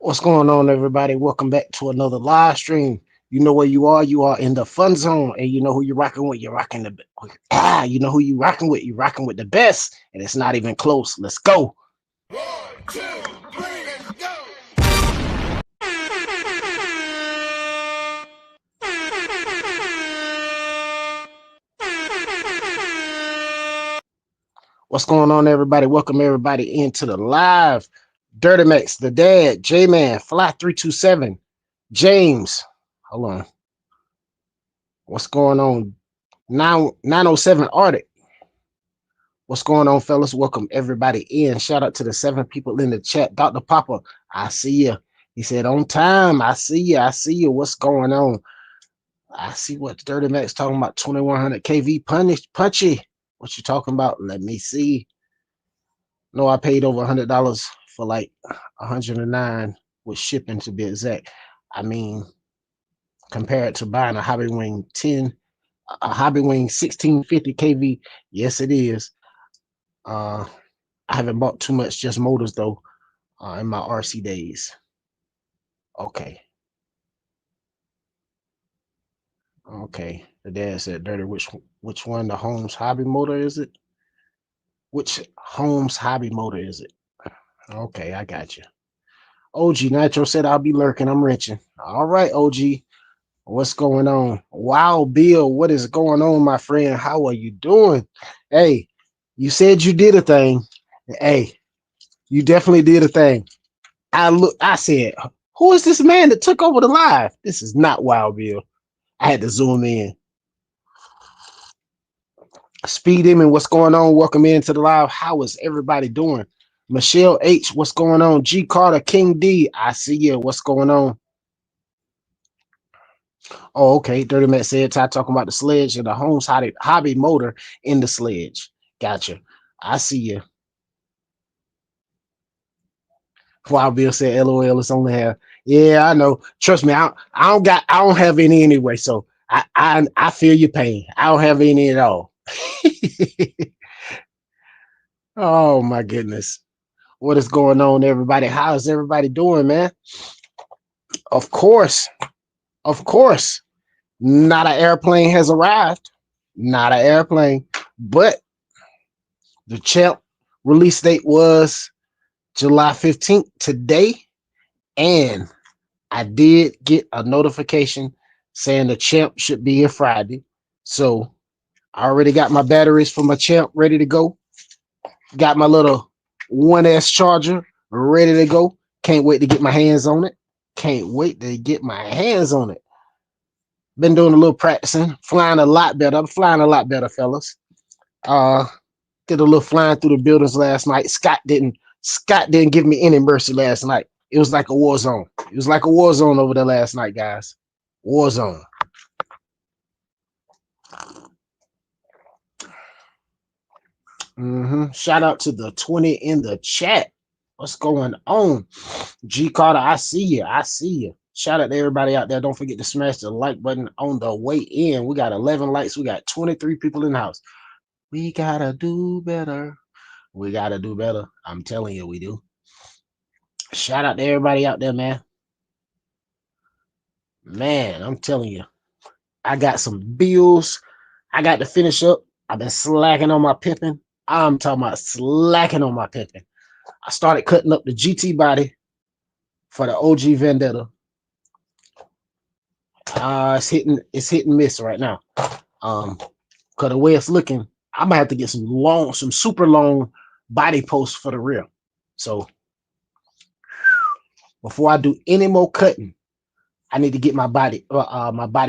What's going on, everybody? Welcome back to another live stream. You know where you are. You are in the fun zone, and you know who you're rocking with. You're rocking you know who you rocking with. You're rocking with the best, and it's not even close. Let's go. 1, 2, 3, let's go. What's going on, everybody? Welcome everybody into the live. Dirty Max, the dad, J Man, Fly 327, James. Hold on. What's going on? 907 Arctic. What's going on, fellas? Welcome everybody in. Shout out to the 7 people in the chat. Dr. Papa, I see you. He said on time. I see you. I see you. What's going on? I see what Dirty Max talking about. 2100 KV punchy. What you talking about? Let me see. No, I paid over $100 for like 109 with shipping to be exact. I mean, compared to buying a Hobby Wing 10, a Hobby Wing 1650 KV. Yes, it is. I haven't bought too much just motors though in my RC days. Okay. Okay. The dad said, "Dirty, which one? The Holmes hobby motor is it? Which Holmes hobby motor is it?" Okay, I got you. OG Nitro said, "I'll be lurking. I'm wrenching." All right, OG. What's going on? Wow, Bill, what is going on, my friend? How are you doing? Hey, you said you did a thing. Hey, you definitely did a thing. I said, who is this man that took over the live? This is not Wild Bill. I had to zoom in. Speed Demon, what's going on? Welcome into the live. How is everybody doing? Michelle H, what's going on? G Carter, King D, I see you. What's going on? Oh, okay. Dirty Matt said, Ty talking about the sledge and the Holmes hobby motor in the sledge. Gotcha. I see you. Wild Bill said, LOL, it's only half. Yeah, I know. Trust me, I don't have any anyway. So I feel your pain. I don't have any at all. Oh my goodness. What is going on, everybody? How is everybody doing, man? Of course, of course. Not an airplane has arrived. Not an airplane. But the champ release date was July 15th today. And I did get a notification saying the champ should be here Friday. So I already got my batteries for my champ ready to go. Got my little 1S charger ready to go. Can't wait to get my hands on it. Can't wait to get my hands on it. Been doing a little practicing, flying a lot better. I'm flying a lot better, fellas. Did a little flying through the buildings last night. Scott didn't give me any mercy last night. It was like a war zone. It was like a war zone over there last night, guys. War zone. Shout out to the 20 in the chat. What's going on? G Carter, I see you. I see you. Shout out to everybody out there. Don't forget to smash the like button on the way in. We got 11 likes. We got 23 people in the house. We gotta do better. We gotta do better. I'm telling you, we do. Shout out to everybody out there, man. Man, I'm telling you, I got some bills I got to finish up. I've been slacking on my pimping. I'm talking about slacking on my pimping. I started cutting up the GT body for the OG Vendetta. It's hitting miss right now. Cause the way it's looking, I'm gonna have to get some super long body posts for the rear. So before I do any more cutting, I need to get my body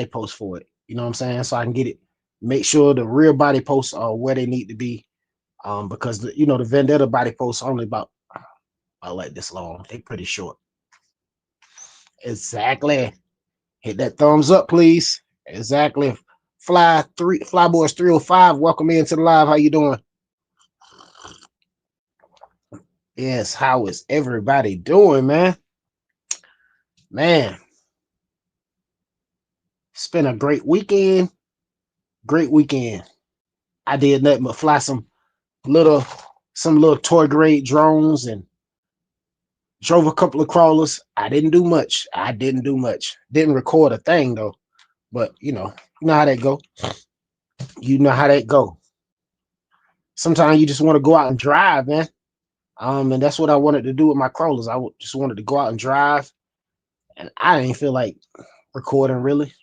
post for it. You know what I'm saying? So I can get it, make sure the rear body posts are where they need to be. Because the Vendetta body posts are only about like this long. They're pretty short. Exactly. Hit that thumbs up, please. Exactly. Flyboys 305. Welcome into the live. How you doing? Yes, how is everybody doing, man? Man, it's been a great weekend. Great weekend. I did nothing but fly some little toy grade drones and Drove a couple of crawlers. I didn't do much. I didn't do much. Didn't record a thing though. But you know how that go. You know how that go. Sometimes you just want to go out and drive, man. And that's what I wanted to do with my crawlers. Just wanted to go out and drive, and I didn't feel like recording really.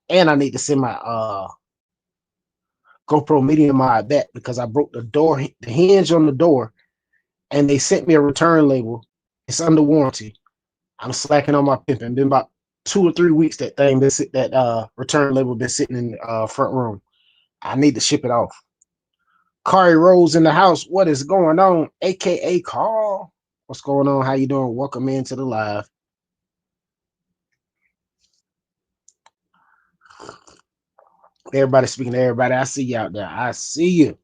And I need to send my GoPro Medium mod back because I broke the hinge on the door, and they sent me a return label. It's under warranty. I'm slacking on my pimping. Been about 2 or 3 weeks that return label been sitting in the front room. I need to ship it off. Kari Rose in the house. What is going on? AKA Carl. What's going on? How you doing? Welcome into the live. Everybody speaking to everybody. I see you out there. I see you.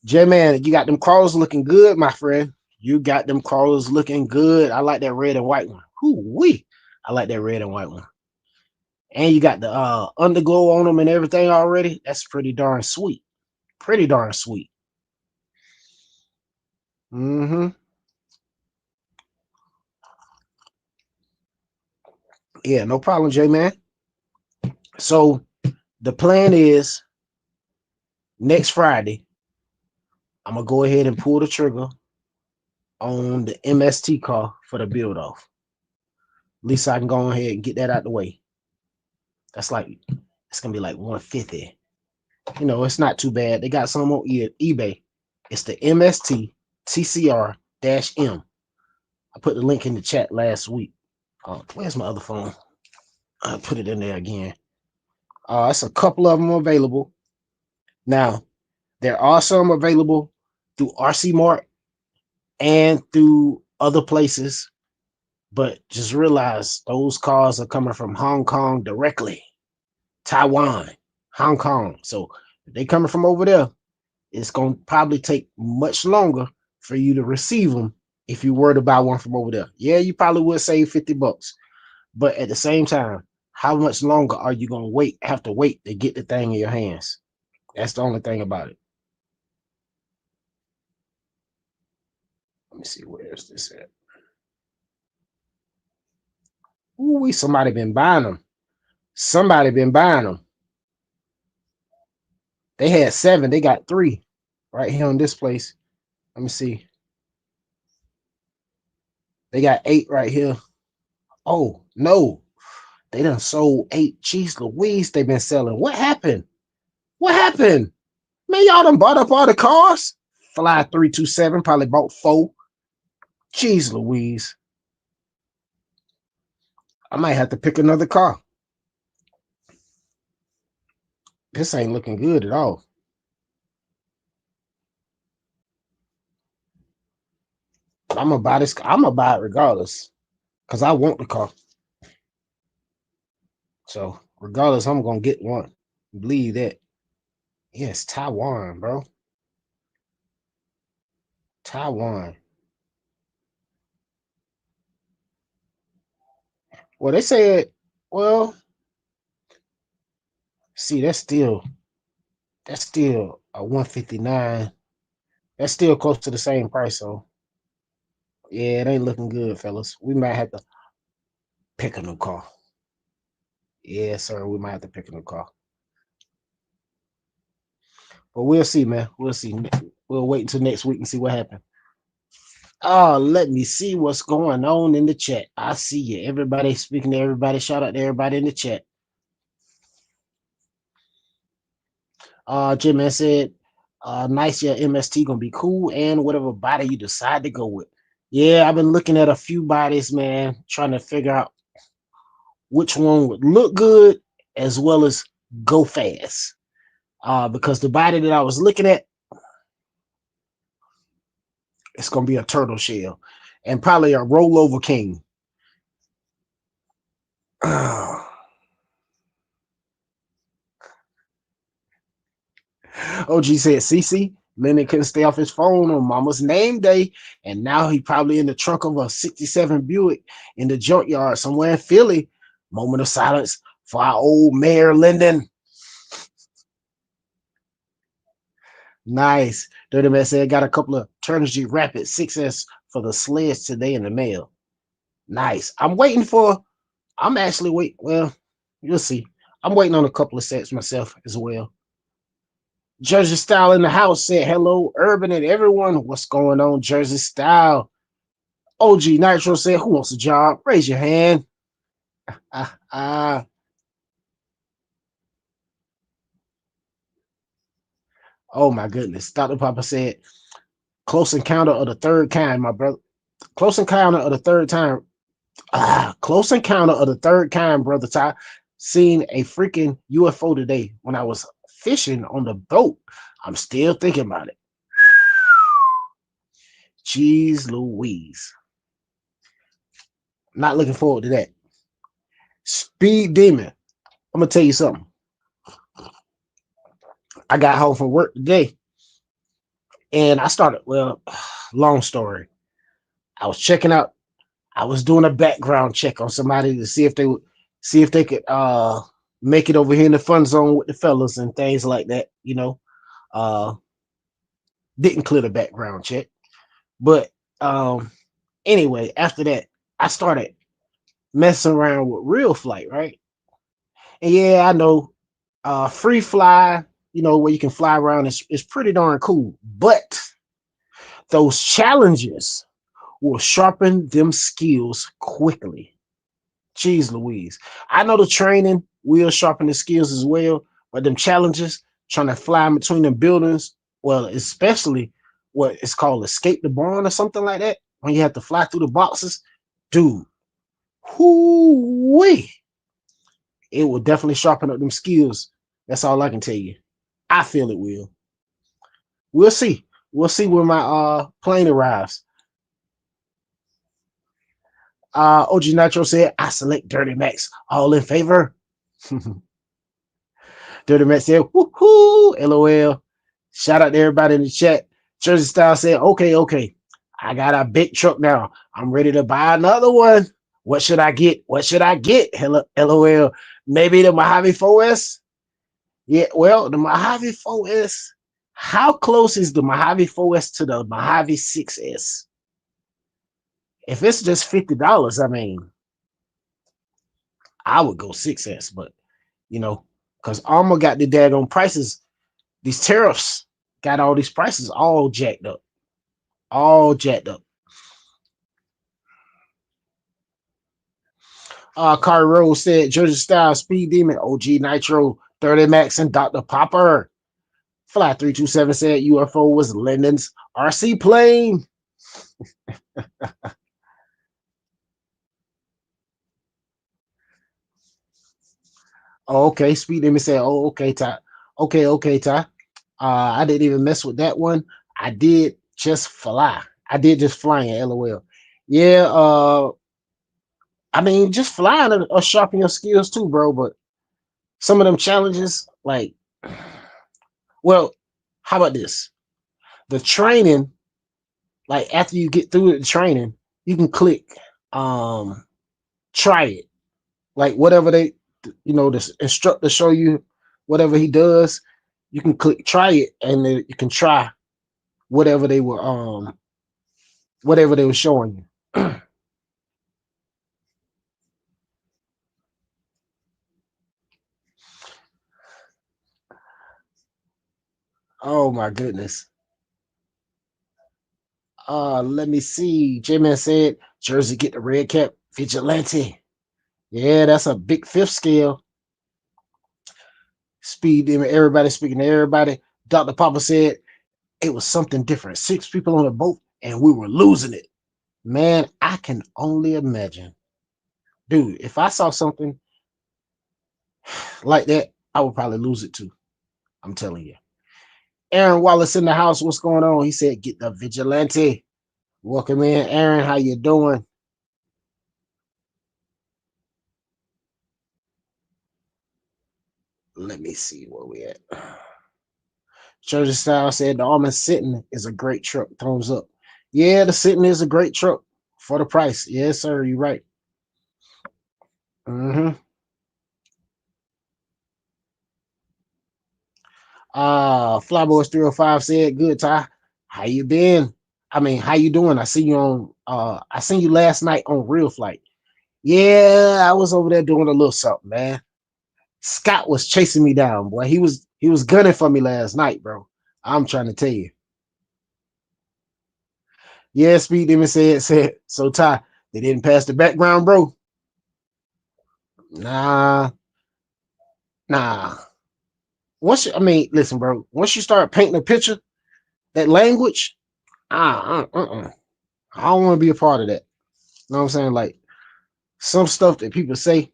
J-Man, you got them crawlers looking good, my friend. You got them crawlers looking good. I like that red and white one. Whoo-wee. I like that red and white one. And you got the underglow on them and everything already. That's pretty darn sweet. Pretty darn sweet. Mm-hmm. Yeah, no problem, J-Man. So the plan is next Friday, I'm going to go ahead and pull the trigger on the MST car for the build off. At least I can go ahead and get that out the way. It's going to be like 150. It's not too bad. They got some on eBay. It's the MST TCR-M. I put the link in the chat last week. Where's my other phone? I put it in there again. It's a couple of them available. Now, there are some available through RC Mart and through other places, but just realize those cars are coming from Hong Kong directly. Taiwan, Hong Kong. So if they coming from over there, it's going to probably take much longer for you to receive them if you were to buy one from over there. Yeah, you probably would save $50, but at the same time, how much longer are you going to have to wait to get the thing in your hands? That's the only thing about it. Let me see, where is this at? Ooh, somebody been buying them. Somebody been buying them. They had 7. They got 3 right here on this place. Let me see. They got 8 right here. Oh, no. They done sold 8. Jeez Louise, they been selling. What happened? What happened? Man, y'all done bought up all the cars? Fly 327 probably bought 4. Jeez Louise. I might have to pick another car. This ain't looking good at all. I'm gonna buy this. I'm gonna buy it regardless, because I want the car. So regardless, I'm gonna get one. Believe that. Yes, Taiwan, bro. Taiwan. Well, they said, well, see, that's still a 159. That's still close to the same price, so yeah, it ain't looking good, fellas. We might have to pick a new car. Yeah, sir, we might have to pick a new car. But we'll see, man. We'll see. We'll wait until next week and see what happens. Oh, let me see what's going on in the chat. I see you. Everybody speaking to everybody. Shout out to everybody in the chat. Jim man said, nice, yeah, MST gonna be cool, and whatever body you decide to go with. Yeah, I've been looking at a few bodies, man, trying to figure out which one would look good as well as go fast. Because the body that I was looking at, it's gonna be a turtle shell and probably a rollover king. OG said, CC, Lennon couldn't stay off his phone on Mama's name day, and now he probably in the trunk of a 67 Buick in the junkyard somewhere in Philly. Moment of silence for our old Mayor Lyndon. Nice. Dirty Man said, got a couple of Turnigy Rapid 6S for the sleds today in the mail. Nice. I'm actually wait. Well, you'll see. I'm waiting on a couple of sets myself as well. Jersey Style in the house said, hello, Urban and everyone. What's going on, Jersey Style? OG Nitro said, who wants a job? Raise your hand. Ah, ah. Oh my goodness. Dr. Papa said, close encounter of the third kind, my brother. Close encounter of the third time. Close encounter of the third kind, brother Ty. Seen a freaking UFO today when I was fishing on the boat. I'm still thinking about it. Jeez Louise. Not looking forward to that. Speed Demon. I'm gonna tell you something. I got home from work today and I started, well, long story. I was checking out, I was doing a background check on somebody to see if they would see if they could make it over here in the fun zone with the fellas and things like that, you know. Uh didn't clear the background check. But anyway, after that, I started messing around with real flight, right? And yeah, I know free fly, you know, where you can fly around is pretty darn cool. But those challenges will sharpen them skills quickly. Jeez Louise. I know the training will sharpen the skills as well, but them challenges trying to fly in between them buildings, well, especially what it's called escape the barn or something like that, when you have to fly through the boxes, dude, whoo-wee, it will definitely sharpen up them skills. That's all I can tell you. I feel it will. We'll see. We'll see when my plane arrives. OG Nitro said, I select Dirty Max. All in favor? Dirty Max said, woohoo, LOL. Shout out to everybody in the chat. Jersey Style said, okay, okay. I got a big truck now. I'm ready to buy another one. What should I get? What should I get? Hello, LOL. Maybe the Mojave 4S? Yeah, well, the Mojave 4S. How close is the Mojave 4S to the Mojave 6S? If it's just $50, I mean, I would go 6S, but you know, because Armor got the daggone prices. These tariffs got all these prices all jacked up. All jacked up. Carter Rose said, Georgia Style, Speed Demon, OG Nitro, 30 Max, and Dr. Popper. Fly 327 said UFO was Lynon RC plane. Oh, okay. Speed Demon said, oh, okay, Ty. Okay, okay, Ty. I didn't even mess with that one. I did just fly. I did just flying, LOL. Yeah, I mean, just flying or sharpen your skills too, bro. But some of them challenges, like, well, how about this? The training, like after you get through the training, you can click try it. Like whatever they, you know, the instructor show you, whatever he does, you can click try it, and then you can try whatever they were showing you. Oh my goodness. Let me see. J-Man said, Jersey get the red cap vigilante. Yeah, that's a big fifth scale. Speed demon, everybody speaking to everybody. Dr. Papa said it was something different. 6 people on a boat and we were losing it. Man, I can only imagine. Dude, if I saw something like that, I would probably lose it too. I'm telling you. Aaron Wallace in the house, what's going on? He said, get the vigilante. Welcome in, Aaron. How you doing? Let me see where we at. Jersey Style said the Almond Sitting is a great truck. Thumbs up. Yeah, the Sitting is a great truck for the price. Yes, sir. You're right. Mm-hmm. Flyboys 305 said, good, Ty. How you been? I mean, how you doing? I see you on I seen you last night on Real Flight. Yeah, I was over there doing a little something, man. Scott was chasing me down, boy. He was gunning for me last night, bro. I'm trying to tell you. Yeah, Speed Demon said, so Ty, they didn't pass the background, bro. Nah, nah. I mean, listen, bro. Once you start painting a picture, that language, I don't want to be a part of that. You know what I'm saying? Like some stuff that people say,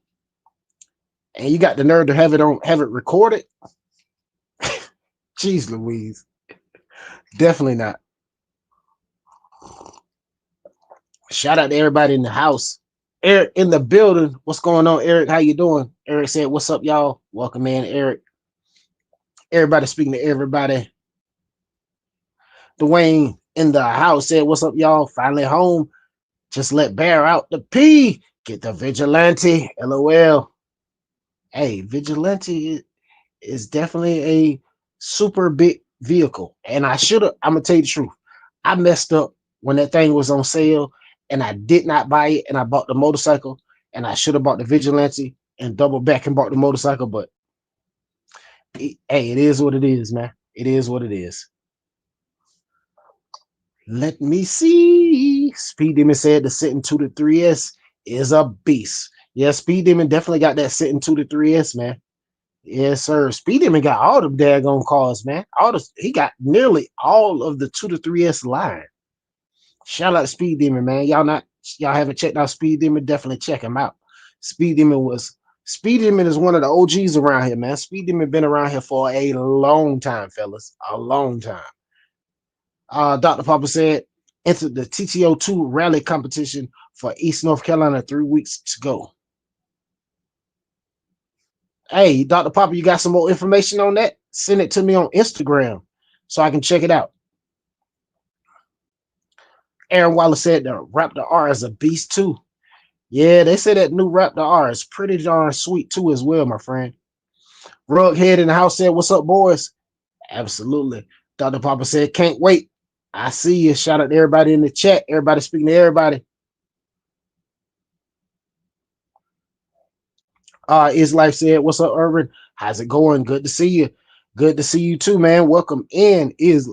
and you got the nerve to have it recorded. Jeez Louise. Definitely not. Shout out to everybody in the house. Eric in the building. What's going on, Eric? How you doing? Eric said, what's up, y'all? Welcome in, Eric. Everybody speaking to everybody. Dwayne in the house said, what's up, y'all? Finally home. Just let Bear out the P. Get the vigilante. LOL. Hey, vigilante is definitely a super big vehicle. And I'm gonna tell you the truth. I messed up when that thing was on sale and I did not buy it and I bought the motorcycle and I should have bought the vigilante and double back and bought the motorcycle. But hey, it is what it is, man. It is what it is. Let me see. Speed Demon said the Sitting 2 to 3S is a beast. Yeah, Speed Demon definitely got that Sitting 2 to 3S, man. Yes, sir. Speed Demon got all the daggone cars, man. He got nearly all of the 2 to 3S line. Shout out to Speed Demon, man. Y'all haven't checked out Speed Demon, definitely check him out. Speed Demon is one of the OGs around here, man. Speed Demon been around here for a long time, fellas. A long time. Dr. Papa said, entered the TTO2 rally competition for East North Carolina 3 weeks to go. Hey, Dr. Papa, you got some more information on that? Send it to me on Instagram so I can check it out. Aaron Wallace said the Raptor R is a beast too. Yeah, they say that new Raptor R is pretty darn sweet too as well, my friend. Rughead in the house said, what's up, boys? Absolutely. Dr. Papa said, can't wait. I see you. Shout out to everybody in the chat. Everybody speaking to everybody. Is Life said, what's up, Urban? How's it going? Good to see you. Good to see you too, man. Welcome in. Is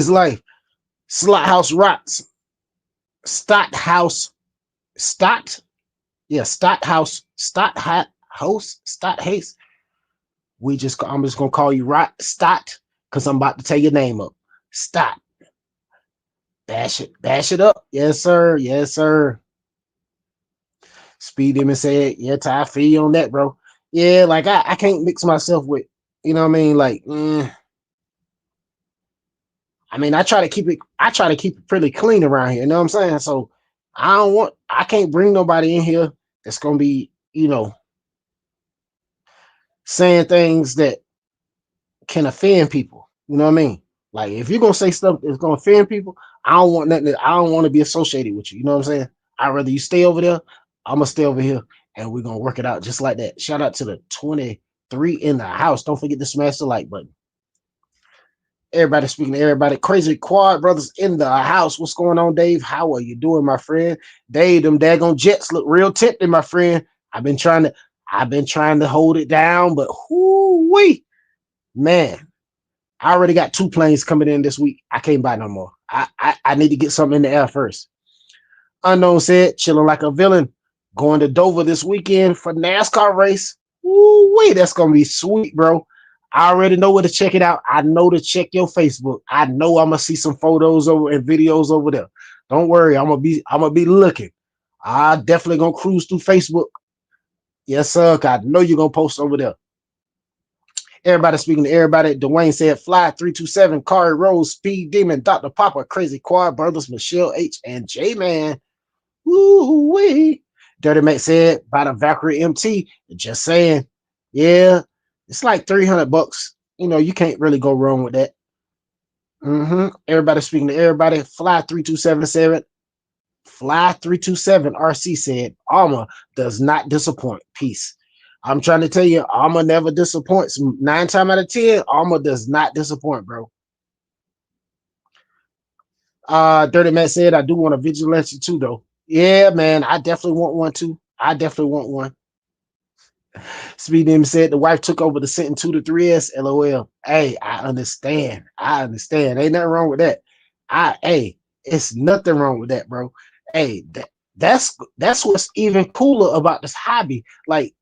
Life. Slot House Rocks. Stott House. Stott. Yeah, Stott House. Stott House. Stott Haste. I'm just gonna call you Stott because I'm about to tell your name up. Stott. Bash it up. Yes, sir. Yes, sir. Speed Demon said, yeah, Ty, feel you on that, bro. Yeah, like I can't mix myself with, you know what I mean? Like, I mean, I try to keep it pretty clean around here, you know what I'm saying? So I can't bring nobody in here that's gonna be, saying things that can offend people. You know what I mean? Like if you're gonna say stuff that's gonna offend people, I don't want to be associated with you. You know what I'm saying? I'd rather you stay over there. I'm gonna stay over here and we're gonna work it out just like that. Shout out to the 23 in the house. Don't forget to smash the like button. Everybody speaking to everybody. Crazy Quad Brothers in the house. What's going on, Dave? How are you doing, my friend? Dave, them daggone Jets look real tempting, my friend. I've been trying to hold it down, but whoo-wee, man, I already got 2 planes coming in this week. I can't buy no more. I need to get something in the air first. Unknown said, chilling like a villain. Going to Dover this weekend for NASCAR race. Woo-wee, that's gonna be sweet, bro. I already know where to check it out. I know to check your Facebook. I know I'm gonna see some photos over and videos over there. Don't worry, I'm gonna be looking. I definitely gonna cruise through Facebook. Yes, sir. I know you're gonna post over there. Everybody speaking to everybody. Dwayne said, Fly 327, Kari Rose, Speed Demon, Dr. Papa, Crazy Quad Brothers, Michelle H, and J Man. Woo-wee. Dirty Mac said, by the Valkyrie MT. Just saying. Yeah, it's like $300. You can't really go wrong with that. Everybody speaking to everybody. Fly 3277. Fly 327 RC said, Armor does not disappoint. Peace. I'm trying to tell you, Armor never disappoints. 9 times out of 10, Armor does not disappoint, bro. Dirty Matt said, I do want a vigilante too, though. Yeah, man, I definitely want one too. I definitely want one. Speed Demon said the wife took over the Sentin 2 to 3S. LOL. Hey, I understand. I understand. Ain't nothing wrong with that. It's nothing wrong with that, bro. Hey, that's what's even cooler about this hobby. Like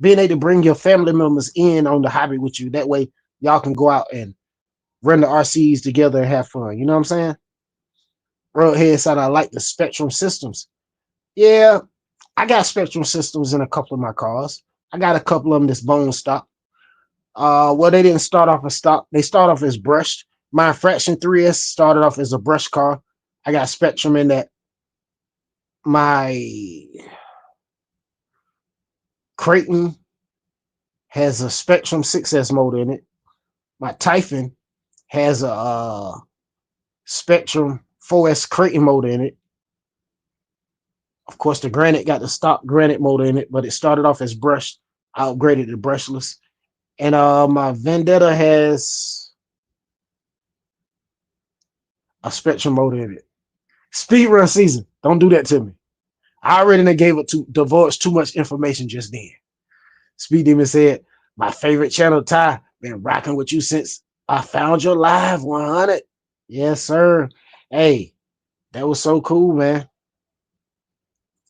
being able to bring your family members in on the hobby with you. That way y'all can go out and run the RCs together and have fun. You know what I'm saying? Roadhead said I like the Spectrum systems. Yeah, I got Spectrum systems in a couple of my cars. I got a couple of them that's bone stock. Well, they didn't start off as stock. They start off as brushed. My Fraction 3S started off as a brush car. I got Spectrum in that. My Creighton has a Spectrum 6S motor in it. My Typhon has a Spectrum 4S Creighton motor in it. Of course, the Granite got the stock Granite motor in it, but it started off as brushed. I upgraded to brushless. And my Vendetta has a Spectrum motor in it. Speedrun season. Don't do that to me. I already gave it to divulge too much information just then. Speed Demon said, my favorite channel, Ty, been rocking with you since I found your live 100. Yes, sir. Hey, that was so cool, man.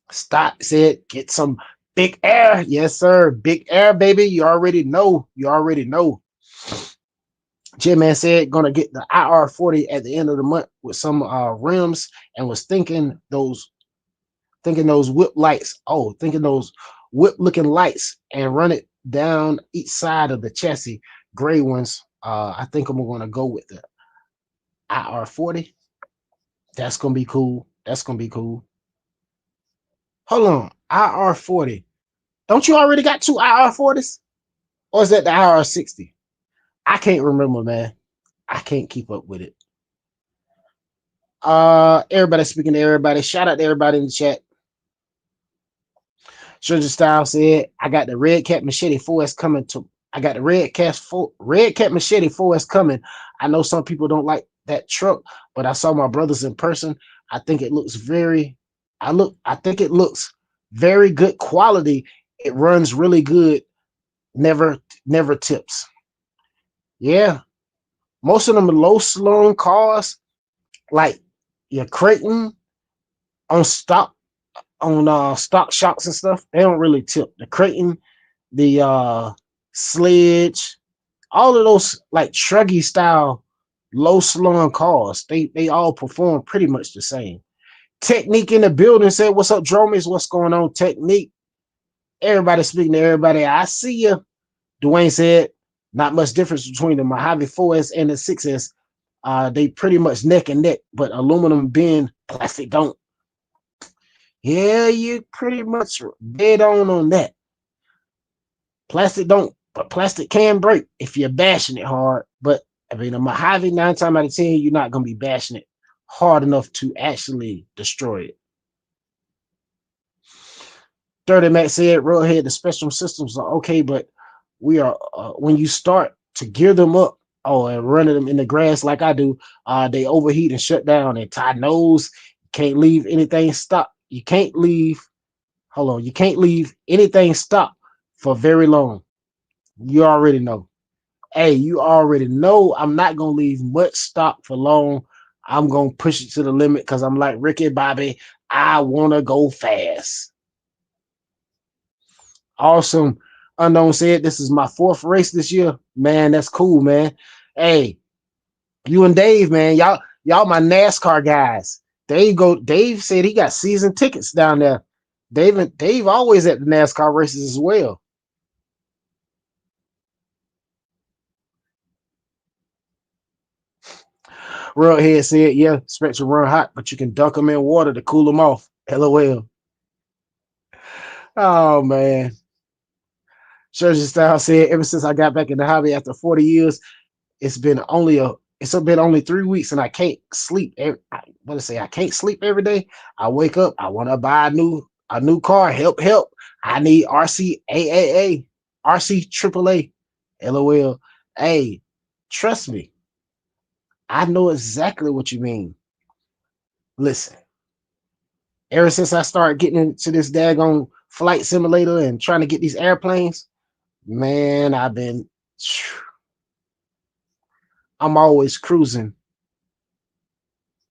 Stock said, get some big air. Yes, sir. Big air, baby. You already know. You already know. Jim Man said, gonna get the IR40 at the end of the month with some rims, and was thinking those whip lights. Oh, thinking those whip looking lights, and run it down each side of the chassis, gray ones. I think I'm gonna go with the IR40. That's gonna be cool. That's gonna be cool. Hold on, IR40. Don't you already got two IR40s? Or is that the IR60? I can't remember, man. I can't keep up with it. Everybody speaking to everybody. Shout out to everybody in the chat. Stranger Style said, I got the Red Cat Machete 4S coming to I got the Red Cat Machete 4S coming. I know some people don't like that truck, but I saw my brothers in person. I think it looks I think it looks very good quality. It runs really good. Never tips. Yeah. Most of them are low slung cars, like your Creighton on stock stock shocks and stuff. They don't really tip. The Creighton, the Sledge, all of those like truggy style low slung cars, they all perform pretty much the same. Technique in the building said, what's up, Dromies? What's going on, Technique? Everybody speaking to everybody. I see you. Dwayne said, not much difference between the Mojave 4S and the 6S. They pretty much neck and neck, but aluminum bend, plastic don't. Yeah, you pretty much dead on that. Plastic don't, but plastic can break if you're bashing it hard. But I mean, a Mojave, 9 times out of 10, you're not going to be bashing it hard enough to actually destroy it. Dirty Mac said, Railhead, the Spectrum systems are okay, but we are when you start to gear them up, and running them in the grass like I do, they overheat and shut down. And Ty knows can't leave anything stop. You can't leave. Hold on, you can't leave anything stop for very long. You already know. Hey, you already know I'm not gonna leave much stop for long. I'm gonna push it to the limit because I'm like Ricky Bobby. I wanna go fast. Awesome. Unknown said, this is my 4th race this year. Man, that's cool, man. Hey, you and Dave, man, y'all my NASCAR guys. There you go. Dave said he got season tickets down there. Dave always at the NASCAR races as well. Railhead said, yeah, Spectrum run hot, but you can dunk them in water to cool them off. LOL. Oh, man. Church Style said, ever since I got back in the hobby after 40 years, it's been only 3 weeks and I can't sleep. I can't sleep every day. I wake up, I want to buy a new car. Help. I need RC AAA, RC AAA. LOL. Hey, trust me. I know exactly what you mean. Listen, ever since I started getting into this daggone flight simulator and trying to get these airplanes, man, I'm always cruising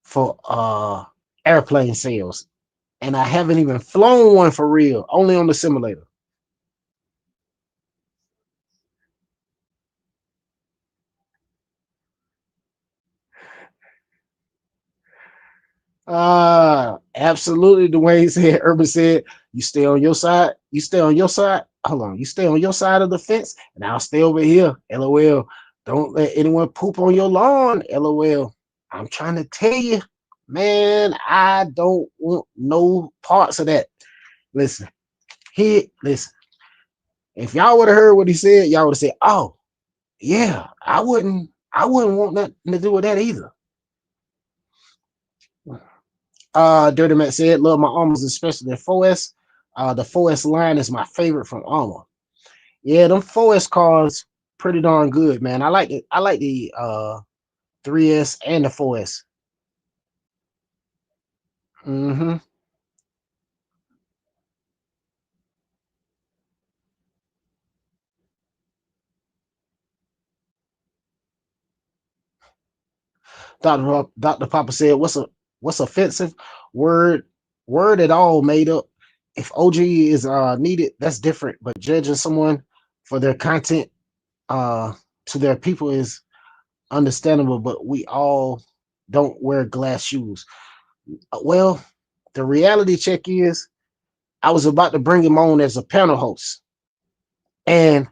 for airplane sales. And I haven't even flown one for real, only on the simulator. Absolutely. Dwayne said, Urban said, you stay on your side. You stay on your side. Hold on. You stay on your side of the fence, and I'll stay over here. LOL. Don't let anyone poop on your lawn. LOL. I'm trying to tell you, man, I don't want no parts of that. Listen, listen. If y'all would have heard what he said, y'all would have said, oh, yeah, I wouldn't want nothing to do with that either. Dirty Matt said, love my Armors, especially the 4S. The 4S line is my favorite from Armor. Yeah, them 4S cars pretty darn good, man. I like it. I like the 3S and the 4S. Mm-hmm. Dr. Papa said, what's offensive? Word word at all made up. If OG is needed, that's different. But judging someone for their content to their people is understandable, but we all don't wear glass shoes. Well, the reality check is I was about to bring him on as a panel host. And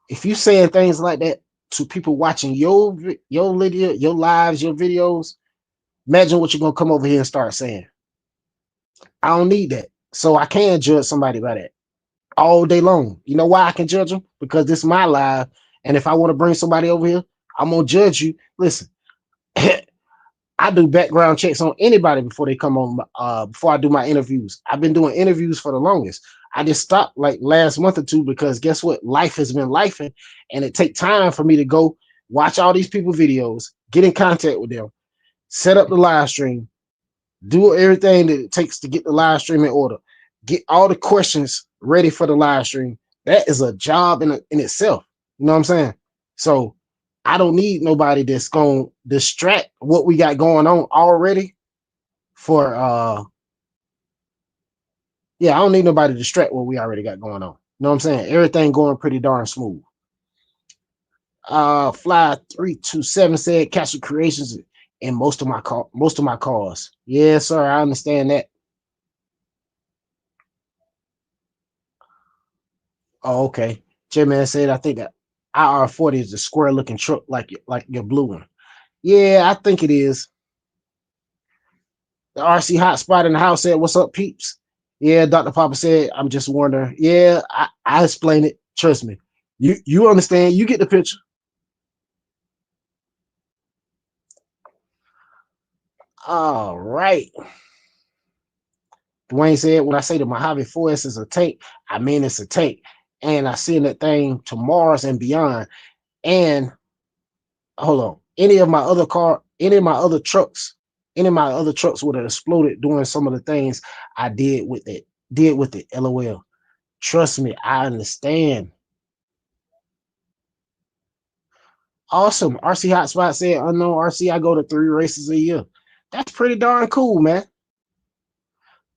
if you saying things like that to people watching your video, your lives, your videos, imagine what you're gonna come over here and start saying. I don't need that. So I can judge somebody by that all day long. You know why I can judge them? Because this is my live. And if I want to bring somebody over here, I'm gonna judge you. Listen, I do background checks on anybody before they come on. Before I do my interviews, I've been doing interviews for the longest. I just stopped like last month or two because guess what? Life has been lifing, and it take time for me to go watch all these people videos, get in contact with them, set up the live stream, do everything that it takes to get the live stream in order, get all the questions ready for the live stream. That is a job in itself. You know what I'm saying? So I don't need nobody that's gonna distract what we got going on already for yeah, I don't need nobody to distract what we already got going on. You know what I'm saying? Everything going pretty darn smooth. Fly 327 said Castle Creations in most of my cars. Yeah, sir, I understand that. Oh, okay. J-Man said I think that IR40 is a square looking truck like your blue one. Yeah, I think it is. The RC hotspot in the house said, what's up, peeps? Yeah, Dr. Papa said, I'm just wondering. Yeah, I explain it. Trust me. You understand. You get the picture. All right. Dwayne said, when I say the Mojave 4S is a tank, I mean it's a tank. And I send that thing to Mars and beyond. And hold on. Any of my other trucks would have exploded doing some of the things I did with it. LOL. Trust me, I understand. Awesome. RC Hotspot said, unknown RC, I go to 3 races a year. That's pretty darn cool, man.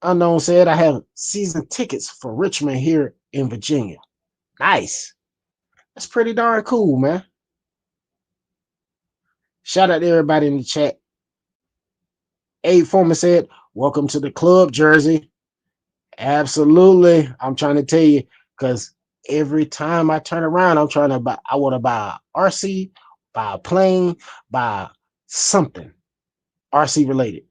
Unknown said, I have season tickets for Richmond here in Virginia. Nice. That's pretty darn cool, man. Shout out to everybody in the chat. Abe Foreman said, welcome to the club, Jersey. Absolutely. I'm trying to tell you, because every time I turn around, I want to buy a RC, buy a plane, buy something RC related.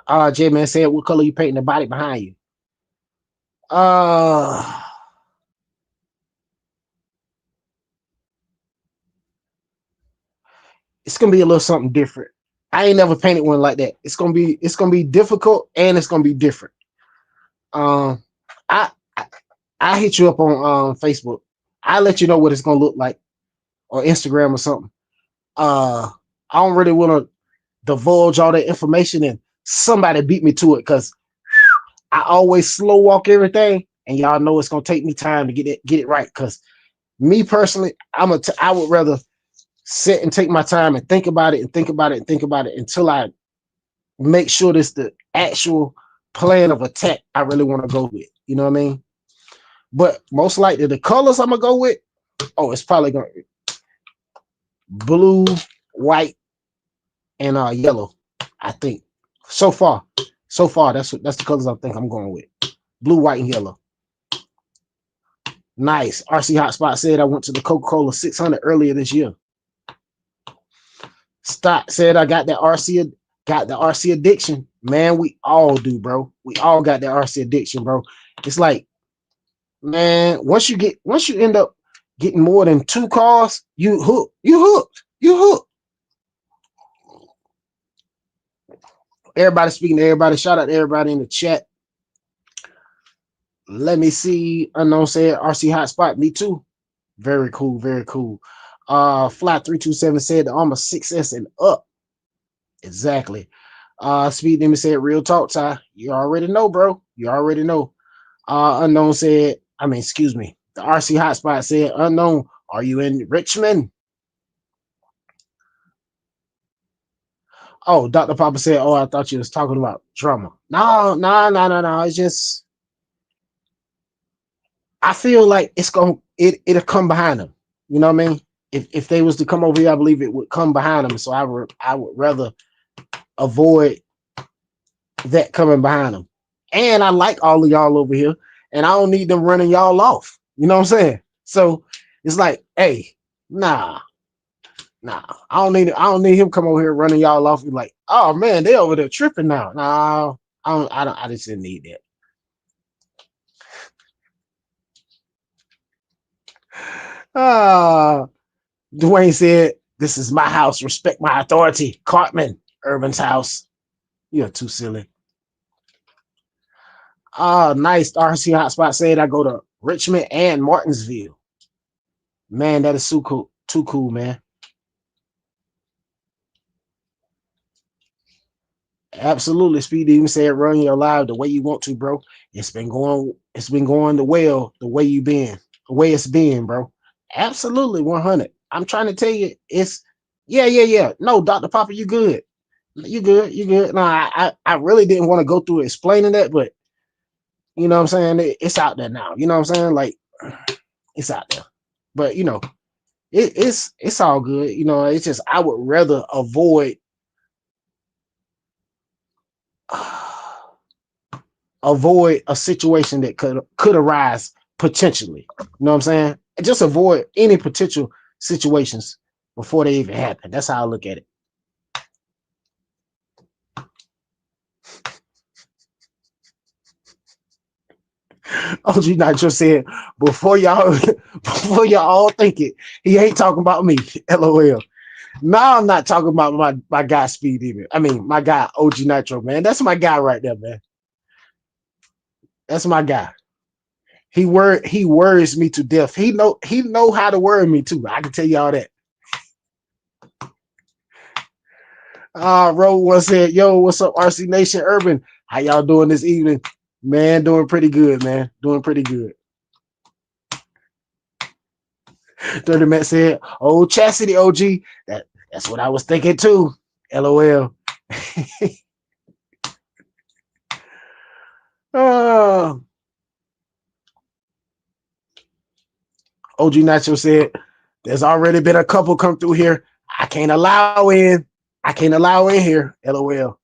J-Man said, what color you painting the body behind you? It's gonna be a little something different. I ain't never painted one like that. It's gonna be difficult and it's gonna be different. Um, I I hit you up on Facebook. I'll let you know what it's gonna look like or Instagram or something. I don't really want to. divulge all that information and somebody beat me to it, because I always slow walk everything, and y'all know it's gonna take me time to get it right. Because me personally, I would rather sit and take my time and think about it and think about it and think about it until I make sure this the actual plan of attack I really want to go with. You know what I mean? But most likely the colors I'm gonna go with, oh, it's probably gonna blue, white, and yellow. I think so far that's the colors I think I'm going with. Blue, white, and yellow. Nice. RC Hotspot said I went to the Coca-Cola 600 earlier this year. Stott said I got the RC addiction. Man, we all do, bro. We all got that RC addiction, bro. It's like, man, once you end up getting more than 2 cars, you hooked. Everybody speaking to everybody. Shout out to everybody in the chat. Let me see. Unknown said RC Hotspot. Me too. Very cool. Very cool. Fly327 said the Armor 6S and up. Exactly. Speed Demon said real talk, Ty. You already know, bro. You already know. Unknown said, excuse me. The RC Hotspot said, Unknown, are you in Richmond? Oh, Dr. Papa said, oh, I thought you was talking about drama. No. It's just, I feel like it'll come behind them. You know what I mean? If they was to come over here, I believe it would come behind them. So I would rather avoid that coming behind them. And I like all of y'all over here, and I don't need them running y'all off. You know what I'm saying? So it's like, hey, nah. I don't need him come over here running y'all off. You're like, oh man, they over there tripping now. No, I just didn't need that. Dwayne said, this is my house. Respect my authority. Cartman, Urban's house. You're too silly. Nice. RC Hotspot said I go to Richmond and Martinsville. Man, that is so cool. Too cool, man. Absolutely. Speed even said run your live the way you want to, bro. It's been going the way you been, the way it's been, bro. Absolutely 100. I'm trying to tell you, it's yeah. No, Dr. Papa, you good. You good. No, I really didn't want to go through explaining that, but you know what I'm saying? It's out there now. You know what I'm saying? Like, it's out there. But you know, it's all good. You know, it's just I would rather avoid a situation that could arise potentially. You know what I'm saying? Just avoid any potential situations before they even happen. That's how I look at it. OG Nitro said, before y'all all think it, he ain't talking about me. LOL. Now I'm not talking about my guy Speed either. I mean, my guy OG Nitro, man. That's my guy right there, man. That's my guy. He worries me to death. He know how to worry me too. I can tell you all that. Road one said, yo, what's up, RC Nation Urban? How y'all doing this evening? Man, doing pretty good, man. Doing pretty good. Dirty Matt said, oh, Chastity OG. That's what I was thinking too. LOL. OG Nacho said, there's already been a couple come through here. I can't allow in here. LOL.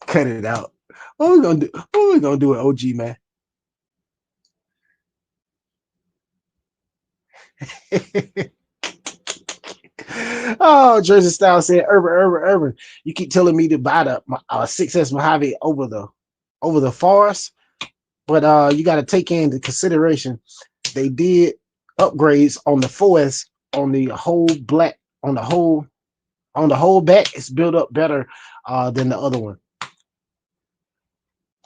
Cut it out. What we gonna do with OG, man? Oh, Jersey Style said, Urban. You keep telling me to buy the 6S Mojave over the forest, but you got to take into consideration they did upgrades on the 4S on the whole back. It's built up better than the other one.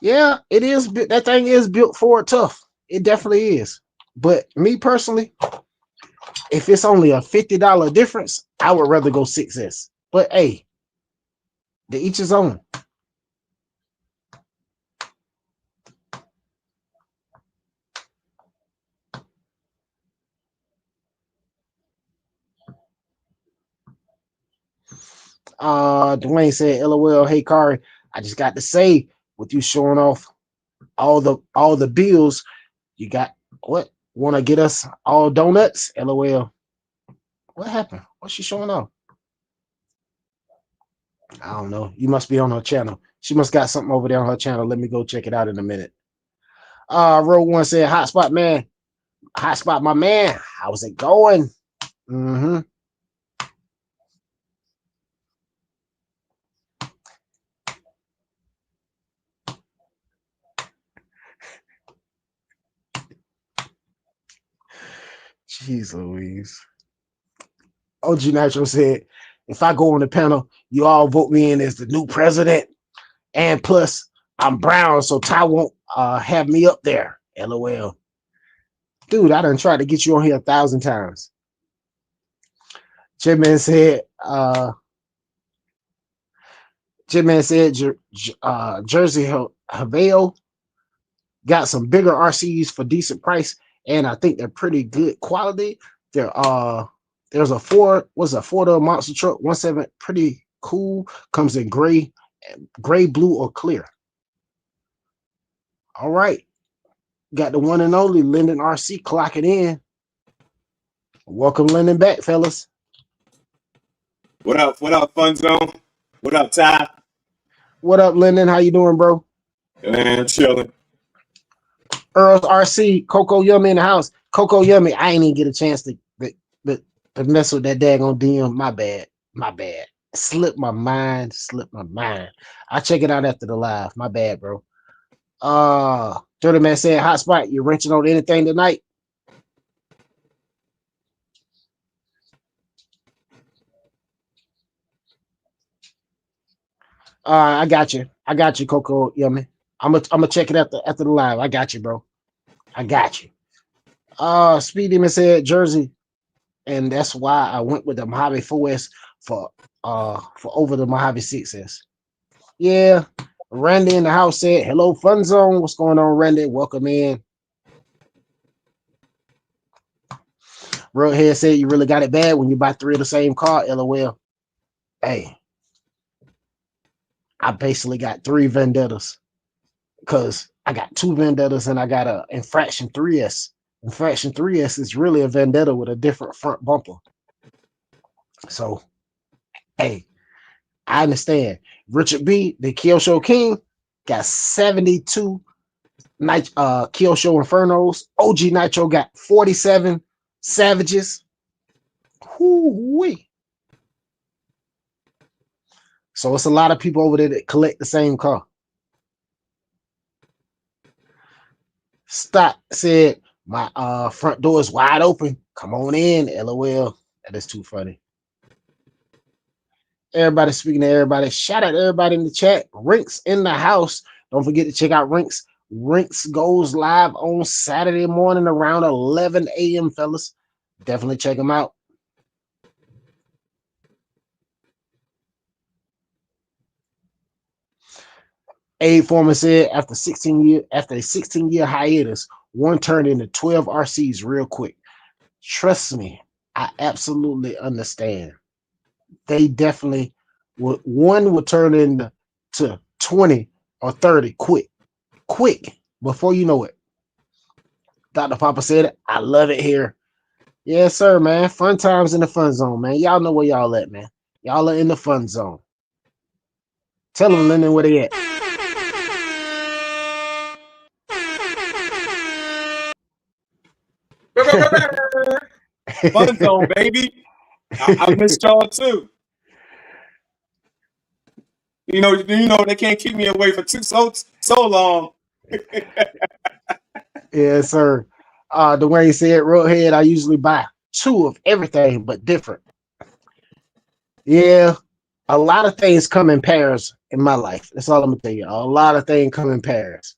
Yeah, it is. That thing is built for it tough. It definitely is. But me personally, if it's only a $50 difference, I would rather go 6S. But hey, To each his own. Dwayne said, LOL, hey Kari, I just got to say, with you showing off all the bills, you got what? Want to get us all donuts? LOL. What happened? What's she showing off? I don't know. You must be on her channel. She must got something over there on her channel. Let me go check it out in a minute. Road One said, Hotspot man, Hotspot my man. How's it going? Mm-hmm. Jeez Louise. OG Nitro said, if I go on the panel, you all vote me in as the new president. And plus, I'm brown, so Ty won't have me up there. LOL. Dude, I done tried to get you on here 1,000 times. J-Man said, Jersey Havale got some bigger RCs for decent price, and I think they're pretty good quality. There's a four-door monster truck, 1.7, pretty cool. Comes in gray, blue, or clear. All right. Got the one and only Lynon RC clocking in. Welcome Lynon back, fellas. What up? What up, Fun Zone? What up, Ty? What up, Lynon? How you doing, bro? Man, chilling. Earl's RC, Coco Yummy in the house. Coco Yummy, I ain't even get a chance to mess with that daggone DM. My bad. Slipped my mind. I'll check it out after the live. My bad, bro. Dirty Man said, Hotspot, you wrenching on anything tonight? I got you, Coco Yummy. I'm gonna check it after the live. I got you, bro. I got you. Speed Demon said Jersey, and that's why I went with the Mojave 4S for over the Mojave 6S. Yeah. Randy in the house said, hello, Fun Zone. What's going on, Randy? Welcome in. Roadhead said, you really got it bad when you buy 3 of the same car. LOL. Hey, I basically got 3 vendettas because I got 2 vendettas and I got a Infraction 3S. Infraction 3S is really a vendetta with a different front bumper. So, hey, I understand. Richard B, the Kyosho King, got 72 Kyosho Infernos. OG Nitro got 47 Savages. Whoo-wee. So it's a lot of people over there that collect the same car. Stock said, my front door is wide open. Come on in, LOL. That is too funny. Everybody speaking to everybody. Shout out to everybody in the chat. Rinks in the house. Don't forget to check out Rinks. Rinks goes live on Saturday morning around 11 a.m., fellas. Definitely check them out. A Foreman said after a 16-year hiatus, one turned into 12 RCs real quick. Trust me, I absolutely understand. They definitely would. One would turn into 20 or 30 quick before you know it. Dr. Papa said, I love it here. Yes, sir, man. Fun times in the Fun Zone, man. Y'all know where y'all at, man. Y'all are in the Fun Zone. Tell them, Lynon, where they at. Fun Zone, baby. I missed y'all too. You know they can't keep me away for so long. Yes, sir. Dwayne said, Roadhead, I usually buy 2 of everything, but different. Yeah, a lot of things come in pairs in my life. That's all I'm gonna tell you. A lot of things come in pairs.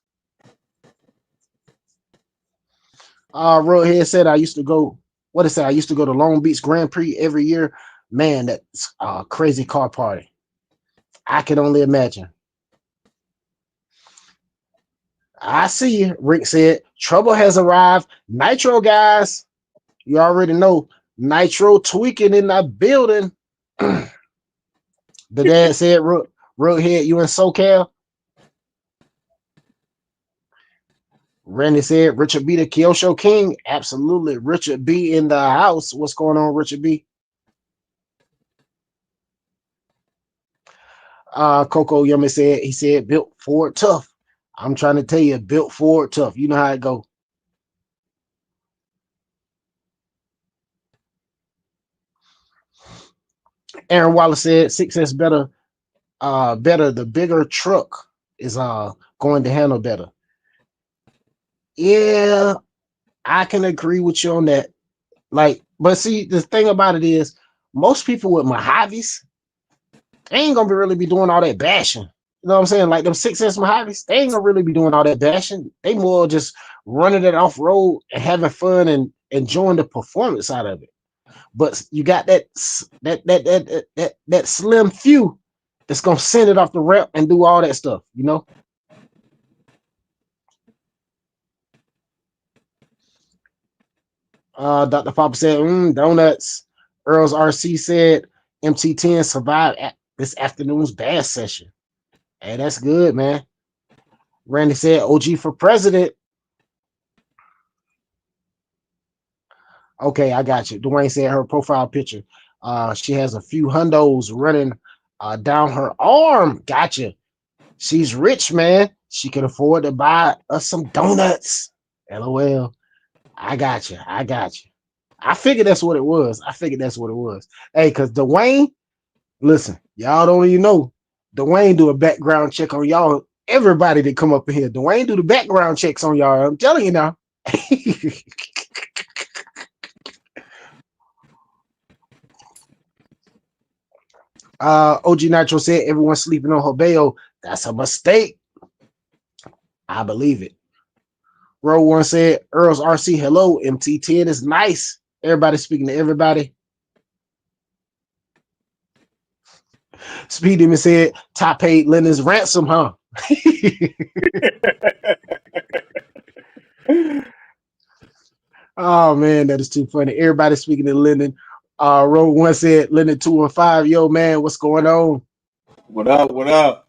Roadhead said, I used to go to Long Beach Grand Prix every year. Man, that's a crazy car party. I can only imagine. I see you. Rick said, trouble has arrived. Nitro, guys. You already know. Nitro tweaking in the building. The dad said, Roadhead, you in SoCal? Randy said, Richard B. the Kyosho King. Absolutely. Richard B. in the house. What's going on, Richard B.? Coco Yummy said, he said, built Ford tough. I'm trying to tell you, built Ford tough. You know how it go. Aaron Wallace said, 6S better, better. The bigger truck is going to handle better. Yeah, I can agree with you on that. Like, but see, the thing about it is, most people with Mojaves, they ain't gonna really be doing all that bashing. You know what I'm saying? Like them 6S Mojaves, they ain't gonna really be doing all that bashing. They more just running it off road and having fun and enjoying the performance out of it. But you got that slim few that's gonna send it off the ramp and do all that stuff, you know. Dr. Papa said, donuts. Earl's RC said MT10 survived this afternoon's bass session. Hey, that's good, man. Randy said OG for president. Okay, I got you. Dwayne said her profile picture. She has a few hundos running down her arm. Gotcha. She's rich, man. She can afford to buy us some donuts. LOL. I got you. I got you. I figured that's what it was. Hey, because Dwayne, listen, y'all don't even know. Dwayne do a background check on y'all. Everybody that come up in here. Dwayne do the background checks on y'all. I'm telling you now. OG Nitro said everyone's sleeping on Hobeo. That's a mistake. I believe it. Row One said Earl's RC, hello. MT10 is nice. Everybody speaking to everybody. Speed Demon said Ty paid Lennon's ransom, huh? Oh man, that is too funny. Everybody speaking to Lennon. Row One said Lennon 215. Yo, man, what's going on? What up? What up?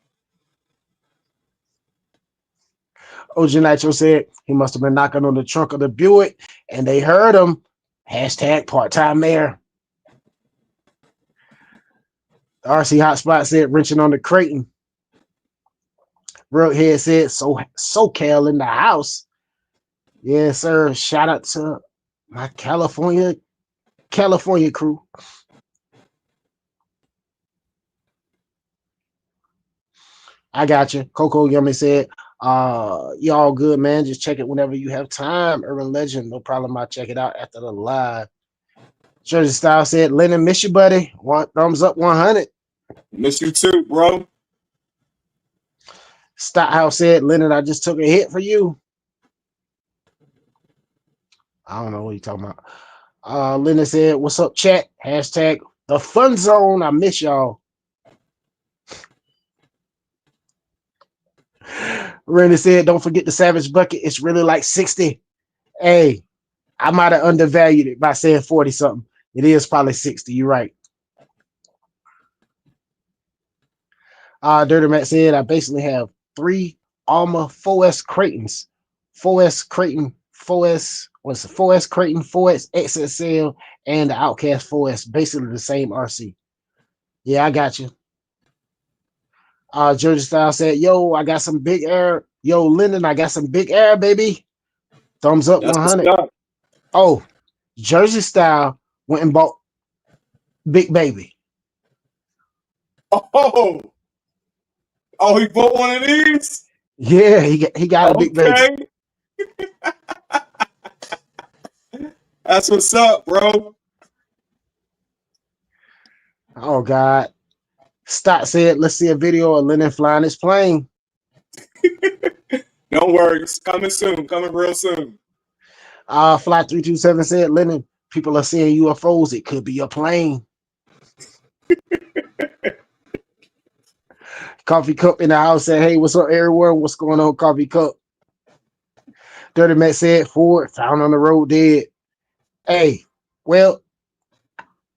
OG Nitro said he must have been knocking on the trunk of the Buick and they heard him. Hashtag part-time mayor. The RC Hotspot said wrenching on the Creighton. Roadhead said SoCal in the house. Yes, sir. Shout out to my California crew. I got you. Coco Yummy said, y'all good, man. Just check it whenever you have time. Urban Legend, no problem. I'll check it out after the live. Jersey Style said, Lennon, miss you, buddy. One thumbs up, 100. Miss you too, bro. Stouthouse said, Lennon, I just took a hit for you. I don't know what you're talking about. Lennon said, what's up, chat? Hashtag the fun zone. I miss y'all. Randy said, don't forget the Savage Bucket. It's really like 60. Hey, I might have undervalued it by saying 40 something. It is probably 60. You're right. Dirty Matt said, I basically have 3 Alma 4S Creightons. 4S Creighton, 4S, what's the 4S Creighton, 4S XSL, and the Outcast 4S. Basically the same RC. Yeah, I got you. Jersey Style said, yo, I got some big air. Yo, Lyndon, I got some big air, baby. Thumbs up, That's 100. Oh, Jersey Style went and bought Big Baby. Oh, he bought one of these? Yeah, he got a Big Baby. That's what's up, bro. Oh, God. Stott said, let's see a video of Lennon flying his plane. Don't worry, it's coming soon. Coming real soon. Fly327 said, Lennon, people are seeing UFOs. It could be a plane. Coffee Cup in the house said, hey, what's up, everyone? What's going on, Coffee Cup? Dirty Mac said, Ford found on the road dead. Hey, well,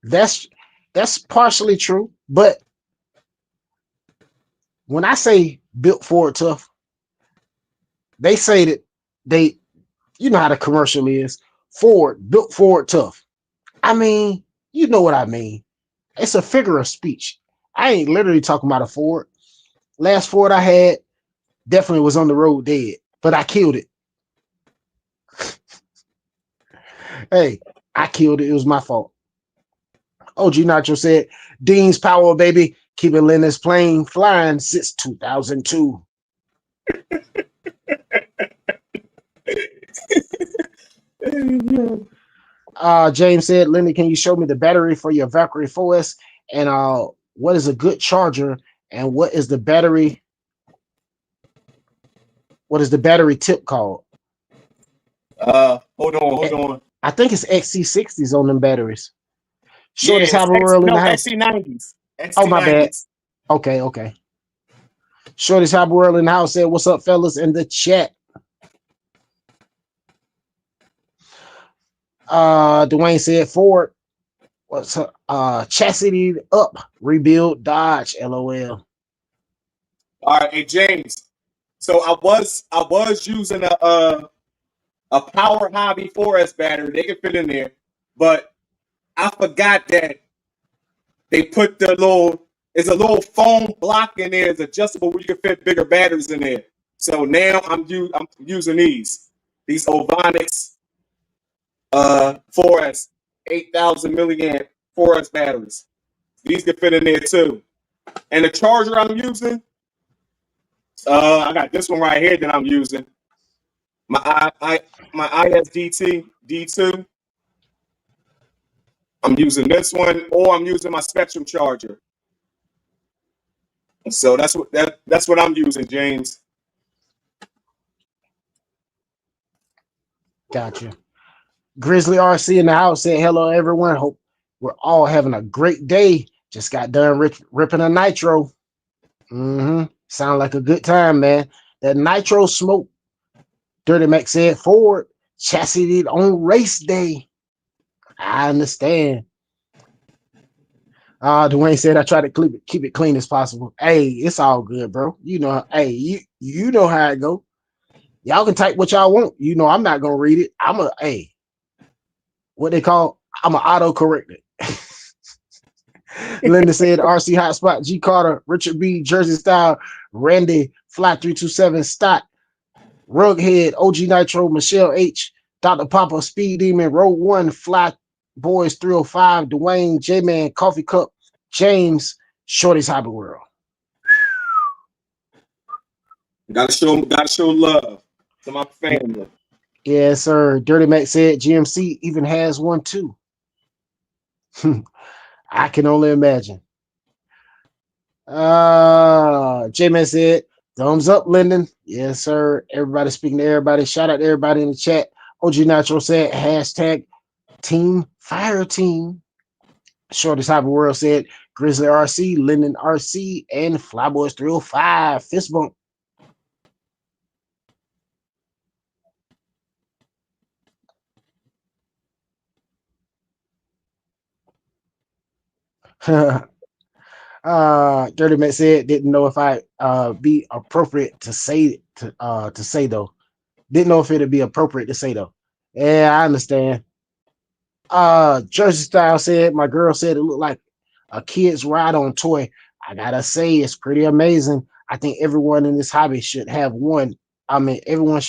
that's partially true, but when I say built Ford tough, they say that they, you know how the commercial is. Ford built Ford tough. I mean, you know what I mean. It's a figure of speech. I ain't literally talking about a Ford. Last Ford I had definitely was on the road dead, but I killed it. Hey, I killed it. It was my fault. OG Nacho said, Dean's Power, baby, keeping Linus plane flying since 2002. James said, Lenny, can you show me the battery for your Valkyrie 4S? And what is a good charger? And what is the battery? What is the battery tip called? Hold on. I think it's XC60s on them batteries. Shortest Yeah, Harbor World in the house. XC90s. Oh, my bad. Okay. Shortest Harbor World in the house said, what's up, fellas, in the chat. Dwayne said, Ford, what's chassis up, rebuild, Dodge, LOL. All right, hey James. So I was using a Power Hobby 4S battery. They can fit in there, but I forgot that they put there's a little foam block in there. It's adjustable where you can fit bigger batteries in there. So now I'm using these Ovonics 4S 8,000 milliamp 4S batteries. These can fit in there too. And the charger I'm using, I got this one right here that I'm using. My ISDT D2. I'm using this one, or I'm using my Spectrum charger. So that's what I'm using, James. Gotcha. Grizzly RC in the house said, hello, everyone. Hope we're all having a great day. Just got done ripping a nitro. Sound like a good time, man. That nitro smoke. Dirty Mac said, Ford chassis on race day. I understand. Dwayne said, I try to keep it clean as possible. Hey, it's all good, bro. You know, hey, you know how it go. Y'all can type what y'all want. You know, I'm not gonna read it. What they call, I'm an auto corrector. Linda said, RC Hotspot, G Carter, Richard B, Jersey Style, Randy, Fly 327, Stott, Rughead, OG Nitro, Michelle H, Dr. Papa, Speed Demon, Road One, Fly Boys 305, Dwayne, J-Man, Coffee Cup, James, Shorty's Hobby World. Gotta show love to my family. Yes, sir. Dirty Mac said GMC even has one too. I can only imagine. J-Man said, thumbs up, Lyndon. Yes, sir. Everybody speaking to everybody. Shout out to everybody in the chat. OG Natural said, hashtag Team Fire Team. Shortest Hobby World said, Grizzly RC, Lynon RC, and Flyboys 305. Fist bump. Dirty Mac said, didn't know if I be appropriate to say though. Didn't know if it'd be appropriate to say though. Yeah, I understand. Jersey Style said, my girl said it looked like a kid's ride on toy. I gotta say, it's pretty amazing. I think everyone in this hobby should have one. I mean, everyone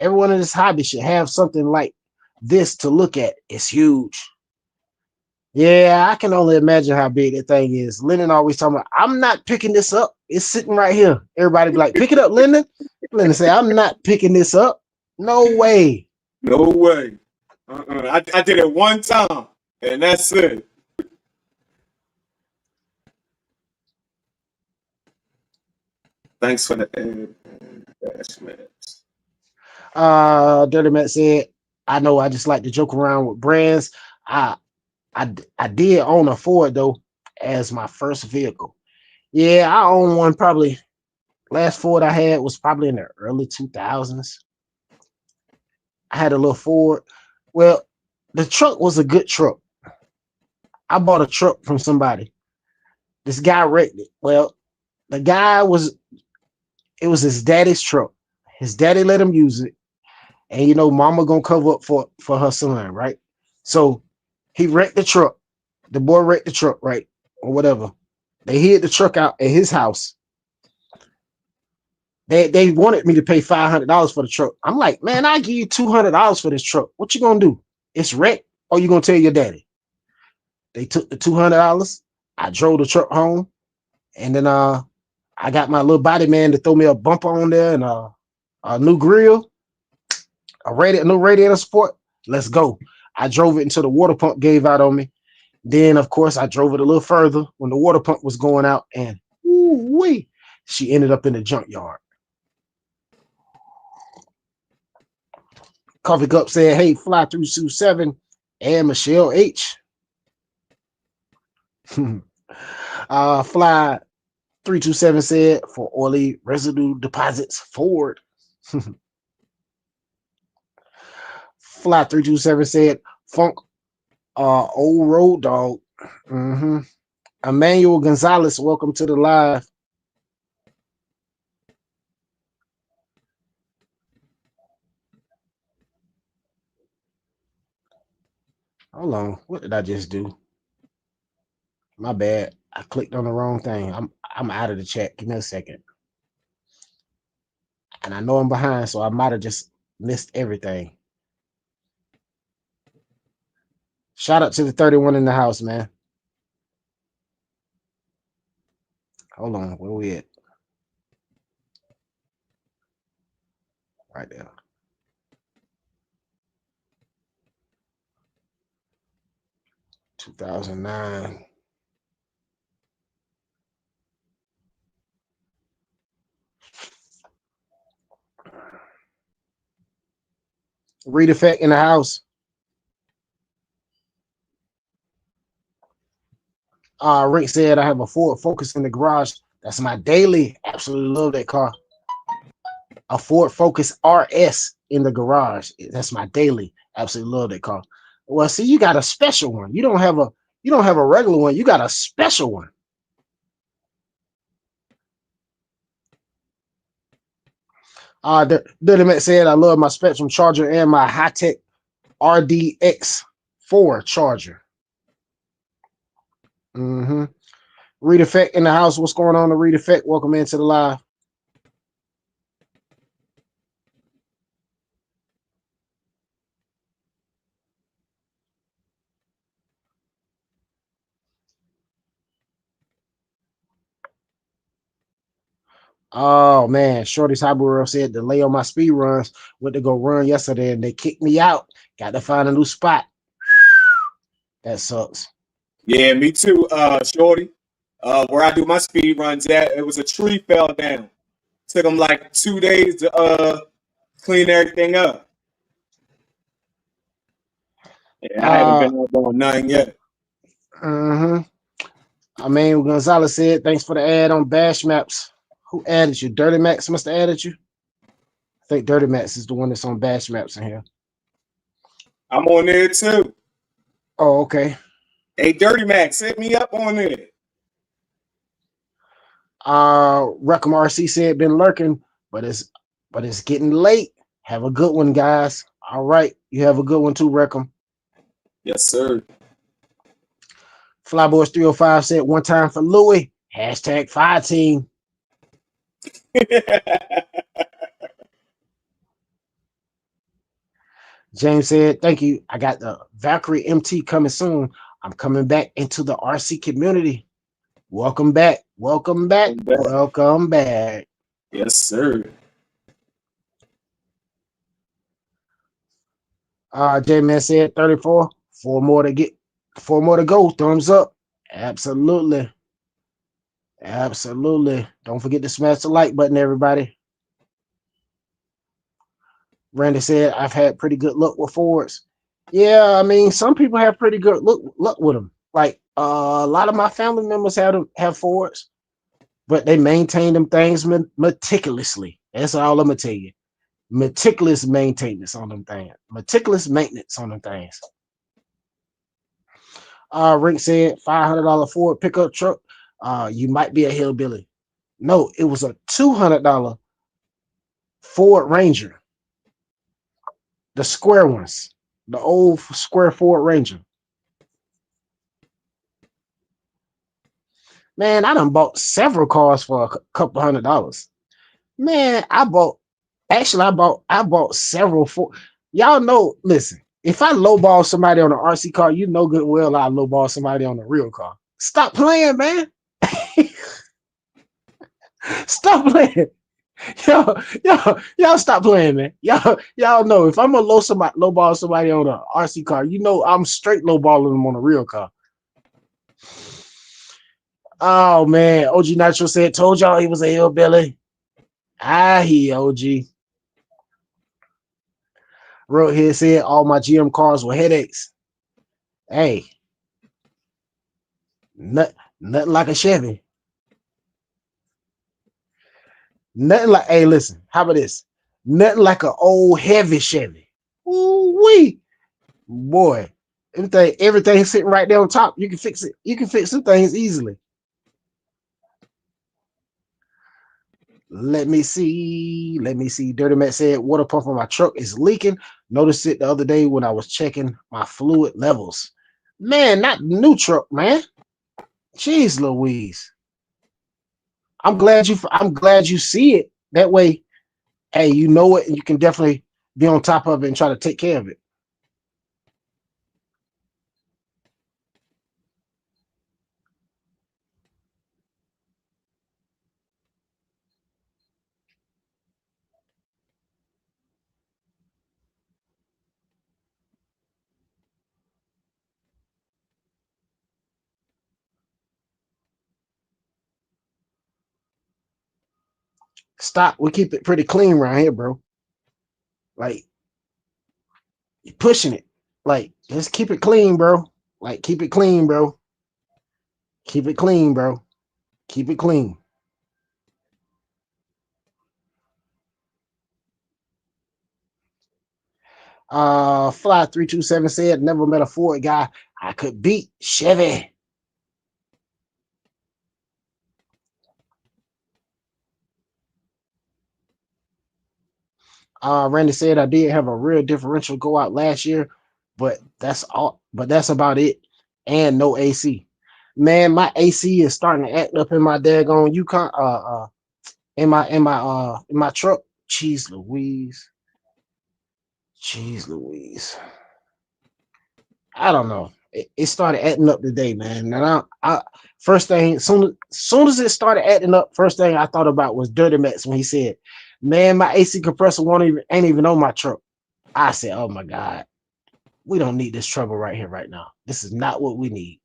in this hobby should have something like this to look at. It's huge. Yeah, I can only imagine how big that thing is. Lennon always talking about, I'm not picking this up. It's sitting right here. Everybody be like, pick it up, Lennon. Lennon say, I'm not picking this up. No way. No way. I did it one time, and that's it. Thanks for the investment. Dirty Matt said, I know I just like to joke around with brands. I did own a Ford though as my first vehicle. Yeah, I own one probably Last Ford I had was probably in the early 2000s. I had a little Ford. Well, the truck was a good truck. I bought a truck from somebody. This guy wrecked it. Well, the guy it was his daddy's truck. His daddy let him use it. And you know, mama gonna cover up for her son, right? So he wrecked the truck. The boy wrecked the truck, right? Or whatever. They hid the truck out at his house. They wanted me to pay $500 for the truck. I'm like, man, I give you $200 for this truck. What you gonna do? It's wrecked, or you gonna tell your daddy? They took the $200. I drove the truck home, and then I got my little body man to throw me a bumper on there and a new grill, a new radiator support. Let's go. I drove it until the water pump gave out on me. Then, of course, I drove it a little further when the water pump was going out, and wee, she ended up in the junkyard. Coffee Cup said, hey, Fly 327 and Michelle H. Fly 327 said, for oily residue deposits, Ford. Fly 327 said, Funk, old road dog. Emmanuel Gonzalez, welcome to the live. Hold on, what did I just do? My bad. I clicked on the wrong thing. I'm out of the chat. Give me a second. And I know I'm behind, so I might have just missed everything. Shout out to the 31 in the house, man. Hold on, where we at? Right there. $2009. Read effect in the house. Rick said I have a Ford Focus in the garage. That's my daily. Absolutely love that car. A Ford Focus RS in the garage. That's my daily. Absolutely love that car. Well, see, you got a special one. You don't have a regular one. You got a special one. Dirty Matt said I love my Spectrum charger and my high-tech RDX4 charger. Read Effect in the house. What's going on to Read Effect? Welcome into the live. Oh man, Shorty's Hobby World said delay on my speed runs. Went to go run yesterday and they kicked me out. Got to find a new spot. That sucks. Yeah, me too, Shorty. Where I do my speed runs at, it was a tree fell down. Took them like 2 days to clean everything up. Yeah, I haven't been out on nothing yet. I mean, Gonzalez said, thanks for the ad on Bash Maps. Who added you? Dirty Max must have added you. I think Dirty Max is the one that's on Bash Maps in here. I'm on there too. Oh, okay. Hey, Dirty Max, hit me up on there. Reckham RC said been lurking, but it's getting late. Have a good one, guys. All right. You have a good one too, Reckham. Yes, sir. Flyboys 305 said one time for Louis. Hashtag fire team. James said, thank you. I got the Valkyrie MT coming soon. I'm coming back into the RC community. Welcome back. Welcome back. Welcome back. Yes, sir. J-Man said 34. Four more to go. Thumbs up. Absolutely. Absolutely. Don't forget to smash the like button, everybody. Randy said, I've had pretty good luck with Fords. Yeah, I mean, some people have pretty good luck with them. Like a lot of my family members have Fords. but they maintain them things meticulously. That's all I'm gonna tell you. Meticulous maintenance on them things. Meticulous maintenance on them things. Rick said $500 Ford pickup truck. You might be a hillbilly. No, it was a $200 Ford Ranger, the square ones, the old square Ford Ranger. Man, I done bought several cars for a couple $100. Man, I bought several for y'all know. Listen, if I lowball somebody on an RC car, you know good well I lowball somebody on a real car. Stop playing, man. Stop playing. Y'all stop playing, man. Y'all know if I'm gonna lowball somebody on an RC car, you know I'm straight lowballing them on a real car. Oh man, OG Nitro said, told y'all he was a hillbilly. I hear OG. Wrote here said all my GM cars were headaches. Hey, nothing like a Chevy. Nothing like, hey, listen, how about this? Nothing like an old heavy Chevy. Ooh wee, boy, everything sitting right there on top. You can fix it. You can fix some things easily. Let me see. Dirty Matt said water pump on my truck is leaking. Noticed it the other day when I was checking my fluid levels. Man, not new truck, man. Jeez Louise. I'm glad you see it. That way, hey, you know it and you can definitely be on top of it and try to take care of it. Stop. We keep it pretty clean around here, bro. Like, you're pushing it. Like, just keep it clean, bro. Like, keep it clean, bro. Keep it clean, bro. Keep it clean. Fly 327 said, never met a Ford guy I could beat Chevy. Randy said I did have a real differential go out last year, but that's all. But that's about it, and no AC. Man, my AC is starting to act up in my daggone Yukon. In my truck. Jeez Louise. Jeez Louise. I don't know. It started acting up today, man. And first thing, soon as it started acting up, first thing I thought about was Dirty Max when he said, "Man, my AC compressor ain't even on my truck." I said, "Oh my God, we don't need this trouble right here, right now. This is not what we need."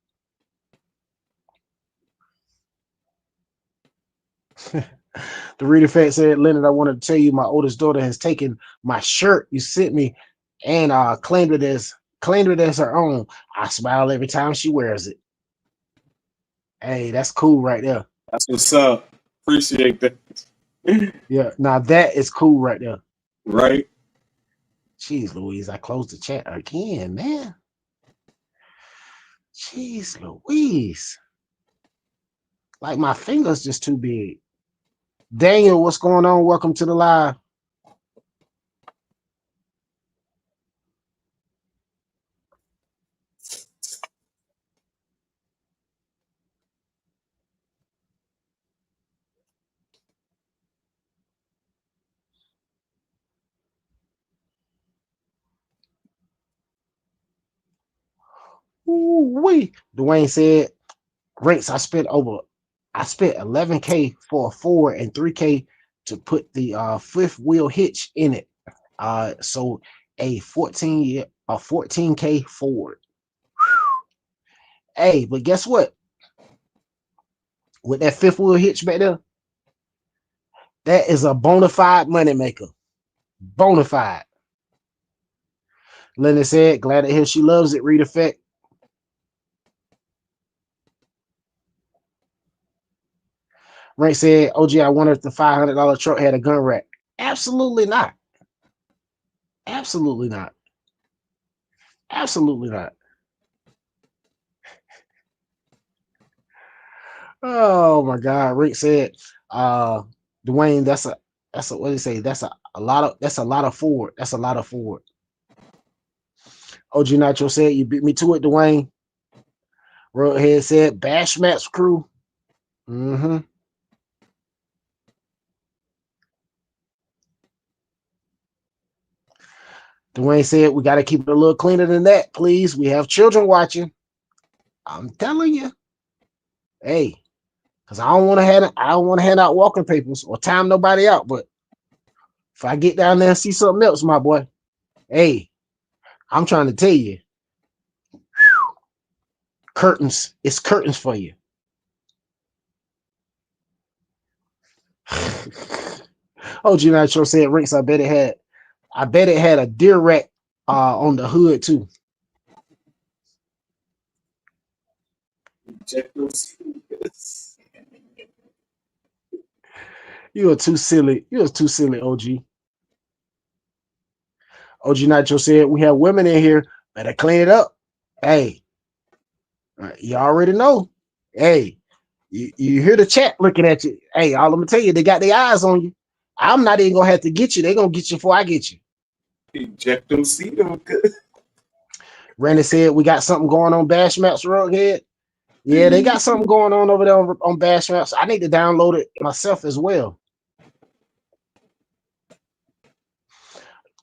The reader fact said, "Leonard, I wanted to tell you my oldest daughter has taken my shirt you sent me and claimed it as her own. I smile every time she wears it." Hey, that's cool right there. That's what's up. Appreciate that. Yeah, now that is cool right there. Right? Jeez Louise, I closed the chat again, man. Jeez Louise. Like my finger's just too big. Daniel, what's going on? Welcome to the live. Ooh-wee. Dwayne said, Rinks, I spent 11K for a Ford and 3K to put the fifth wheel hitch in it. So a 14K Ford. Hey, but guess what? With that fifth wheel hitch back there, that is a bona fide money maker. Bona fide. Lenny said, glad to hear she loves it. Read effect. Rank said, OG, I wonder if the $500 truck had a gun rack. Absolutely not. Absolutely not. Absolutely not. Oh my God. Rick said, Dwayne, that's a what do you say? That's a lot of Ford. That's a lot of Ford. OG Nitro said, you beat me to it, Dwayne. Roadhead said, Bash Maps crew. Mm-hmm. Dwayne said, we got to keep it a little cleaner than that, please. We have children watching. I'm telling you. Hey, because I don't want to hand out walking papers or time nobody out. But if I get down there and see something else, my boy, hey, I'm trying to tell you, curtains. It's curtains for you. OG Nitro said, Rinks, I bet it had a deer rack on the hood too. You were too silly. You was too silly, OG. OG Nitro said, we have women in here. Better clean it up. Hey, you already know. Hey, you hear the chat looking at you. Hey, all I'm gonna tell you, they got their eyes on you. I'm not even gonna have to get you. They're gonna get you before I get you. Randy said, we got something going on Bash Maps Rughead. Yeah, they got something going on over there on Bash Maps. I need to download it myself as well.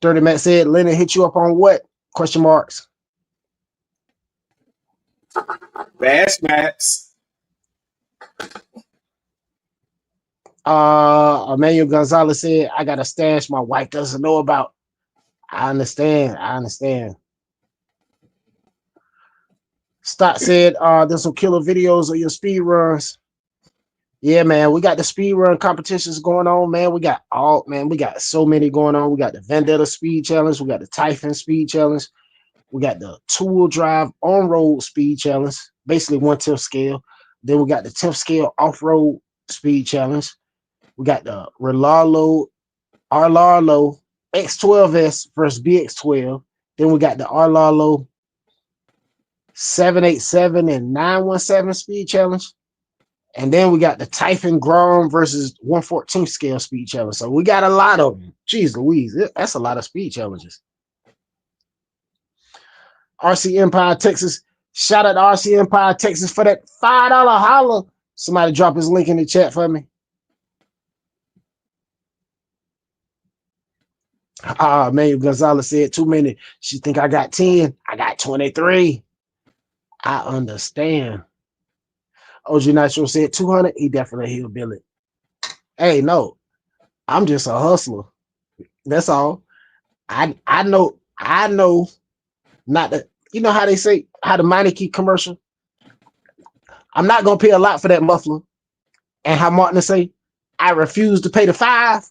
Dirty Matt said, Leonard hit you up on what? Question marks. Bash Maps. Emmanuel Gonzalez said, I got a stash my wife doesn't know about. I understand. Stott said, there's some killer videos of your speed runs. Yeah, man, we got the speed run competitions going on, man. We got so many going on. We got the Vendetta Speed Challenge. We got the Typhon Speed Challenge. We got the two-wheel drive on-road speed challenge, basically 1/10 scale. Then we got the 10th scale off-road speed challenge. We got the Relarlo X12S versus BX12. Then we got the Arlarlo 787 and 917 speed challenge. And then we got the Typhon Grom versus 1/14 scale speed challenge. So we got a lot of them. Jeez Louise, that's a lot of speed challenges. RC Empire, Texas. Shout out to RC Empire, Texas for that $5 holler. Somebody drop his link in the chat for me. Man, Gonzalez said too many. She think I got 10. I got 23. I understand. OG Nitro said 200. He definitely hillbilly. Hey, no, I'm just a hustler. That's all. I know not that, you know how they say, how the Meineke commercial. I'm not gonna pay a lot for that muffler. And how Martin say, I refuse to pay the $5.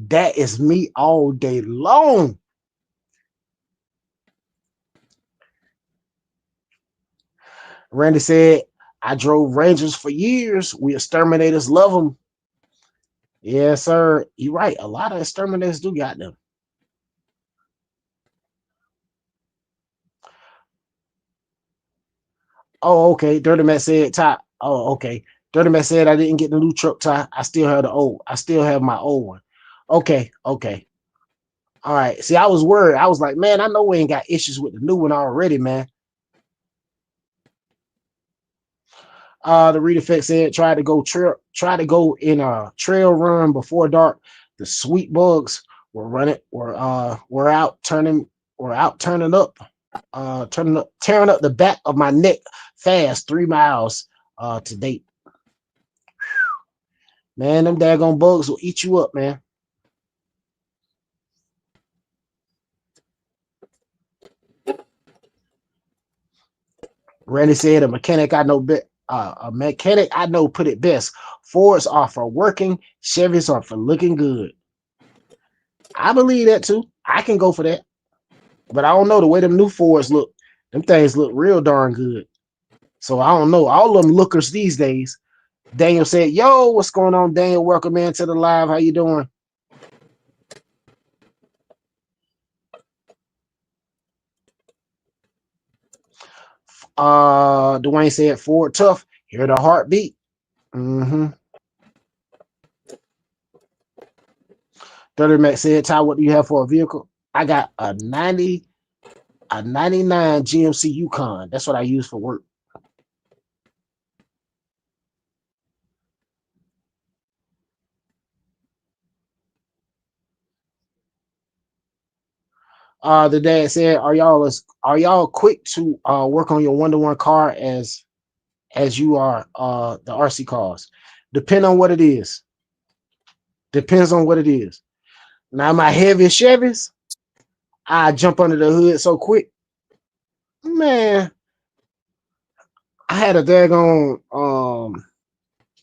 That is me all day long. Randy said, I drove Rangers for years. We exterminators love them. Yes, sir. You're right. A lot of exterminators do got them. Oh, okay. Dirty Matt said, Ty. Oh, okay. Dirty Matt said I didn't get the new truck, Ty. I still have my old one. Okay. All right. See, I was worried. I was like, man, I know we ain't got issues with the new one already, man. The Reed Effect said, try to go in a trail run before dark. The sweet bugs were out turning up, tearing up the back of my neck fast 3 miles to date. Man, them daggone bugs will eat you up, man. Randy said, a mechanic I know put it best. Fords are for working, Chevys are for looking good. I believe that too. I can go for that. But I don't know the way them new Fords look. Them things look real darn good. So I don't know. All of them lookers these days. Daniel said, yo, what's going on, Daniel? Welcome into the live. How you doing? Dwayne said, Ford tough. Hear the heartbeat. Mm-hmm. Dirty Mac said, Ty, what do you have for a vehicle? I got a 99 GMC Yukon. That's what I use for work. The dad said, are y'all quick to work on your 1-to-1 car as you are the RC cars? Depend on what it is. Depends on what it is. Now my heavy Chevys, I jump under the hood so quick. Man, I had a daggone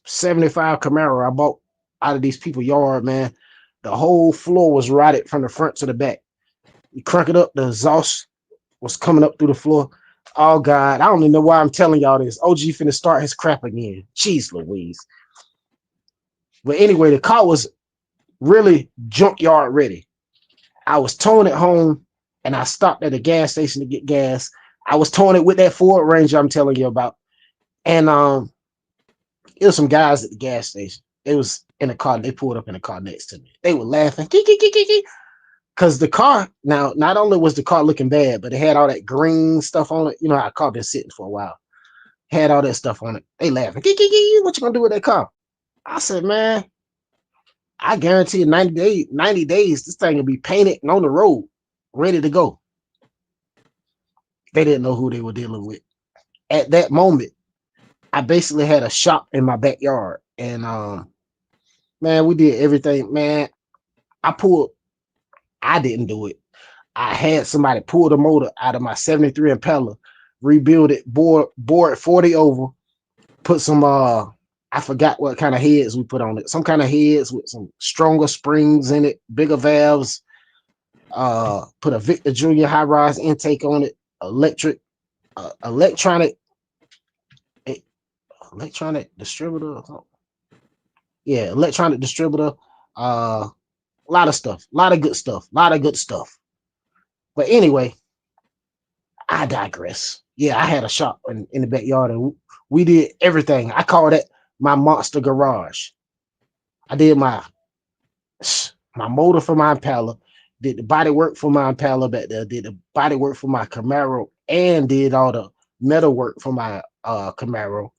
75 Camaro I bought out of these people's yard, man. The whole floor was rotted from the front to the back. You crank it up, the exhaust was coming up through the floor. Oh God, I don't even know why I'm telling y'all this. OG finna start his crap again. Jeez Louise. But anyway, the car was really junkyard ready. I was towing it home and I stopped at a gas station to get gas. I was towing it with that Ford Ranger I'm telling you about. And it was some guys at the gas station. They was in a car. They pulled up in a car next to me. They were laughing. Because the car, now, not only was the car looking bad, but it had all that green stuff on it. You know, our car been sitting for a while. Had all that stuff on it. They laughing. What you gonna do with that car? I said, man, I guarantee you 90 days, this thing will be painted and on the road, ready to go. They didn't know who they were dealing with. At that moment, I basically had a shop in my backyard. And man, we did everything. Man, I didn't do it. I had somebody pull the motor out of my 73 Impala, rebuild it, bore it 40 over, put some I forgot what kind of heads we put on it. Some kind of heads with some stronger springs in it, bigger valves, put a Victor Junior high rise intake on it, electronic distributor. Yeah, electronic distributor. A lot of stuff, a lot of good stuff. But anyway, I digress. Yeah, I had a shop in the backyard and we did everything. I call that my monster garage. I did my motor for my Impala, did the body work for my Impala back there, did the body work for my Camaro, and did all the metal work for my Camaro.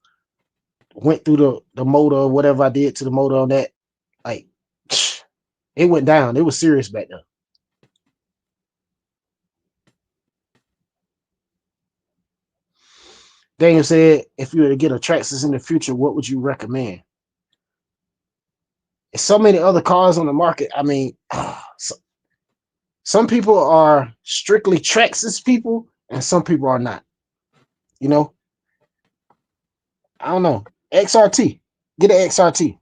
Went through the motor, whatever I did to the motor on that. Like, it went down. It was serious back there. Daniel said, if you were to get a Traxxas in the future, what would you recommend? There's so many other cars on the market. I mean, some people are strictly Traxxas people, and some people are not. You know, I don't know. XRT. Get an XRT.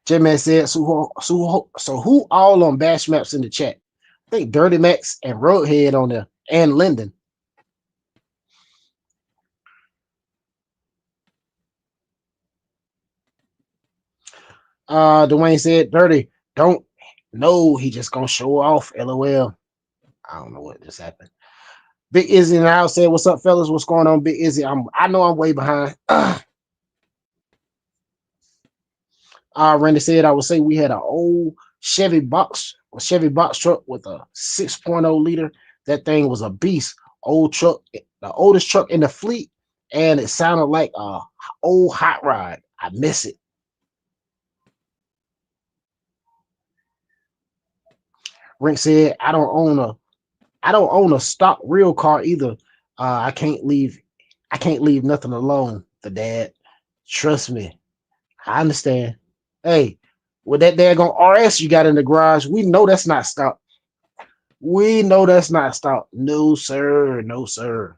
J-Man said, so who all on Bash Maps in the chat? I think Dirty Max and Roadhead on there, and Linden. Dwayne said, Dirty, don't know. He just gonna show off. LOL. I don't know what just happened. Big Izzy and I said, what's up, fellas? What's going on, Big Izzy? I know I'm way behind. Randy said, I would say we had an old Chevy box truck with a 6.0 liter. That thing was a beast. Old truck, the oldest truck in the fleet, and it sounded like a old hot rod. I miss it. Rink said, I don't own a stock real car either. I can't leave nothing alone. The dad, trust me, I understand. Hey, with that daggone RS you got in the garage, we know that's not stock. We know that's not stock. No sir, no sir.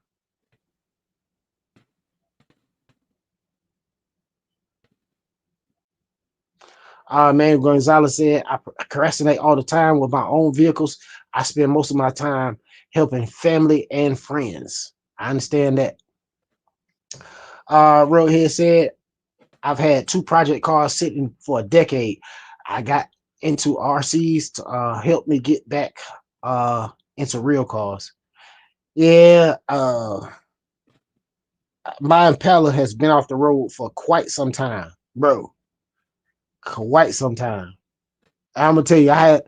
Man, Gonzalez said, I procrastinate all the time with my own vehicles. I spend most of my time helping family and friends. I understand that. Roadhead said, I've had 2 project cars sitting for a decade. I got into RCs to help me get back into real cars. Yeah, my Impala has been off the road for quite some time, bro. Quite some time. I'm gonna tell you, I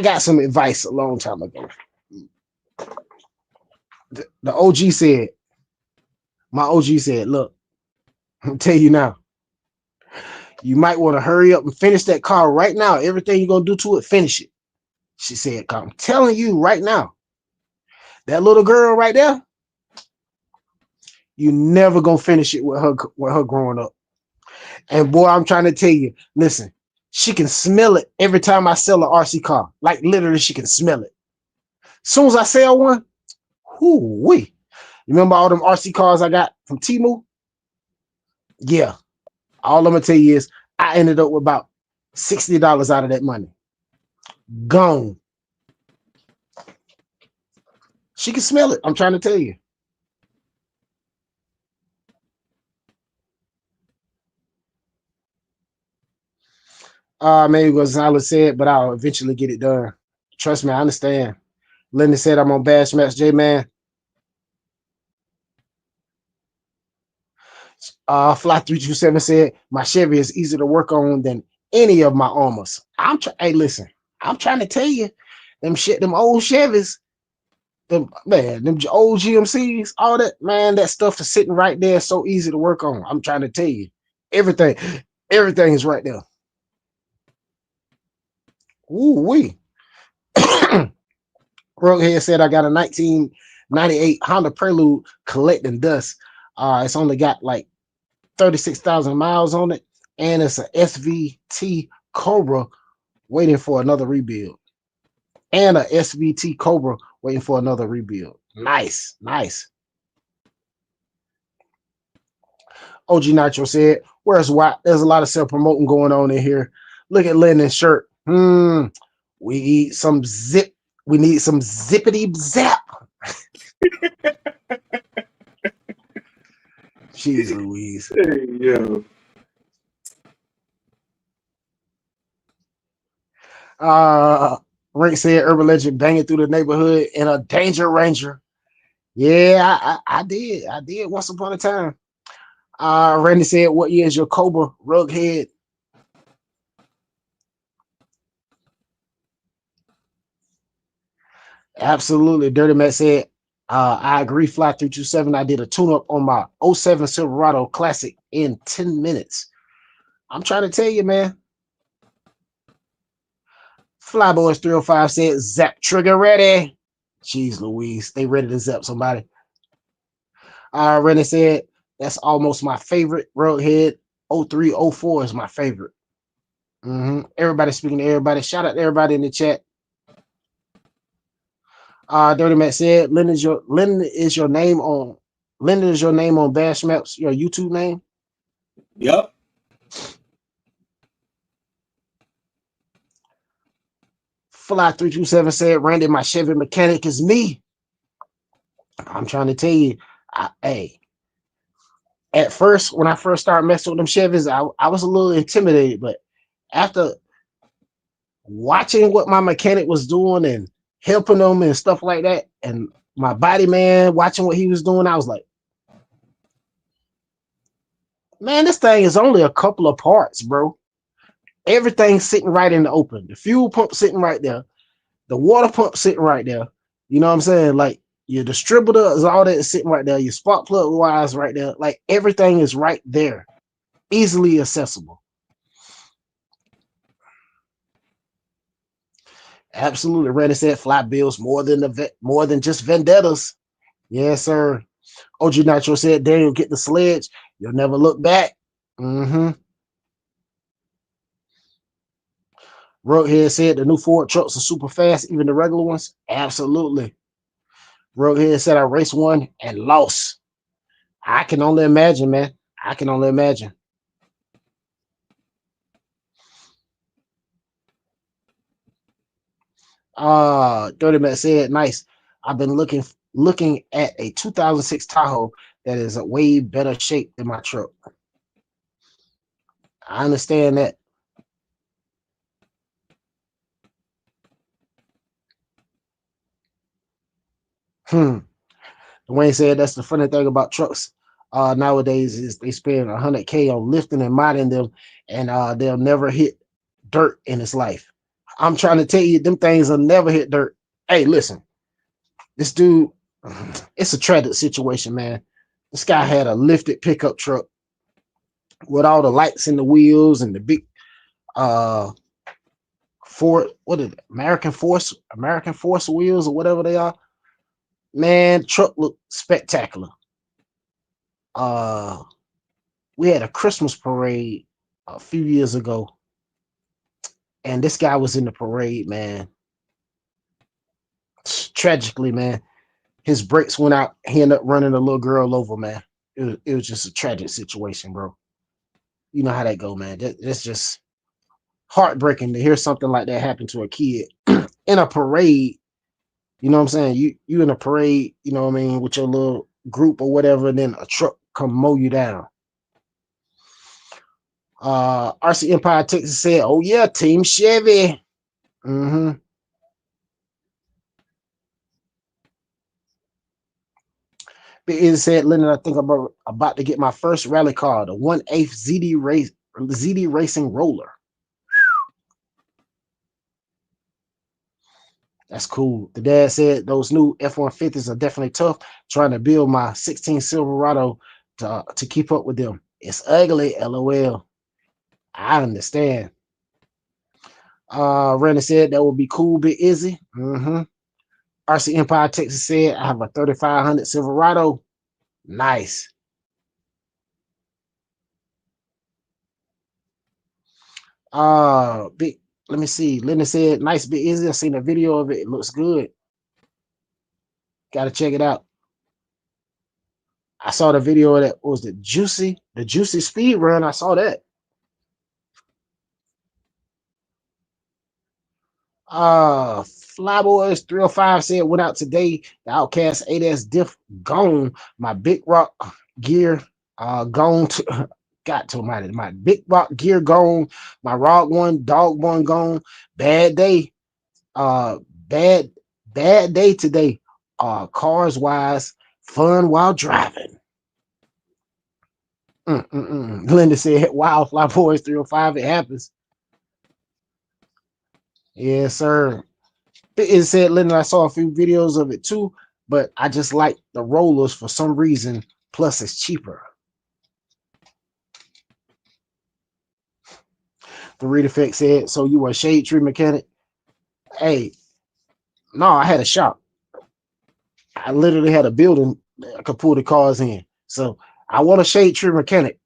got some advice a long time ago. The OG said, my OG said, look, I'm tell you now, you might want to hurry up and finish that car right now. Everything you're gonna do to it, finish it. She said, I'm telling you right now, that little girl right there, you never gonna finish it with her growing up. And boy, I'm trying to tell you, listen, she can smell it every time I sell an RC car. Like literally, she can smell it. As soon as I sell one, whoo-wee. You remember all them RC cars I got from Temu? Yeah. All I'm gonna tell you is I ended up with about $60 out of that money. Gone. She can smell it. I'm trying to tell you. Maybe Gonzalez said, but I'll eventually get it done. Trust me, I understand. Linda said I'm on Bash Match J Man. Fly 327 said my Chevy is easier to work on than any of my Armors. Hey, listen, I'm trying to tell you, them old Chevys, them old GMCs, all that, man, that stuff is sitting right there, so easy to work on. I'm trying to tell you, everything, everything is right there. Ooh wee. Roguehead said I got a 1998 Honda Prelude collecting dust. It's only got like 36,000 miles on it, and it's a SVT Cobra waiting for another rebuild. And a SVT Cobra waiting for another rebuild. Nice, nice. OG Nitro said, where's Watt? There's a lot of self-promoting going on in here. Look at Lennon's shirt. We need some zip. We need some zippity zap. Jeez Louise. Hey, yo. Rick said Urban Legend banging through the neighborhood in a Danger Ranger. Yeah, I did. I did once upon a time. Randy said, what year is your Cobra rug head? Absolutely. Dirty Matt said, I agree, Fly 327. I did a tune-up on my '07 Silverado Classic in 10 minutes. I'm trying to tell you, man. Flyboys 305 said, zap trigger ready. Jeez Louise, they ready to zap somebody. Rennie said, that's almost my favorite. Roadhead 0304 is my favorite. Everybody speaking to everybody. Shout out to everybody in the chat. Dirty Matt said, Lyndon is your name on Bash Maps, your YouTube name. Yep. Fly 327 said, Randy, my Chevy mechanic is me. I'm trying to tell you, hey, at first, when I first started messing with them Chevys, I was a little intimidated, but after watching what my mechanic was doing and helping them and stuff like that, and my body man watching what he was doing, I was like, man, this thing is only a couple of parts, bro. Everything's sitting right in the open. The fuel pump sitting right there. The water pump sitting right there. You know what I'm saying? Like your distributor is all that is sitting right there. Your spark plug wires right there. Like everything is right there. Easily accessible. Absolutely. Randy said flat bills more than just vendettas. Yes, sir. OG Nitro said, Daniel, get the sledge. You'll never look back. Roadhead said the new Ford trucks are super fast, even the regular ones. Absolutely. Roadhead said I raced one and lost. I can only imagine, man. I can only imagine. Dirty Matt said, nice. I've been looking looking at a 2006 Tahoe that is a way better shape than my truck. I understand that. Dwayne said that's the funny thing about trucks nowadays is they spend $100K on lifting and modding them, and they'll never hit dirt in its life. I'm trying to tell you, them things will never hit dirt. Hey, listen, this dude, it's a tragic situation, man. This guy had a lifted pickup truck with all the lights in the wheels and the big what is it? American Force wheels or whatever they are. Man, truck looked spectacular. We had a Christmas parade a few years ago, and this guy was in the parade, man. Tragically, man, his brakes went out. He ended up running a little girl over, man. It was just a tragic situation, bro. You know how that go, man. That's just heartbreaking to hear something like that happen to a kid in a parade. You know what I'm saying? You in a parade, you know what I mean, with your little group or whatever, and then a truck come mow you down. RC Empire Texas said, "Oh yeah, Team Chevy." It said, "Lyndon, I think I'm about to get my first rally car, the 1/8 ZD Racing Roller." That's cool. The dad said those new F-150s are definitely tough. Trying to build my 16 Silverado to keep up with them. It's ugly, LOL. I understand. Randy said that would be cool, Big Izzy. RC Empire Texas said I have a 3500 Silverado. Nice. Big. Let me see. Linda said, "Nice, Big Izzy. I seen a video of it. It looks good. Gotta check it out." I saw the video of that. What was the juicy speed run? I saw that. Flyboys 305 said, "Went out today. The Outcast 8S diff gone. My big rock gear gone to got to my big rock gear gone. My Rock One dog one gone. Bad day. Bad day today. Cars wise, fun while driving." Linda said, "Wow, Flyboys 305, it happens." Yes, sir. It said, "Lyndon, I saw a few videos of it too, but I just like the rollers for some reason. Plus, it's cheaper." The Read Effect said, "So you were a shade tree mechanic?" Hey, no, I had a shop. I literally had a building I could pull the cars in. So I want a shade tree mechanic.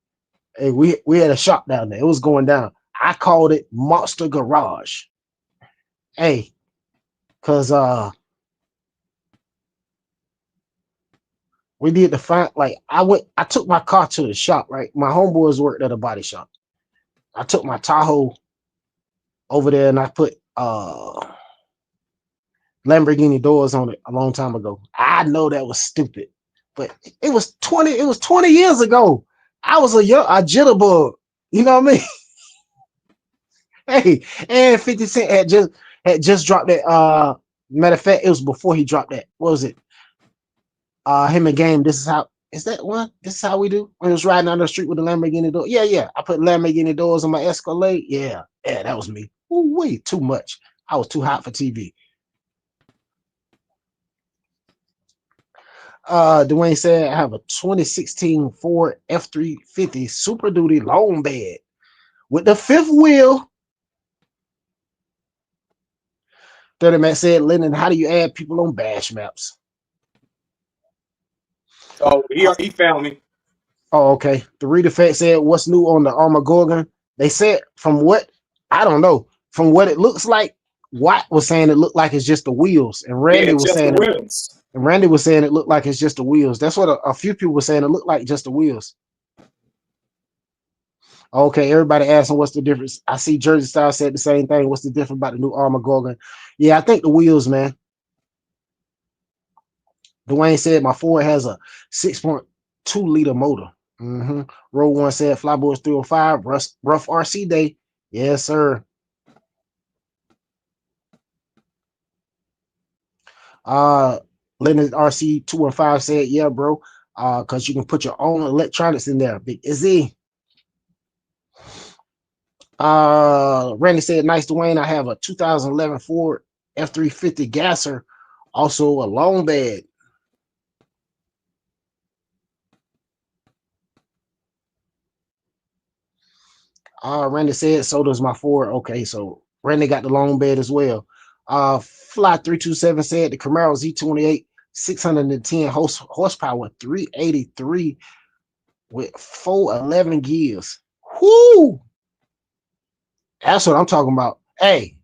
Hey, we had a shop down there. It was going down. I called it Monster Garage. Hey, cause we did the find like I took my car to the shop, right? My homeboys worked at a body shop. I took my Tahoe over there and I put Lamborghini doors on it a long time ago. I know that was stupid, but it was 20 years ago. I was a jitterbug. You know what I mean? Hey, and 50 Cent had just dropped that. Matter of fact, it was before he dropped that. What was it? Him and Game. This is how. Is that one? This is how we do. When he was riding down the street with the Lamborghini door. Yeah. I put Lamborghini doors on my Escalade. Yeah, that was me. Ooh, way too much. I was too hot for TV. Dwayne said, "I have a 2016 Ford F350 Super Duty long bed with the fifth wheel." 30 Matt said, "Lyndon, how do you add people on bash maps?" Oh, he found me. Oh, okay. The Read Effect said, "What's new on the Armor Gorgon?" They said, from what I don't know, from what it looks like, Watt was saying it looked like it's just the wheels, and Randy was saying it looked like it's just the wheels. That's what a few people were saying. It looked like just the wheels. Okay, everybody asking what's the difference. I see Jersey Style said the same thing. What's the difference about the new Armor Gorgon? Yeah, I think the wheels, man. Dwayne said my Ford has a 6.2 liter motor. Row one said Flyboys 305, rough RC day. Yes, sir. Uh Lynon RC 215 said, yeah, bro. Because you can put your own electronics in there. Big Izzy. Randy said, nice Dwayne. I have a 2011 Ford F350 gasser, also a long bed. Randy said, so does my Ford. Okay, so Randy got the long bed as well. Fly 327 said the Camaro Z28, 610 horsepower, 383 with 411 gears. Whoo! That's what I'm talking about. Hey,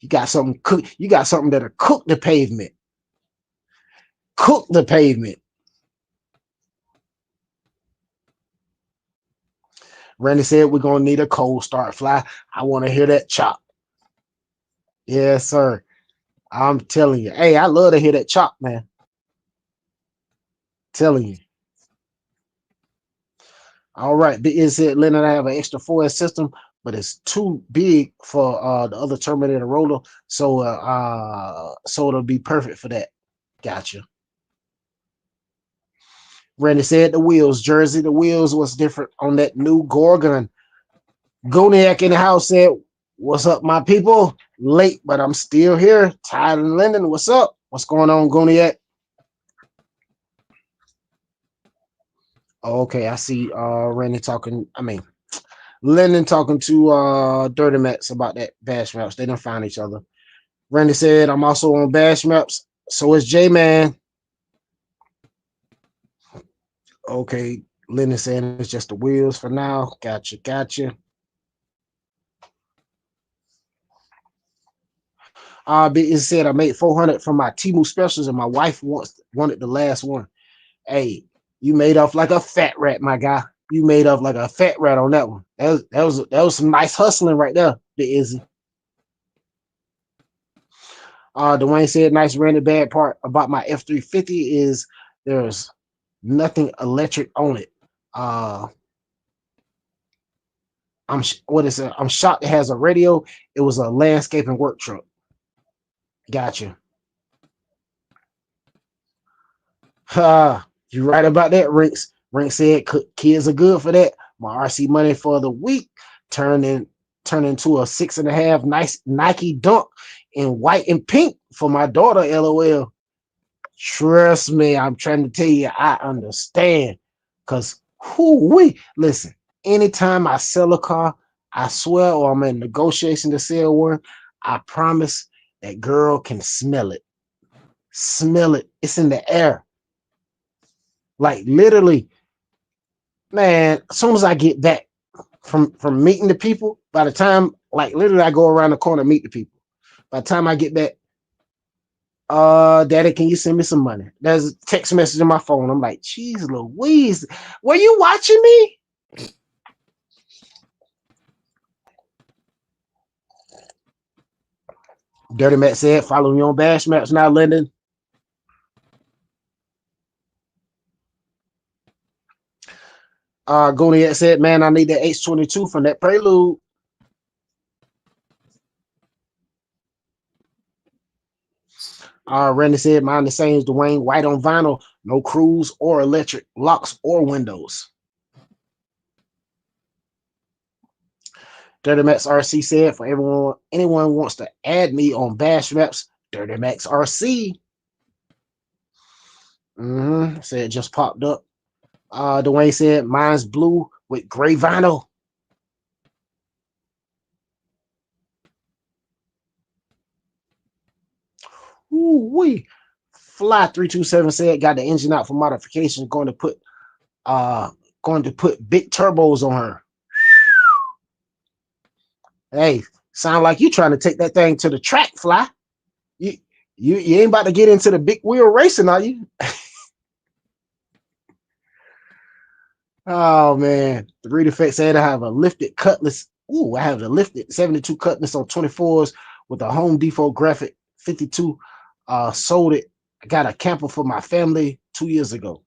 you got something cook. You got something that'll cook the pavement. Cook the pavement. Randy said we're gonna need a cold start fly. I want to hear that chop. Yes, sir. I'm telling you. Hey, I love to hear that chop, man. Telling you. All right. It said Leonard, I have an extra 4S system, but it's too big for the other Terminator roller. So it'll be perfect for that. Gotcha. Randy said the wheels, Jersey, the wheels was different on that new Gorgon. Goniac in the house said, what's up, my people? Late, but I'm still here. Ty and Linden, what's up? What's going on, Goniac? Okay, I see Randy talking. Linden talking to Dirty Max about that Bash Maps. They don't find each other. Randy said, I'm also on Bash Maps. So is J-Man. Okay, Linden saying it's just the wheels for now. Gotcha. It said I made 400 from my Temu specials, and my wife wanted the last one. Hey, you made off like a fat rat, my guy. You made off like a fat rat on that one. That was some nice hustling right there, Big Izzy. Dwayne said, nice Randy. Bad part about my F350 is there's nothing electric on it. I'm shocked it has a radio. It was a landscaping work truck. Gotcha. You right about that, Rinks. Rinks said kids are good for that. My RC money for the week turned into a 6.5 nice Nike dunk in white and pink for my daughter. LOL. Trust me, I'm trying to tell you, I understand. Cause listen, anytime I sell a car, I swear, or I'm in negotiation to sell one, I promise that girl can smell it. Smell it. It's in the air. Like literally, man, as soon as I get back from meeting the people, by the time, like literally I go around the corner and meet the people. By the time I get back, Daddy, can you send me some money? There's a text message on my phone. I'm like, geez Louise, were you watching me? Dirty Matt said, follow me on Bash Maps now, Lyndon. Goniac said, man, I need that H22 from that Prelude. Randy said, mine the same as Dwayne, white on vinyl, no cruise or electric, locks or windows. Dirty Max RC said, for anyone wants to add me on Bash Maps, Dirty Max RC. Said it just popped up. Dwayne said, mine's blue with gray vinyl. Ooh-wee. Fly 327 said, got the engine out for modification, going to put big turbos on her. Hey, sound like you trying to take that thing to the track, Fly. You ain't about to get into the big wheel racing, are you? Oh man, the Reed Effect said I have a lifted Cutlass. Ooh, I have a lifted 72 Cutlass on 24s with a Home Depot graphic 52. Sold it I got a camper for my family 2 years ago.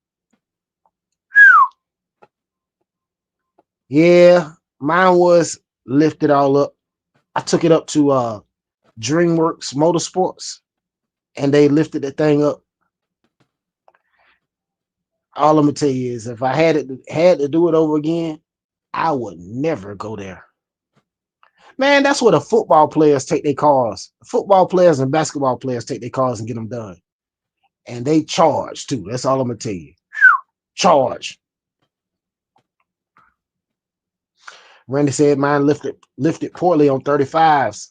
Yeah, mine was lifted all up. I took it up to DreamWorks Motorsports, and they lifted the thing up. All I'm gonna tell you is, if I had to do it over again, I would never go there. Man, that's where the football players take their cars. Football players and basketball players take their cars and get them done, and they charge too. That's all I'm gonna tell you. Charge. Randy said mine lifted poorly on 35s.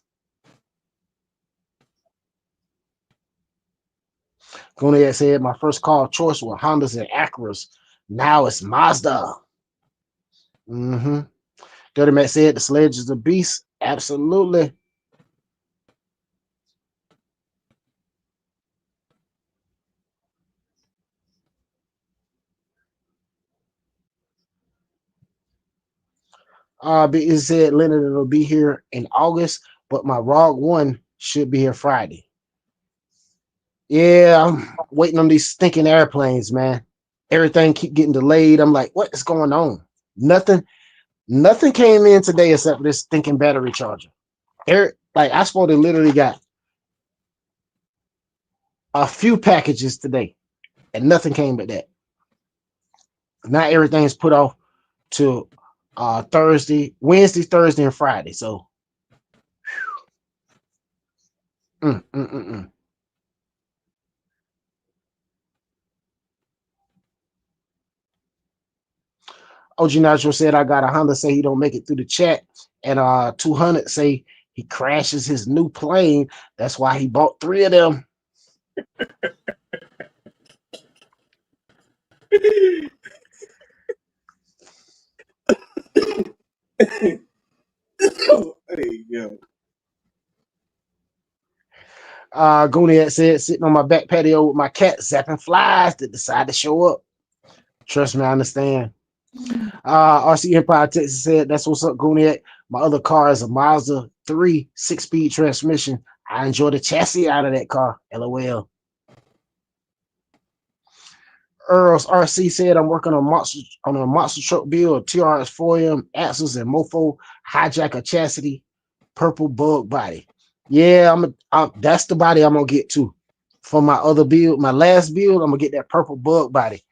Goniak said my first car choice were Hondas and Acuras. Now it's Mazda. Mm-hmm. Dirty Matt said the sledge is a beast. Absolutely. It said Leonard will be here in August, but my Rogue One should be here Friday. Yeah, I'm waiting on these stinking airplanes, man. Everything keep getting delayed. I'm like, what is going on? Nothing came in today except for this stinking battery charger. Like I supposed to literally got a few packages today, and nothing came but that. Now everything's put off to Wednesday, Thursday, and Friday. So, mm, mm, mm, mm. OG Nacho said I got a Honda say he don't make it through the chat, and 200 say he crashes his new plane. That's why he bought 3 of them. Hey, yo. Goniak said sitting on my back patio with my cat zapping flies that decide to show up. Trust me, I understand. RC Empire Texas said that's what's up, Goniak. My other car is a Mazda 3 6-speed transmission. I enjoy the chassis out of that car. LOL. Earls RC said I'm working on a monster truck build, TRS 4M, axles, and mofo hijacker chassis, purple bug body. Yeah, that's the body I'm gonna get to. For my other build, my last build, I'm gonna get that purple bug body.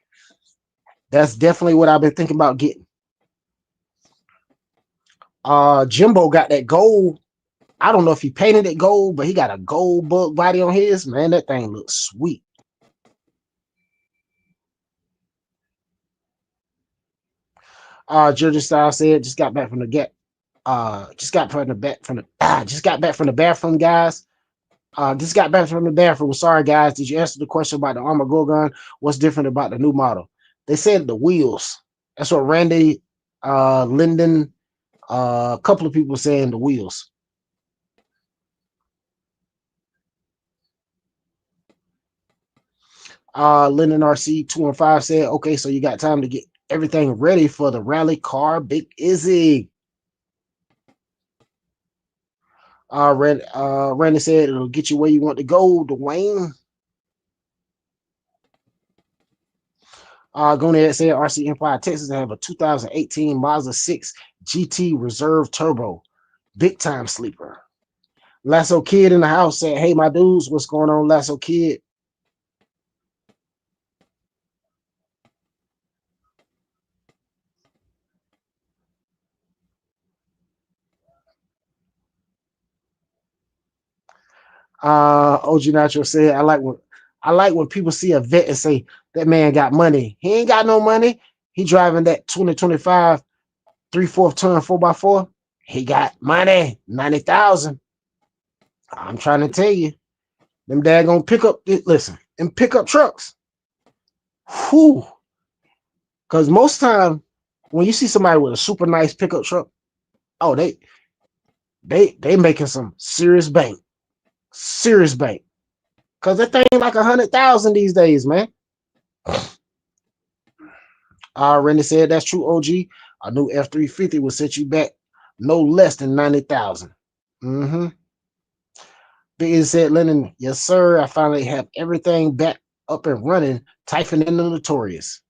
That's definitely what I've been thinking about getting. Jimbo got that gold. I don't know if he painted it gold, but he got a gold bug body on his. Man, that thing looks sweet. Georgia Style said just got back from the get. Just got back from the bathroom, guys. Just got back from the bathroom. Sorry, guys. Did you answer the question about the Armor Gorgon? What's different about the new model? They said the wheels. That's what Randy, Lyndon, a couple of people saying the wheels. Lynon RC 215 said, okay, so you got time to get everything ready for the rally car, Big Izzy. Randy said it'll get you where you want to go, Dwayne. Going ahead said RC Empire Texas have a 2018 Mazda 6 GT Reserve Turbo. Big time sleeper. Lasso Kid in the house said, hey, my dudes, what's going on, Lasso Kid? OG Nacho said, I like when people see a vet and say that man got money. He ain't got no money. He driving that 2025 3/4 ton 4x4. He got money, 90,000. I'm trying to tell you, them daggone pickup. Listen, and pickup trucks. Whew. Because most time when you see somebody with a super nice pickup truck, oh, they making some serious bank. Serious bank. Cause that thing like 100,000 these days, man. Randy said that's true, OG. A new F-350 will set you back no less than 90,000. Mm-hmm. Big said, Lennon, yes, sir. I finally have everything back up and running, typing in the notorious.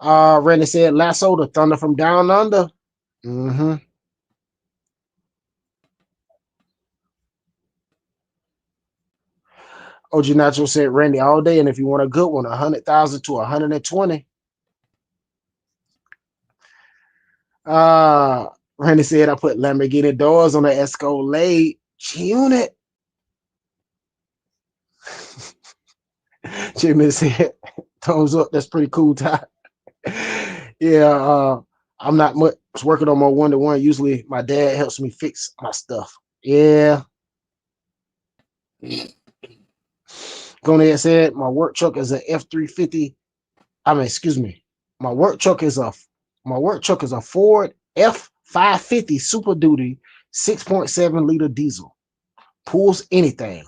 Randy said, Lasso, the thunder from down under. Mm-hmm. OG Nacho said, Randy all day, and if you want a good one, 100,000 to 120. Randy said, I put Lamborghini doors on the Escalade unit. Jimmy said, thumbs up. That's pretty cool, Ty. Yeah, I'm not much working on my one-to-one. Usually my dad helps me fix my stuff. Yeah. Going ahead said, my work truck is a F350. Excuse me. My work truck is a Ford F550 Super Duty 6.7 liter diesel. Pulls anything.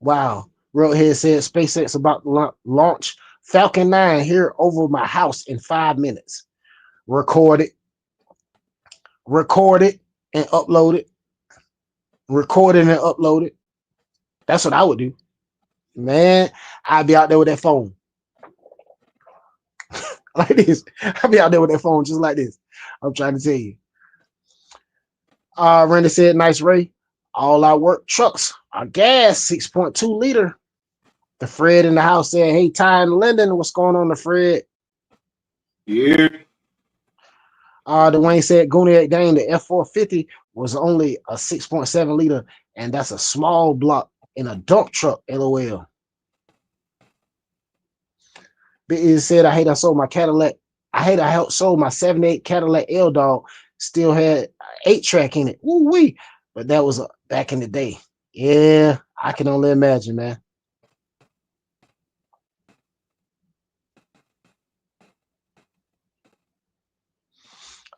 Wow. Roadhead said SpaceX about to launch Falcon 9 here over my house in 5 minutes. Record it, and upload it. Record it and upload it. That's what I would do. Man, I'd be out there with that phone. Like this. I'd be out there with that phone just like this. I'm trying to tell you. Randy said, nice Ray. All our work trucks are gas, 6.2 liter. The Fred in the house said, hey, Ty and Lyndon, what's going on, the Fred? Yeah. Dwayne said, Goonie Dane, the F450 was only a 6.7 liter, and that's a small block in a dump truck, LOL. Big said, I hate I sold my Cadillac. I hate I sold my 78 Cadillac L Dog. Still had 8-track in it. Woo-wee. But that was back in the day. Yeah, I can only imagine, man.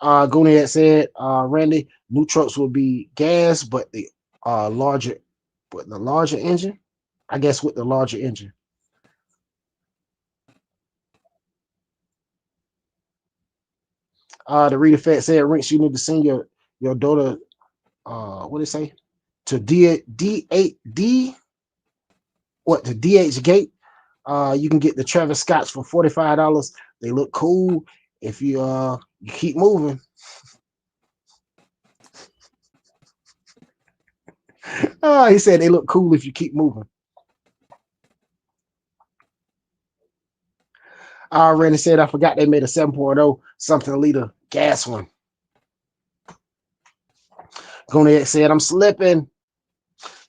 Goonie had said, Randy, new trucks will be gas, but the larger engine. I guess with the larger engine. The reader fact said, Rinks, you need to send your daughter, what did it say? To D8D, what, to DH Gate. You can get the Travis Scotts for $45. They look cool if you keep moving. He said they look cool if you keep moving. Randy said, I forgot they made a 7.0 something liter gas one. Goniak said, I'm slipping.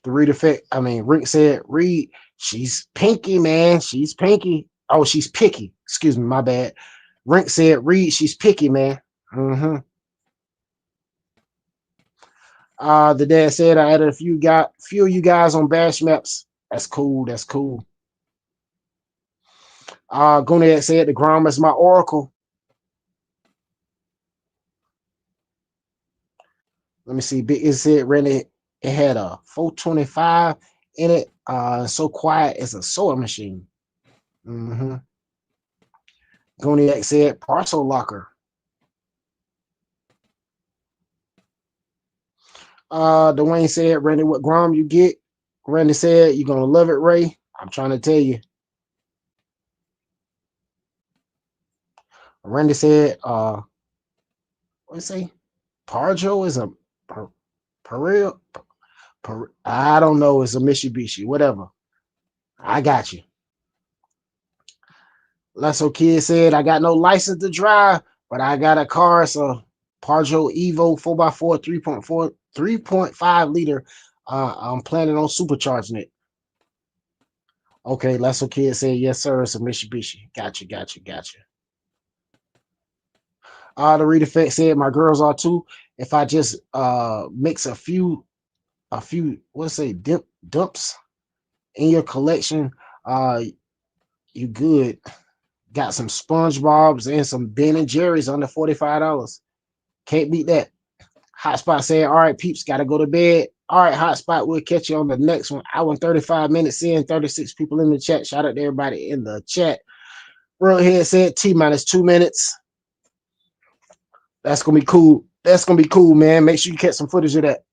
The Rink said, Reed, she's pinky, man. She's pinky. Oh, she's picky. Excuse me, my bad. Rink said, Reed, she's picky, man. Mm-hmm. The dad said, I added a few of you guys on bash maps. That's cool. That's cool. Goniak said, the Grom is my oracle. Let me see. It said, Randy, it had a 425 in it. So quiet as a sewing machine. Mm-hmm. Goniak said, parcel locker. Dwayne said, Randy, what Grom you get? Randy said, you're gonna love it, Ray. I'm trying to tell you. Randy said, what did he say? Parjo is a I don't know, it's a Mitsubishi, whatever. I got you. Lasso Kid said, I got no license to drive, but I got a car. It's a Parjo Evo 4x4 3.5 liter. I'm planning on supercharging it. Okay, Lasso Kid said, yes, sir. It's a Mitsubishi. Gotcha. The read effect said, my girls are too. If I just mix a few, what's say, dumps in your collection, you good. Got some SpongeBob's and some Ben and Jerry's under $45. Can't beat that. Hotspot said, all right, peeps, got to go to bed. All right, Hotspot, we'll catch you on the next one. Hour and 35 minutes in, 36 people in the chat. Shout out to everybody in the chat. Roadhead said T-minus 2 minutes. That's gonna be cool. That's gonna be cool, man. Make sure you catch some footage of that.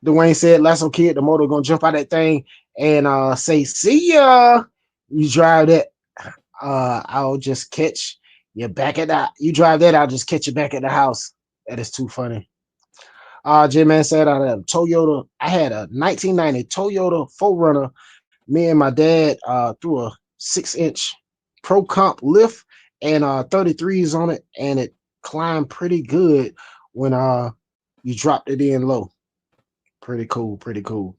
Dwayne said, Lasso Kid, the motor gonna jump out that thing and say, see ya. You drive that, I'll just catch you back at that. You drive that, I'll just catch you back at the house. That is too funny. J-Man said I had a Toyota, I had a 1990 Toyota 4Runner. Me and my dad threw a 6-inch Pro Comp lift and 33s on it, and it climbed pretty good when you dropped it in low. Pretty cool, pretty cool.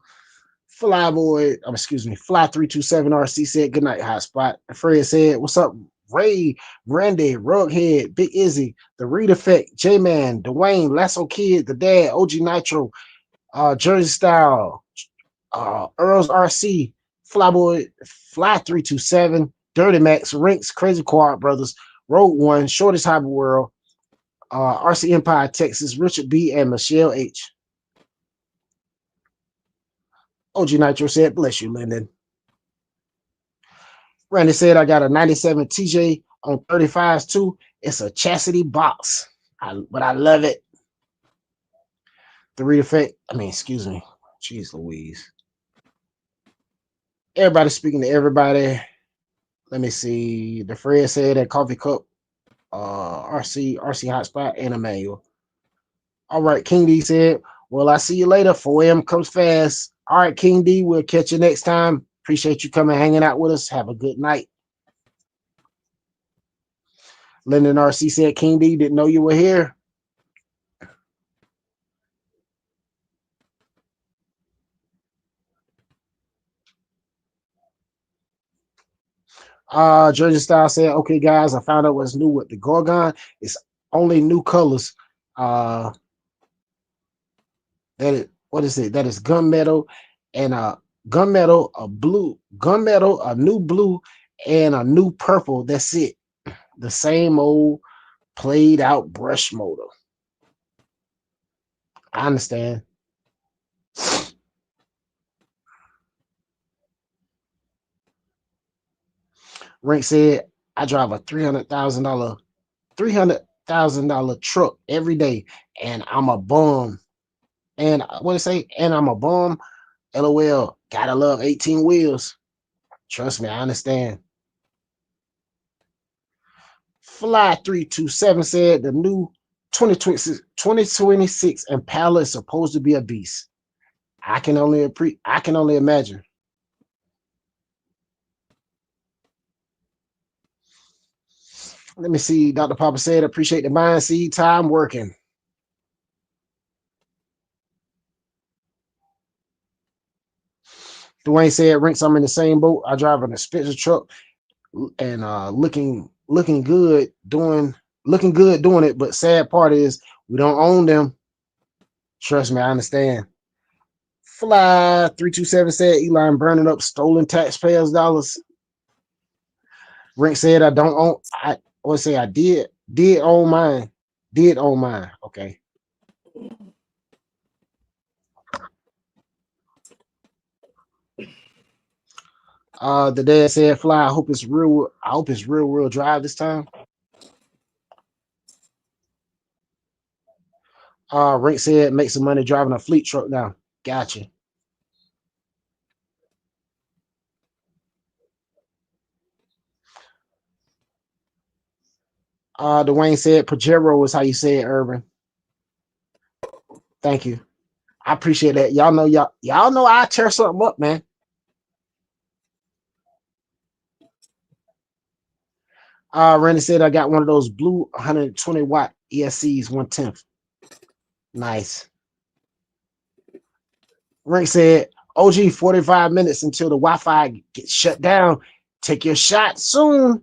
Flyboy, excuse me, Fly327 RC said, good night, hotspot. Fred said, what's up, Ray, Randy, Rughead, Big Izzy, The Reed Effect, J-Man, Dwayne, Lasso Kid, The Dad, OG Nitro, Jersey Style, Earls RC, Flyboy, Fly327, Dirty Max, Rinks, Crazy Quad Brothers, Road One, Shortest Hobby World, RC Empire, Texas, Richard B, and Michelle H. OG Nitro said, bless you, Lyndon. Randy said, I got a 97 TJ on 35s too. It's a chastity box, but I love it. The Reed Effect, excuse me. Jeez Louise. Everybody speaking to everybody. Let me see. The Fred said that coffee cup, RC hotspot, and a manual. All right, King D said, well, I see you later. 4 a.m. comes fast. All right, King D, we'll catch you next time. Appreciate you coming hanging out with us. Have a good night. Lynon RC said, King D, didn't know you were here. Jersey Style said, okay, guys, I found out what's new with the Gorgon. It's only new colors. That is, what is it? That is gunmetal and gunmetal, a blue, gunmetal, a new blue, and a new purple. That's it. The same old played out brush motor. I understand. Rank said, I drive a $300,000 truck every day, and I'm a bum. And what did it say? And I'm a bum. LOL. Gotta love 18 wheels. Trust me, I understand. Fly327 said the new 2026 Impala is supposed to be a beast. I can only imagine. Let me see. Dr. Papa said, appreciate the mind seed time working. Dwayne said, Rinks, I'm in the same boat. I drive an expensive truck and looking good doing it. But sad part is we don't own them. Trust me, I understand. Fly327 said, Elon burning up stolen taxpayers' dollars. Rink said, I don't own. I did own mine. Did own mine. Okay. The dad said, Fly, I hope it's real wheel drive this time. Rink said, make some money driving a fleet truck now. Gotcha. Dwayne said, Pajero is how you say it, Urban. Thank you. I appreciate that. Y'all know I tear something up, man. Randy said I got one of those blue 120 watt ESCs 1/10. Nice. Rank said, OG 45 minutes until the Wi-Fi gets shut down. Take your shot soon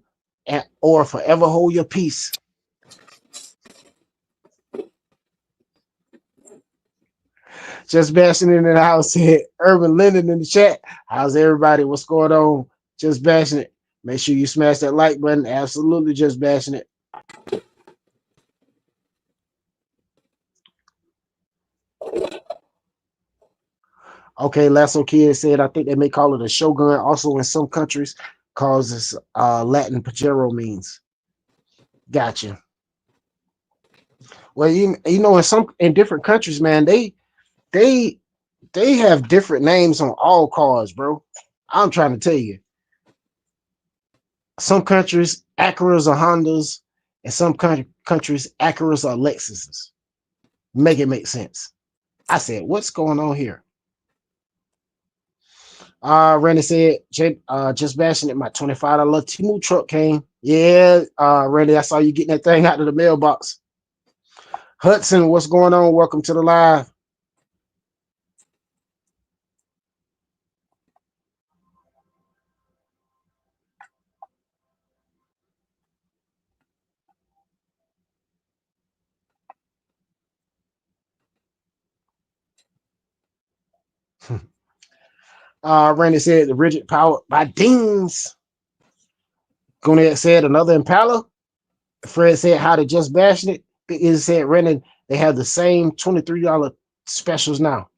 or forever hold your peace. Just bashing in the house said, Urban Linden in the chat. How's everybody? What's going on? Just bashing it. Make sure you smash that like button. Absolutely just bashing it. Okay, Lasso Kid said I think they may call it a shogun. Also, in some countries, calls this Latin Pajero means. Gotcha. Well, you know, in different countries, man, they they have different names on all cars, bro. I'm trying to tell you. Some countries, Acuras are Hondas, and some countries, Acuras are Lexuses. Make it make sense. I said, what's going on here? Randy said, just bashing it. My $25 Timu truck came. Yeah, Randy, I saw you getting that thing out of the mailbox. Hudson, what's going on? Welcome to the live. Randy said the rigid powered by Deans. Gwinnett said another Impala. Fred said how to just bashing it. It said Randy, they have the same $23 specials now.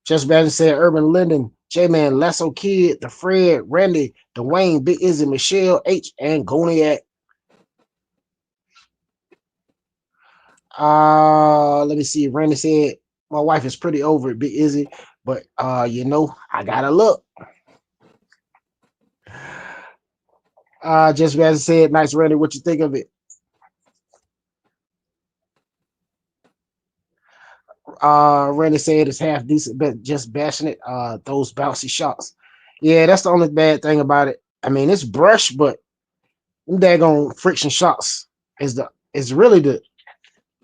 Just bashing said Urban Linden, J-Man, Lasso Kid, the Fred, Randy, Dwayne, Big Izzy, Michelle, H, and Goniac. Let me see. Randy said my wife is pretty over it, Big Izzy, but you know, I gotta look. Just as I said, nice Randy, what you think of it? Randy said it's half decent, but just bashing it. Those bouncy shots. Yeah, that's the only bad thing about it. I mean, it's brush, but them daggone friction shots is really the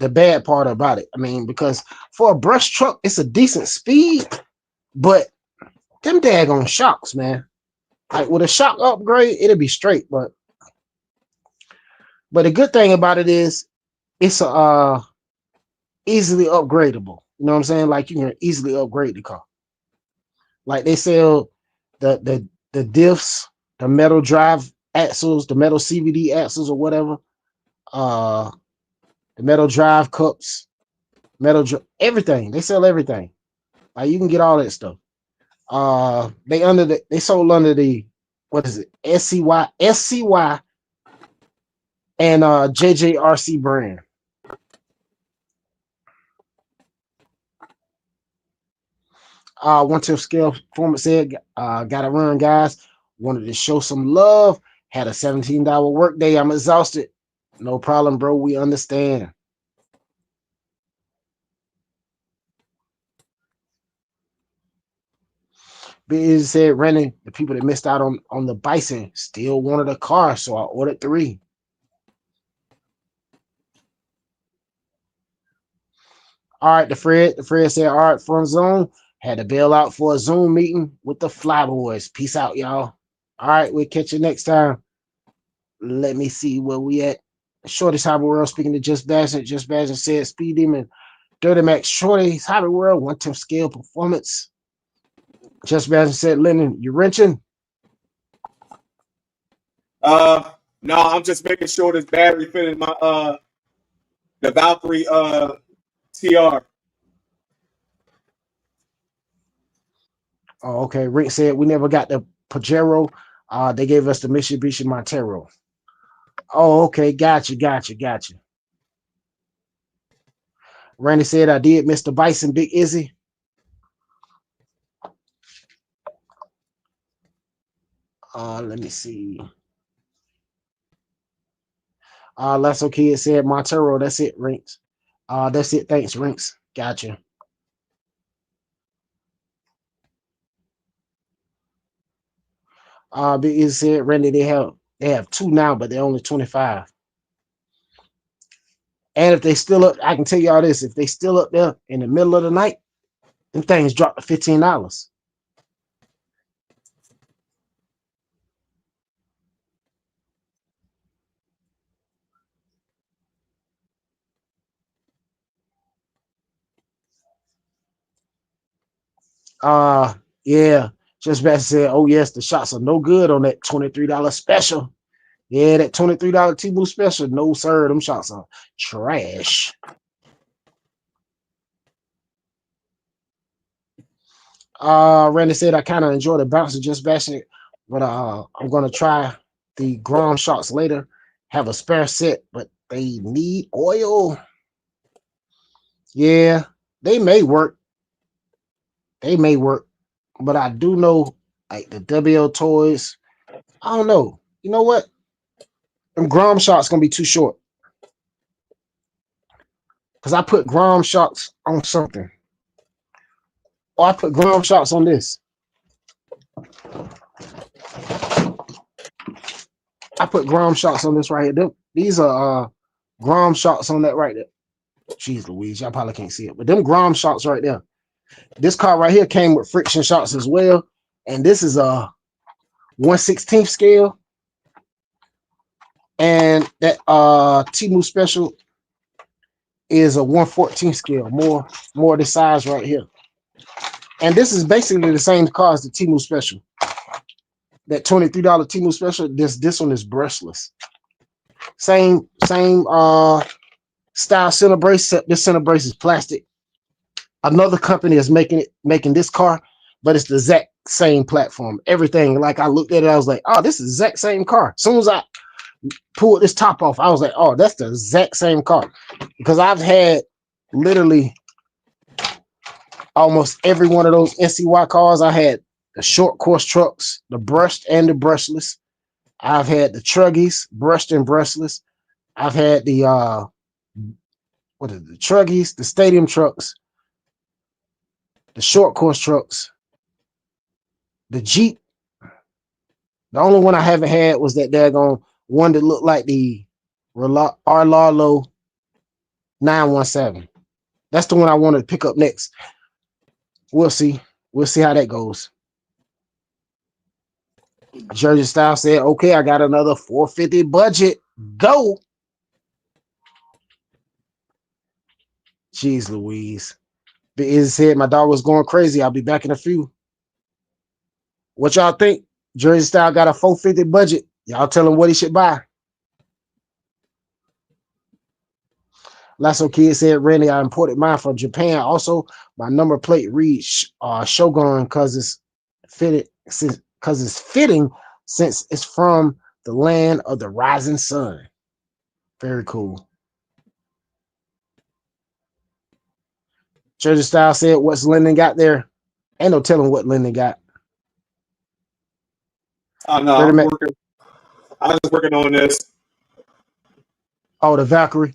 bad part about it. I mean, because for a brush truck, it's a decent speed, but them daggone shocks, man. Like with a shock upgrade, it'll be straight. But the good thing about it is it's easily upgradable. You know what I'm saying? Like you can easily upgrade the car. Like they sell the diffs, the metal drive axles, the metal CVD axles or whatever. The metal drive cups, everything. They sell everything. Like you can get all that stuff. They sold under the what is it? SCY and JJRC brand. One tip scale performance said, gotta run, guys. Wanted to show some love. Had a $17 work day. I'm exhausted. No problem, bro. We understand. Biz said, Rennie, the people that missed out on the Bison still wanted a car, so I ordered 3. All right, the Fred said, all right, front zone. Had to bail out for a Zoom meeting with the Flyboys. Peace out, y'all. All right, we'll catch you next time. Let me see where we at. Shorty's Hobby World speaking to Just Bashing. Just Bashing said Speed Demon, Dirty Max, Shorty's Hobby World, 1/10 scale performance. Just Bashing said, Lennon, you wrenching? No, I'm just making sure this battery fit in my the Valkyrie TR. Oh, okay. Rick said we never got the Pajero. They gave us the Mitsubishi Montero. Oh, okay. Gotcha. Randy said I did miss the Bison, Big Izzy. Let me see. Lasso Kid said Montero. That's it, Rinks. That's it. Thanks, Rinks. Gotcha. Big Izzy said, Randy, they have 2 now, but they're only 25. And if they still up, I can tell y'all this: if they still up there in the middle of the night, them things drop to $15. Yeah. Just Best said, oh yes, the shots are no good on that $23 special. Yeah, that $23 T-Boo special. No, sir, them shots are trash. Randy said I kind of enjoy the bouncer just bashing it, but I'm gonna try the Grom shots later. Have a spare set, but they need oil. Yeah, they may work. They may work, but I do know like the WL toys. I don't know. You know what? Them Grom shots gonna be too short because I put Grom shots on something. Or I put Grom shots on this. I put Grom shots on this right here. These are Grom shots on that right there. Jeez Louise, y'all probably can't see it, but them Grom shots right there. This car right here came with friction shots as well, and this is a 1/16 scale, and that Temu Special is a 1/14 scale, more the size right here. And this is basically the same car as the Temu Special. That $23 Temu Special. This one is brushless. Same style center brace, except this center brace is plastic. Another company is making this car, but it's the exact same platform. Everything, like I looked at it, I was like, oh, this is the exact same car. As soon as I pulled this top off, I was like, oh, that's the exact same car. Because I've had literally almost every one of those NCY cars. I had the short course trucks, the brushed and the brushless. I've had the truggies, brushed and brushless. I've had the the truggies, the stadium trucks, the short course trucks, the Jeep. The only one I haven't had was that daggone one that looked like the Arlalo 917. That's the one I wanted to pick up next. We'll see. We'll see how that goes. Jersey Style said, okay, I got another 450 budget. Go. Jeez Louise. But Iz said my dog was going crazy. I'll be back in a few. What y'all think? Jersey Style got a 450 budget. Y'all tell him what he should buy. Lasso Kid said, Randy, I imported mine from Japan. Also, my number plate reads Shogun because it's fitting since it's from the land of the rising sun. Very cool. Jersey Style said, what's Lyndon got there? Ain't no telling what Lyndon got. Oh no, I was working on this. Oh, the Valkyrie.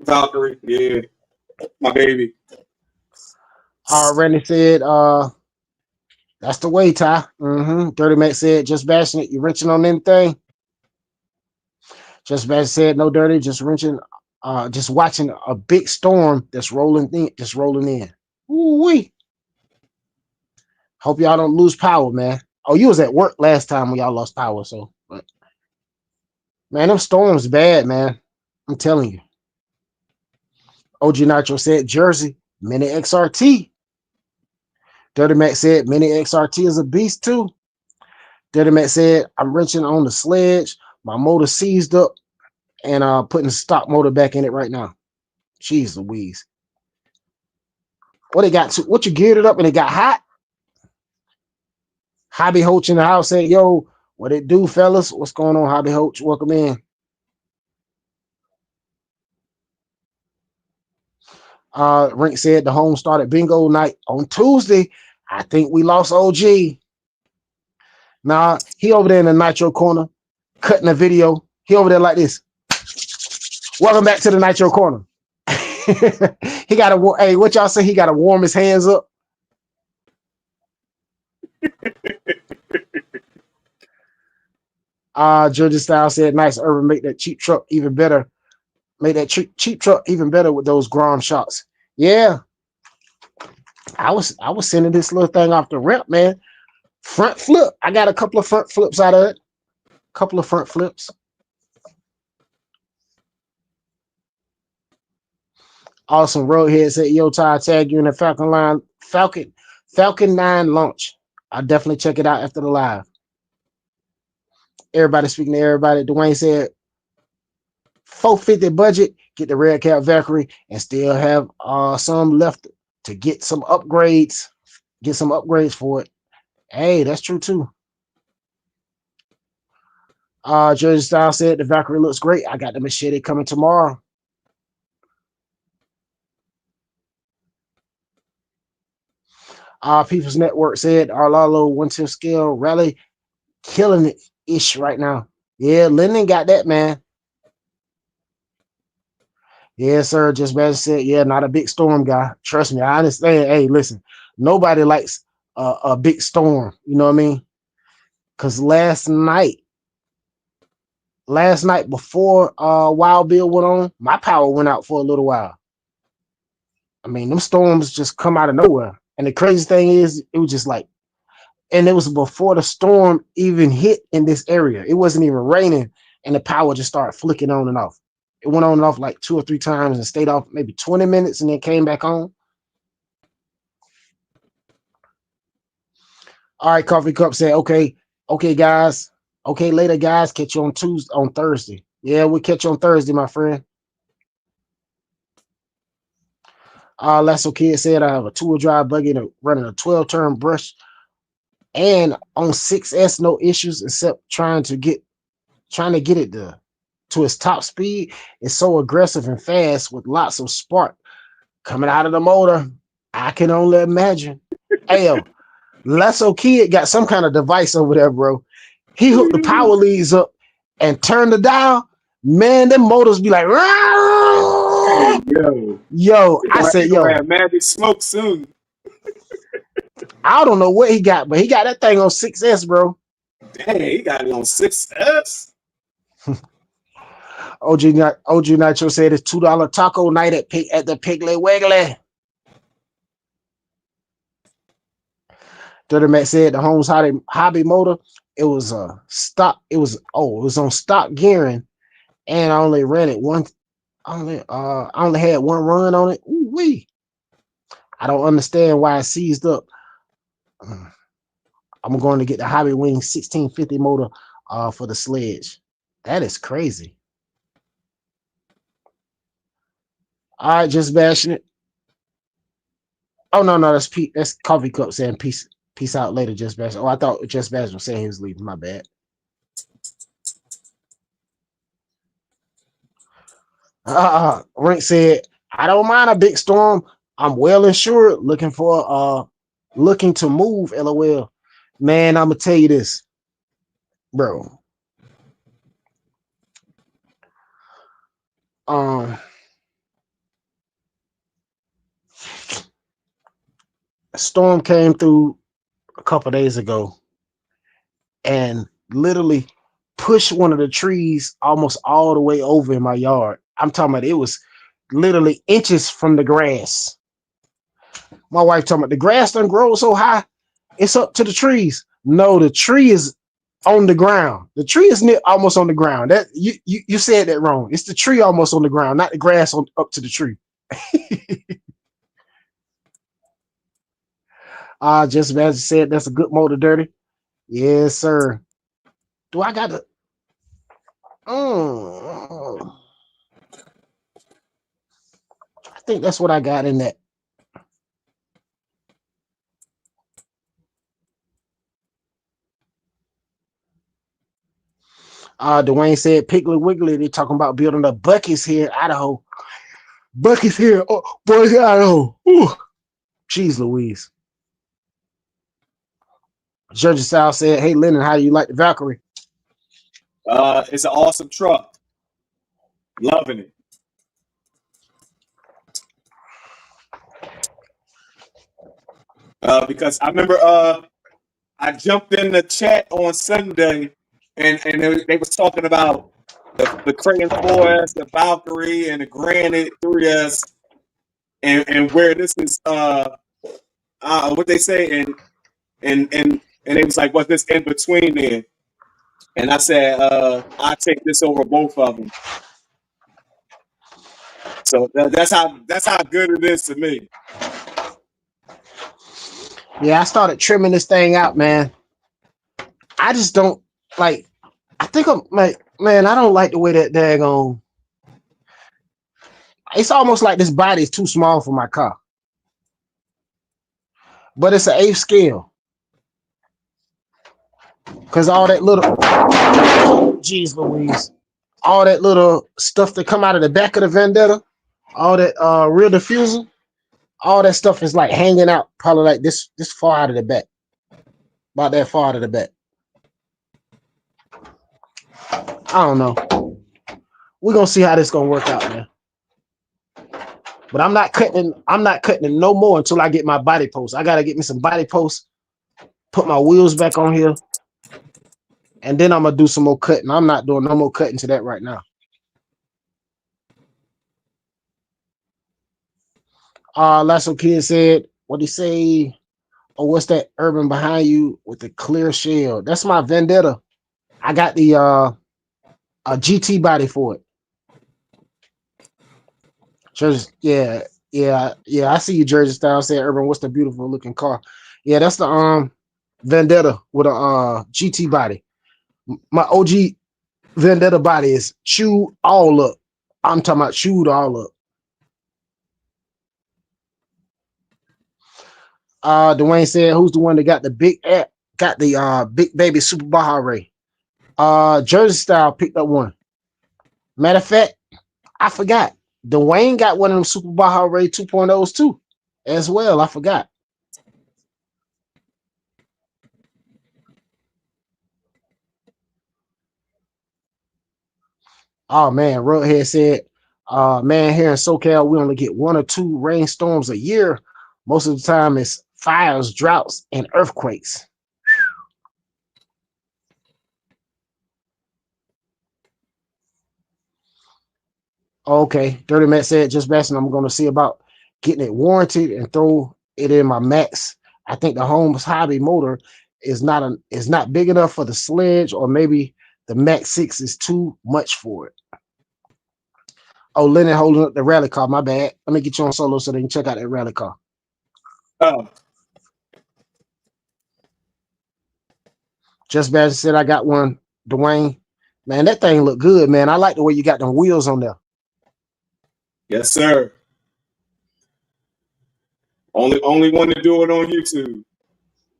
Valkyrie, yeah. My baby. Randy said, that's the way, Ty. Dirty Mac said, just bashing it. You wrenching on anything? Just Bash said, no dirty, just wrenching, just watching a big storm that's rolling in. Ooh-wee. Hope y'all don't lose power, man. Oh, you was at work last time when y'all lost power, so but man, them storms bad, man. I'm telling you. OG Nitro said Jersey, Mini XRT. Dirty Mac said Mini XRT is a beast too. Dirty Mac said, I'm wrenching on the sledge. My motor seized up and putting the stock motor back in it right now. Jeez Louise. What they got to what you geared it up and it got hot? Hobby Hoach in the house said, yo, what it do, fellas? What's going on, Hobby Hoach? Welcome in. Rink said the home started bingo night on Tuesday. I think we lost OG. Nah, he over there in the Nitro corner, cutting a video. He over there like this. Welcome back to the Nitro corner. He got to, hey, what y'all say? He got to warm his hands up. Georgia Style said, nice, Urban, make that cheap truck even better. Make that cheap truck even better with those Grom shots. Yeah. I was sending this little thing off the rep, man. Front flip. I got a couple of front flips out of it. Couple of front flips. Awesome. Roadhead said, yo, Ty, tag you in the Falcon 9 launch. I'll definitely check it out after the live. Everybody speaking to everybody. Dwayne said, 450 budget, get the Red Cap Valkyrie, and still have some left to get some upgrades. Get some upgrades for it. Hey, that's true too. Jersey Style said the Valkyrie looks great. I got the machete coming tomorrow. People's Network said our Lalo 110 scale rally killing it ish right now. Yeah, Lyndon got that, man. Yeah, sir. Just better said, yeah, not a big storm guy. Trust me, I understand. Hey, listen, nobody likes a big storm. You know what I mean? Because last night before Wild Bill went on, my power went out for a little while. I mean, them storms just come out of nowhere. And the crazy thing is, it was just like, and it was before the storm even hit in this area. It wasn't even raining, and the power just started flicking on and off. It went on and off like 2 or 3 times and stayed off maybe 20 minutes and then came back on. All right, Coffee Cup said, okay, guys. Okay, later, guys. Catch you on Thursday. Yeah, we'll catch you on Thursday, my friend. Lasso Kid said I have a 2-wheel drive buggy running a 12-turn brush and on 6S, no issues except trying to get it to its top speed. It's so aggressive and fast with lots of spark coming out of the motor. I can only imagine. Hey, yo, Lasso Kid got some kind of device over there, bro. He hooked the power leads up and turned the dial. Man, them motors be like, yo. I said, yo, have magic smoke soon. I don't know what he got, but he got that thing on 6S, bro. Dang, he got it on 6S. OG Nitro said it's $2 taco night at the Piggly Wiggly. Dirty Mac said the Holmes hobby motor, it was stock. It was on stock gearing, and I only ran it once. I only had one run on it. Ooh-wee. I don't understand why it seized up. I'm going to get the Hobby Wing 1650 motor for the sledge. That is crazy. All right, just bashing it. Oh no, that's Coffee Cup saying peace out later, just bash. Oh, I thought just bash was saying he was leaving. My bad. Rink said, I don't mind a big storm. I'm well insured, looking to move, LOL. Man, I'm gonna tell you this, bro. A storm came through a couple days ago and literally pushed one of the trees almost all the way over in my yard. I'm talking about it was literally inches from the grass. My wife talking about the grass done grow so high, it's up to the trees. No, the tree is on the ground. The tree is almost on the ground. That you said that wrong. It's the tree almost on the ground, not the grass up to the tree. Just as said, that's a good motor, Dirty. Yes, sir. Do I got to? I think that's what I got in that. Dwayne said, Piggly Wiggly, they talking about building the Buc-ee's here in Idaho. Buc-ee's here, boys, Idaho. Ooh. Jeez Louise. Judge South said, hey, Lennon, how do you like the Valkyrie? It's an awesome truck. Loving it. Because I remember I jumped in the chat on Sunday and they was talking about the Crayon 4S, the Valkyrie, and the Granite 3S, and where this is what they say, and it was like, what's this in between there? And I said, I take this over both of them. So that's how good it is to me. Yeah, I started trimming this thing out, man. I just don't like. I think I'm like, man, I don't like the way that daggone. It's almost like this body is too small for my car. but it's an 8th scale. Cause all that little, geez Louise, all that little stuff that come out of the back of the Vendetta, all that rear diffuser, all that stuff is like hanging out, probably like this far out of the back, about that far out of the back. I don't know. We're gonna see how this gonna work out, man. But I'm not cutting it no more until I get my body post. I gotta get me some body posts, put my wheels back on here, and then I'm gonna do some more cutting. I'm not doing no more cutting to that right now. Lasso Kid said, what he say? Oh, what's that urban behind you with the clear shell? That's my Vendetta. I got the a GT body for it. Just yeah. I see you, Jersey Style. Said Urban, what's the beautiful looking car? Yeah, that's the Vendetta with a GT body. My OG Vendetta body is chewed all up. I'm talking about chewed all up. Dwayne said, who's the one that got the big big baby Super Baja Ray? Jersey Style picked up one. Matter of fact, I forgot. Dwayne got one of them Super Baja Ray 2.0s too, as well. I forgot. Oh man, Roadhead said, man, here in SoCal, we only get 1 or 2 rainstorms a year. Most of the time it's fires, droughts, and earthquakes. Okay, Dirty Matt said, just bashing, I'm going to see about getting it warranted and throw it in my Max. I think the Homes Hobby motor is not big enough for the sledge, or maybe the Max 6 is too much for it. Oh, Lennon holding up the rally car. My bad. Let me get you on solo so they can check out that rally car. Oh. Just Bad said, I got one, Dwayne. Man, that thing look good, man. I like the way you got them wheels on there. Yes, sir. Only one to do it on YouTube.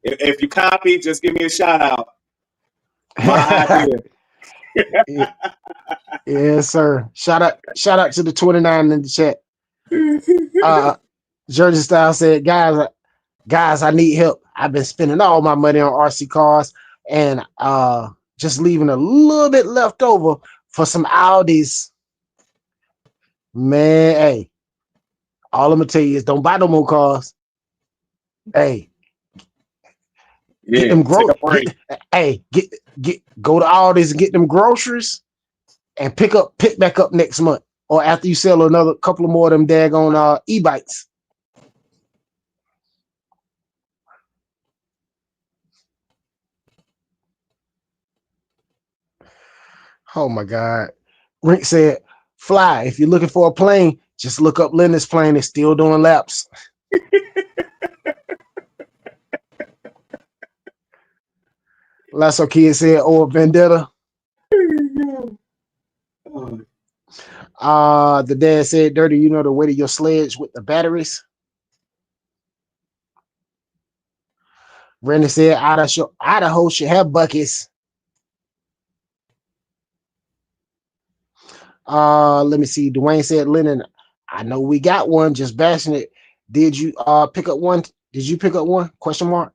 If you copy, just give me a shout out. My idea. Yes, sir. Shout out to the 29 in the chat. Jersey Style said, guys, I need help. I've been spending all my money on RC cars and just leaving a little bit left over for some Audis. Man, hey, all I'm gonna tell you is don't buy no more cars. Hey, get them groceries. Go to Aldi's and get them groceries and pick back up next month, or after you sell another couple of more of them daggone e-bikes. Oh my God. Rick said, fly, if you're looking for a plane, just look up Linda's plane. It's still doing laps. Lasso Kid said, oh, Vendetta. The dad said, Dirty, you know the weight of your sledge with the batteries? Randy said, Idaho should have buckets. Let me see. Dwayne said, Lennon, I know we got one, just bashing it. Did you pick up one? Did you pick up one? Question mark.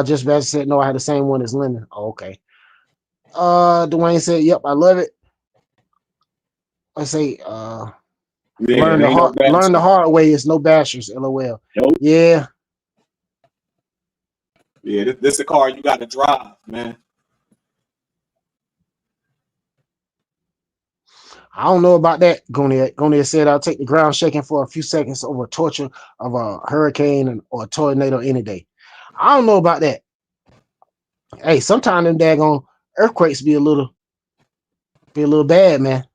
Just bashing said, no, I had the same one as Lennon. Oh, okay. Dwayne said, yep, I love it. I say, learn the hard way. It's no bashers, LOL. Nope. Yeah. Yeah, this is a car you got to drive, man. I don't know about that, Gonier. Gonier said, I'll take the ground shaking for a few seconds over torture of a hurricane or a tornado any day. I don't know about that. Hey, sometimes them daggone earthquakes be a little bad, man.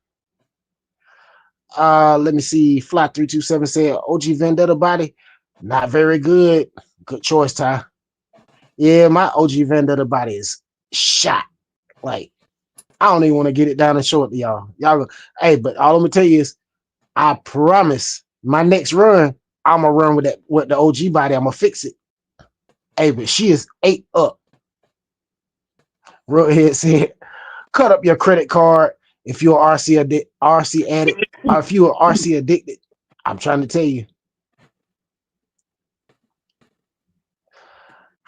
Let me see. Fly 327 said, OG Vendetta body, not very good. Good choice, Ty. Yeah, my OG Vendetta body is shot. Like, I don't even want to get it down and show it to y'all. Hey, but all I'm gonna tell you is, I promise my next run, I'm gonna run with that with the OG body. I'm gonna fix it. Hey, but she is 8 up. Roadhead said, cut up your credit card if you're RC addict, or if you're RC addicted. I'm trying to tell you.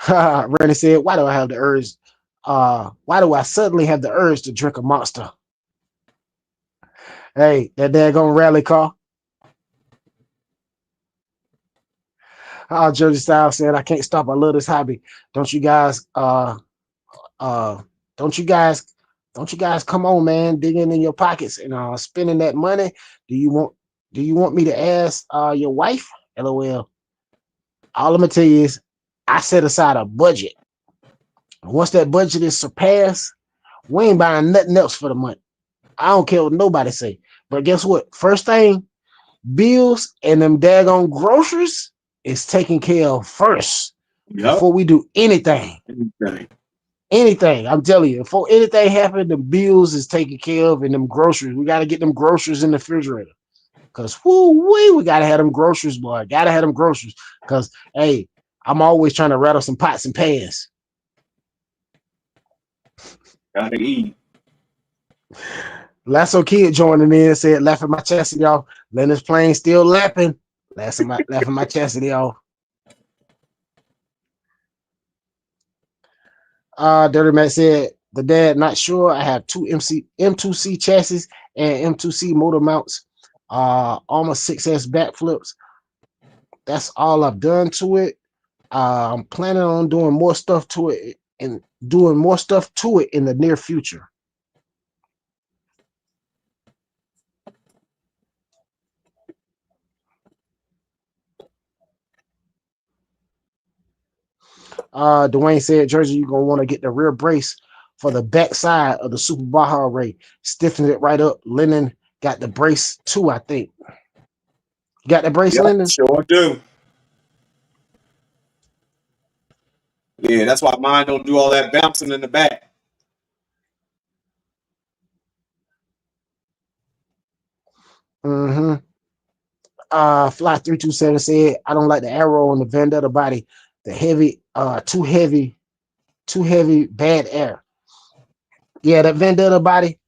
Randy said, why do I have the urge? Why do I suddenly have the urge to drink a Monster? Hey, that daggone rally car. Jersey Styles said, I can't stop. I love this hobby. Don't you guys don't you guys come on, man, digging in your pockets and spending that money? Do you want me to ask your wife? LOL. All I'm gonna tell you is I set aside a budget. Once that budget is surpassed, we ain't buying nothing else for the month. I don't care what nobody say. But guess what? First thing, bills and them daggone groceries is taken care of first before we do anything. Anything. I'm telling you, before anything happens, the bills is taken care of and them groceries. We got to get them groceries in the refrigerator. Because we got to have them groceries, boy. Got to have them groceries. Because, hey, I'm always trying to rattle some pots and pans. Gotta eat. Lasso Kid joining in said, laughing my chastity off. Leonard's plane still laughing. Laughing my chastity off. Dirty Matt said, the dad not sure. I have two M2C chassis and M2C motor mounts. Almost 6S backflips. That's all I've done to it. I'm planning on doing more stuff to it and doing more stuff to it in the near future. Dwayne said, Jersey, you're gonna want to get the rear brace for the back side of the Super Baja Ray. Stiffen it right up. Lynon got the brace too, I think. You got the brace, Yep, Lynon? sure do. Yeah, that's why mine don't do all that bouncing in the back. Mm-hmm. Fly 327 said, I don't like the arrow on the Vendetta body. The heavy, too heavy, bad air. Yeah, that Vendetta body,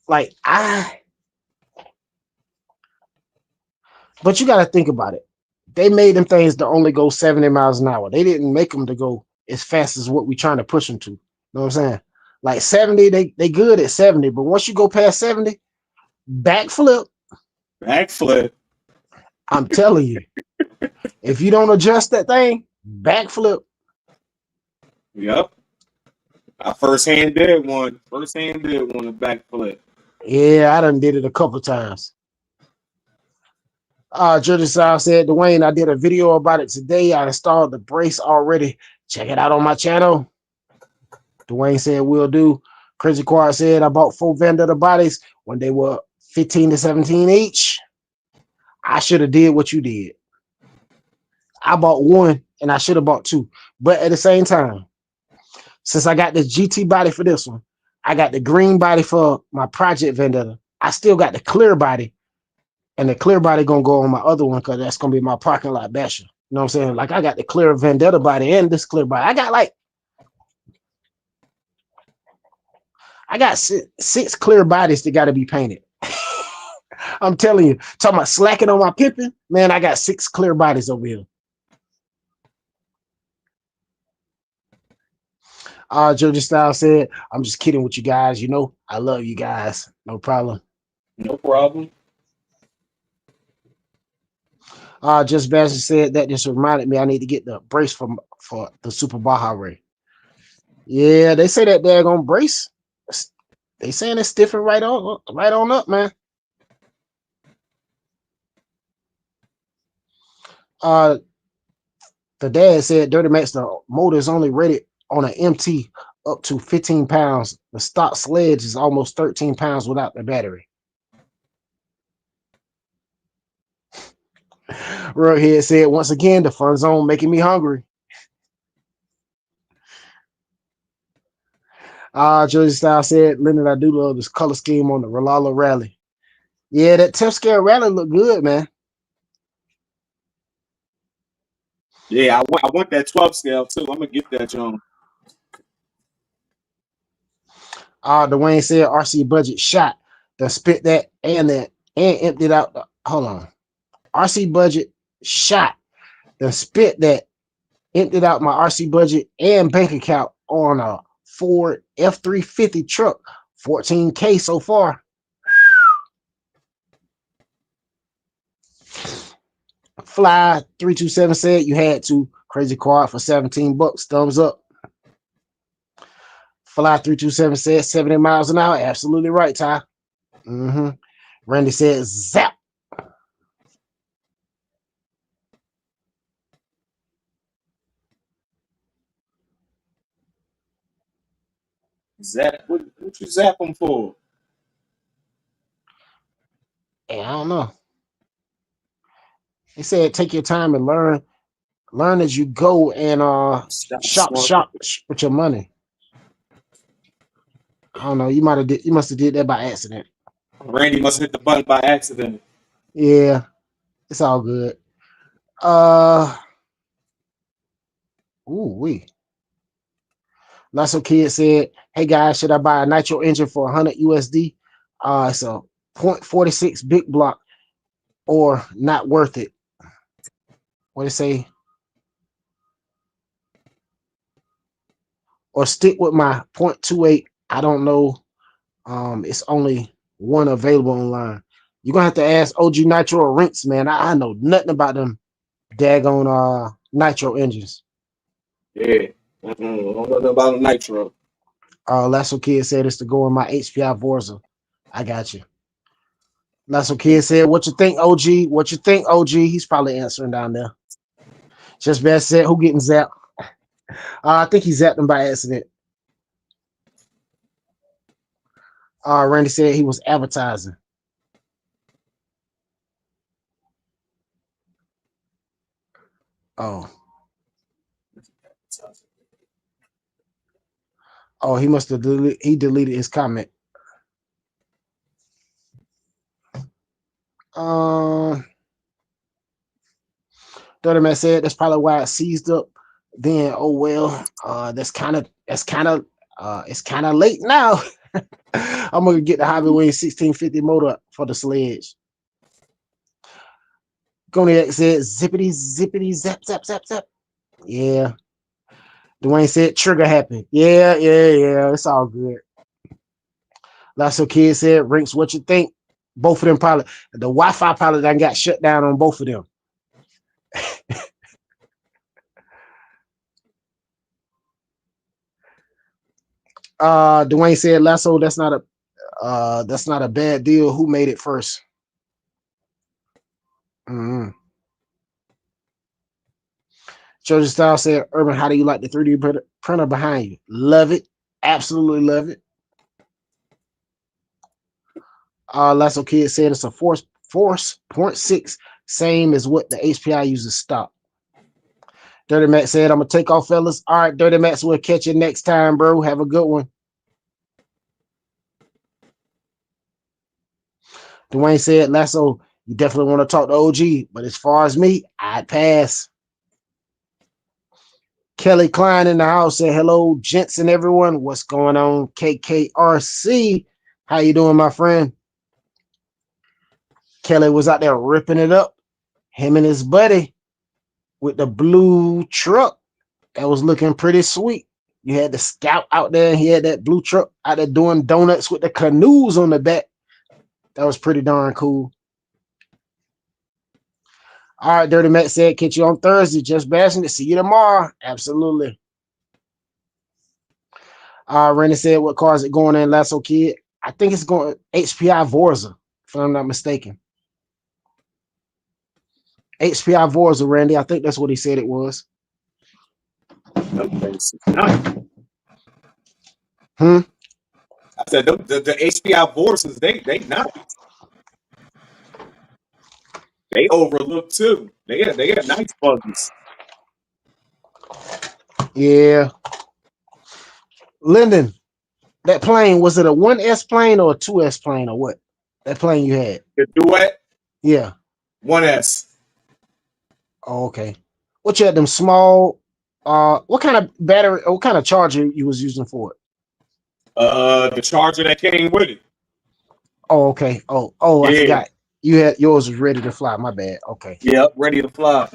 like but you gotta think about it. They made them things to only go 70 miles an hour. They didn't make them to go as fast as what we trying to push them to. You know what I'm saying? Like 70, they good at 70, but once you go past 70, backflip. I'm telling you, if you don't adjust that thing, backflip. Yep. I firsthand did one. A backflip. Yeah, I done did it a couple times. Jersey South said, Dwayne, I did a video about it today. I installed the brace already. Check it out on my channel. Dwayne said, will do. Crazy Quad said, I bought 4 Vendetta bodies when they were 15 to 17 each. I should have did what you did. I bought 1 and I should have bought 2. But at the same time, since I got the GT body for this one, I got the green body for my Project Vendetta. I still got the clear body. And the clear body gonna go on my other one because that's gonna be my parking lot basher. You know what I'm saying? Like I got the clear Vendetta body and this clear body. I got 6 clear bodies that got to be painted. I'm telling you, talking about slacking on my pimping, man. I got 6 clear bodies over here. Georgia Style said, I'm just kidding with you guys. You know, I love you guys. No problem. No problem. Just Bastion said that just reminded me I need to get the brace for the Super Baja Ray. Yeah, they say that they're gonna brace. They saying it's stiffing right on up, man. The dad said Dirty Max, the motor is only rated on an MT up to 15 pounds. The stock sledge is almost 13 pounds without the battery. Roadhead said, once again, the fun zone making me hungry. Jersey Style said, Leonard, I do love this color scheme on the Rolala Rally. Yeah, that 10th scale rally look good, man. Yeah, I want that 12 scale too. I'm gonna get that, John. Dwayne said RC budget shot. The spit that and emptied out. Hold on. RC budget shot. The spit that emptied out my RC budget and bank account on a Ford F-350 truck. 14K so far. Fly 327 said you had to. Crazy card for 17 bucks. Thumbs up. Fly 327 said 70 miles an hour. Absolutely right, Ty. Randy said zap. Zap, what you zap them for? I don't know. He said take your time and learn as you go and shop with your money. I don't know. You must have did that by accident. Randy must have hit the button by accident. Yeah, it's all good. We. Lots of kids said, "Hey guys, should I buy a nitro engine for 100 USD? It's a 0.46 big block, or not worth it." What do you say? Or stick with my 0.28. I don't know. It's only one available online. You're gonna have to ask OG Nitro or Rinks, man. I know nothing about them daggone nitro engines. Yeah. I don't know about nitro. Lasso Kid said it's to go in my HPI Forza. I got you. Lasso Kid said, "What you think, OG? What you think, OG?" He's probably answering down there. Just Bad said, "Who getting zapped?" I think he zapped him by accident. Randy said he was advertising. Oh, he must have deleted his comment. Dirty Man said that's probably why it seized up. Then oh well, it's kind of late now. I'm gonna get the Highway 1650 motor for the sledge. Goniac said zippity zap zap zap zap. Yeah. Dwayne said trigger happy. Yeah. It's all good. Lasso Kid said, Rinks, what you think? Both of them probably the Wi-Fi probably done got shut down on both of them. Dwayne said, Lasso, that's not a bad deal. Who made it first? Children Style said, Urban, how do you like the 3D printer behind you? Love it. Absolutely love it. Lasso Kid said it's a force 0.6, same as what the HPI uses stock. Dirty Max said, I'm gonna take off, fellas. All right, Dirty Max, we'll catch you next time, bro. Have a good one. Dwayne said, Lasso, you definitely want to talk to OG, but as far as me, I'd pass. Kelly Klein in the house said, hello, gents and everyone. What's going on? KKRC. How you doing, my friend? Kelly was out there ripping it up. Him and his buddy with the blue truck. That was looking pretty sweet. You had the Scout out there, and he had that blue truck out there doing donuts with the canoes on the back. That was pretty darn cool. All right, Dirty Matt said, catch you on Thursday. Just bashing it. See you tomorrow. Absolutely. Rennie said, what car is it going in, Lasso Kid? I think it's going HPI Forza, if I'm not mistaken. HPI Forza, Randy. I think that's what he said it was. Nice. I said the HPI Vorzas, they nice. They overlook too. They got nice buggies. Yeah. Lyndon, that plane, was it a 1S plane or a 2S plane or what? That plane you had? The Duet? Yeah. 1S. Oh, okay. What you had them small? What kind of battery? What kind of charger you was using for it? The charger that came with it. Oh, okay. Oh, I Yeah. forgot. You had yours was ready to fly. My bad. Okay. Yep, ready to fly.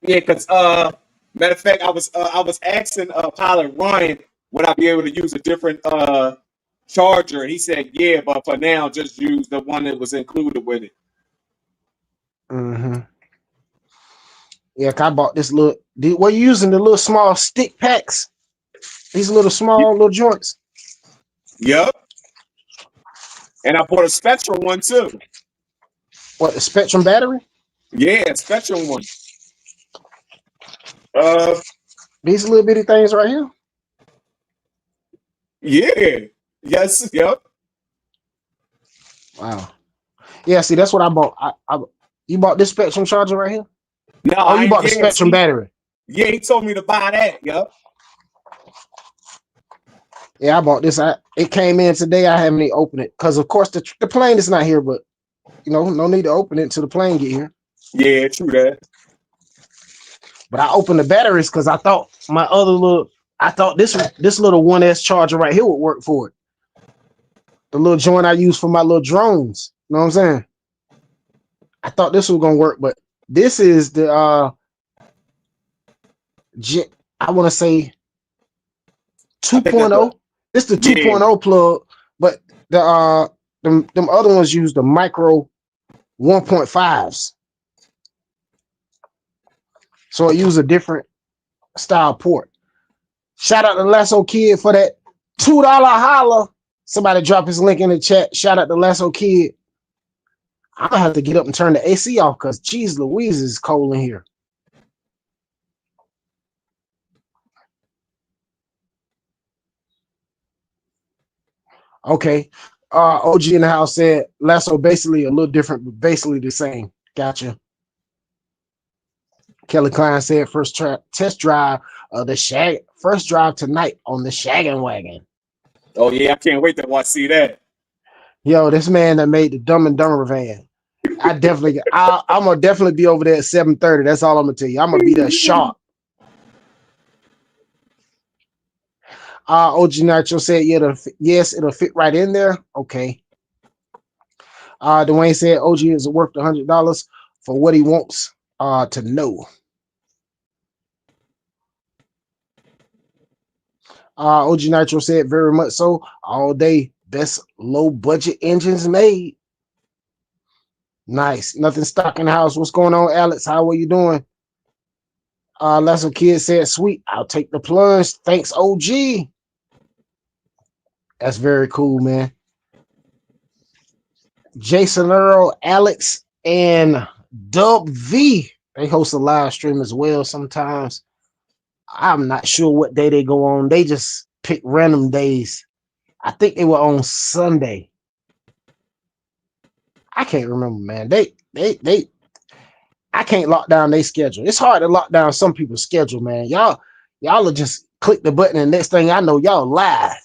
Yeah, because matter of fact, I was asking Pilot Ryan would I be able to use a different charger, and he said yeah, but for now just use the one that was included with it. Mm-hmm. Yeah, 'cause I bought this little. Were you using the little small stick packs? These little small little joints. Yep, and I bought a Spectrum one too. What, the Spectrum battery? Yeah, Spectrum one. Uh, These little bitty things right here. yeah, yes, yep. Wow. Yeah, see, that's what I bought. You bought this Spectrum charger right here? No, Oh, you bought the yeah, Spectrum see, battery. yeah, he told me to buy that. Yep. Yeah, I bought this. It came in today. I haven't even opened it because, of course, the plane is not here. But no need to open it until the plane get here. Yeah, true that. But I opened the batteries because I thought my other little. I thought this little 1S charger right here would work for it. The little joint I use for my little drones. You know what I'm saying? I thought this was gonna work, but this is the I want to say I think that's 2.0. This is the yeah. 2.0 plug, but them other ones use the micro 1.5s. So it uses a different style port. Shout out to Lasso Kid for that $2 holla. Somebody drop his link in the chat. Shout out to Lasso Kid. I'm gonna have to get up and turn the AC off because geez Louise is cold in here. Okay. OG in the house said Lasso basically a little different, but basically the same. Gotcha. Kelly Klein said test drive first drive tonight on the Shaggin' Wagon. Oh yeah, I can't wait to watch see that. Yo, this man that made the Dumb and Dumber van. I'm gonna definitely be over there at 7:30. That's all I'm gonna tell you. I'm gonna be there sharp. OG Nacho said, yes, it'll fit right in there. Okay. Dwayne said OG is worth $100 for what he wants to know. OG Nitro said very much so. All day, best low budget engines made. Nice. Nothing stock in the house. What's going on, Alex? How are you doing? Lesson Kid said, sweet. I'll take the plunge. Thanks, OG. That's very cool, man. Jason Earl, Alex, and Dub V. They host a live stream as well sometimes. I'm not sure what day they go on. They just pick random days. I think they were on Sunday. I can't remember, man. I can't lock down their schedule. It's hard to lock down some people's schedule, man. Y'all will just click the button and next thing I know, y'all live.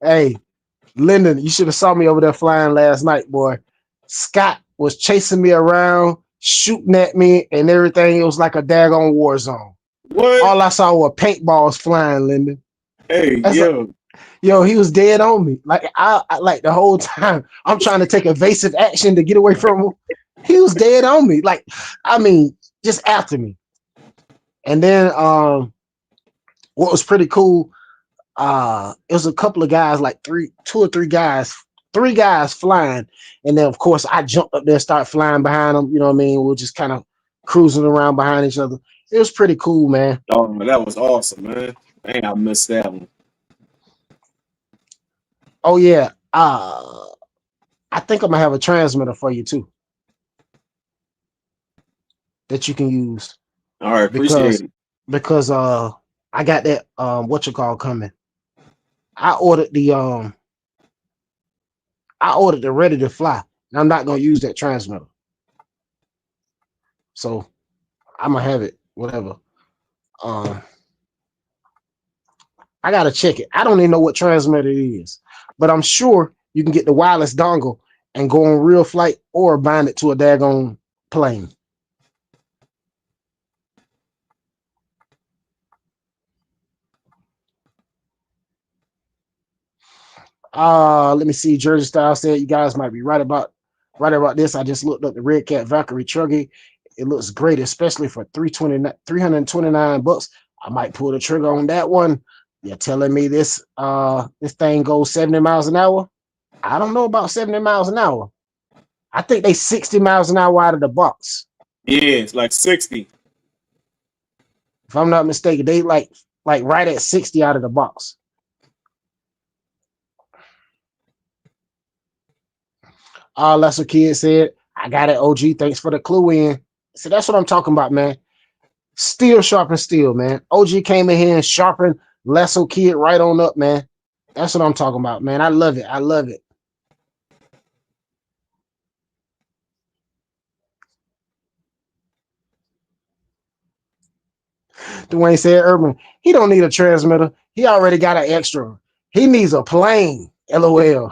Hey, Lyndon, you should have saw me over there flying last night, boy. Scott was chasing me around, shooting at me and everything. It was like a daggone war zone. What? All I saw were paintballs flying, Lyndon. Hey, yo. Yo, he was dead on me. Like I like the whole time I'm trying to take evasive action to get away from him. He was dead on me. Like, I mean, just after me. And then what was pretty cool, it was a couple of guys, like three guys flying. And then of course I jumped up there, start flying behind them. You know what I mean? We're just kind of cruising around behind each other. It was pretty cool, man. Oh, that was awesome, man. Dang, I missed that one. Oh yeah. I think I'm gonna have a transmitter for you too that you can use. All right, appreciate it. Because I got that what you call coming. I ordered the ready to fly, and I'm not gonna use that transmitter. So I'm gonna have it, whatever. I gotta check it. I don't even know what transmitter it is, but I'm sure you can get the wireless dongle and go on real flight or bind it to a daggone plane. Let me see. Jersey Style said you guys might be right about this. I just looked up the Red Cat Valkyrie Truggy. It looks great, especially for $329. I might pull the trigger on that one. You're telling me this thing goes 70 miles an hour? I don't know about 70 miles an hour. I think they 60 miles an hour out of the box. Yeah, it's like 60. If I'm not mistaken, they like right at 60 out of the box. Lesser Kid said, I got it, OG. Thanks for the clue in. So that's what I'm talking about, man. Steel sharpen steel, man. OG came in here and sharpened Lesser Kid right on up, man. That's what I'm talking about, man. I love it. I love it. Dwayne said, Urban, he don't need a transmitter. He already got an extra. He needs a plane. LOL.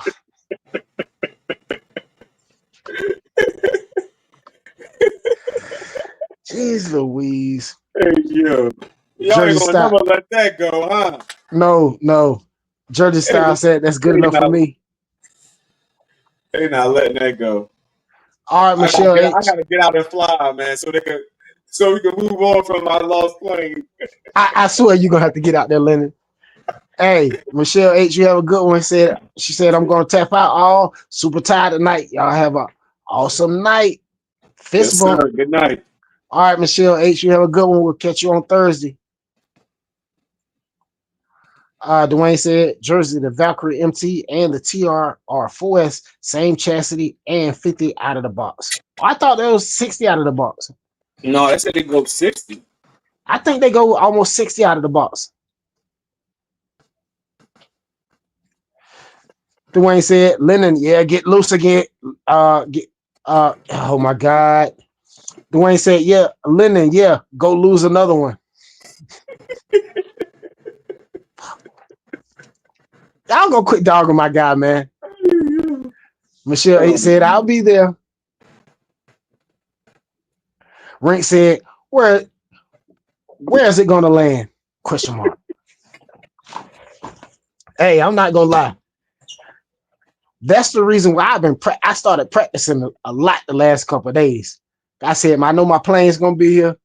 Jeez Louise. Hey, yo. Y'all ain't gonna never let that go, huh? No. Jersey Style said that's good enough for me. They're not letting that go. All right, Michelle H. I gotta get out and fly, man, so we can move on from my lost plane. I swear you're gonna have to get out there, Lennon. Hey, Michelle H, you have a good one. She said I'm gonna tap out all super tired tonight. Y'all have a awesome night. Fist bump. Sir. Good night. All right, Michelle H, you have a good one. We'll catch you on Thursday. Dwayne said Jersey, the Valkyrie MT and the TR are 4S, same chassis and 50 out of the box. I thought there was 60 out of the box. No, they said they go 60. I think they go almost 60 out of the box. Dwayne said, Lennon, yeah, get loose again. Oh my God. Dwayne said, yeah, Lennon, yeah, go lose another one. Y'all gonna quit dogging my guy, man. Michelle H said, I'll be there. Rink said, where is it gonna land? Question mark. Hey, I'm not gonna lie. That's the reason why I started practicing a lot the last couple of days. I said, I know my plane's gonna be here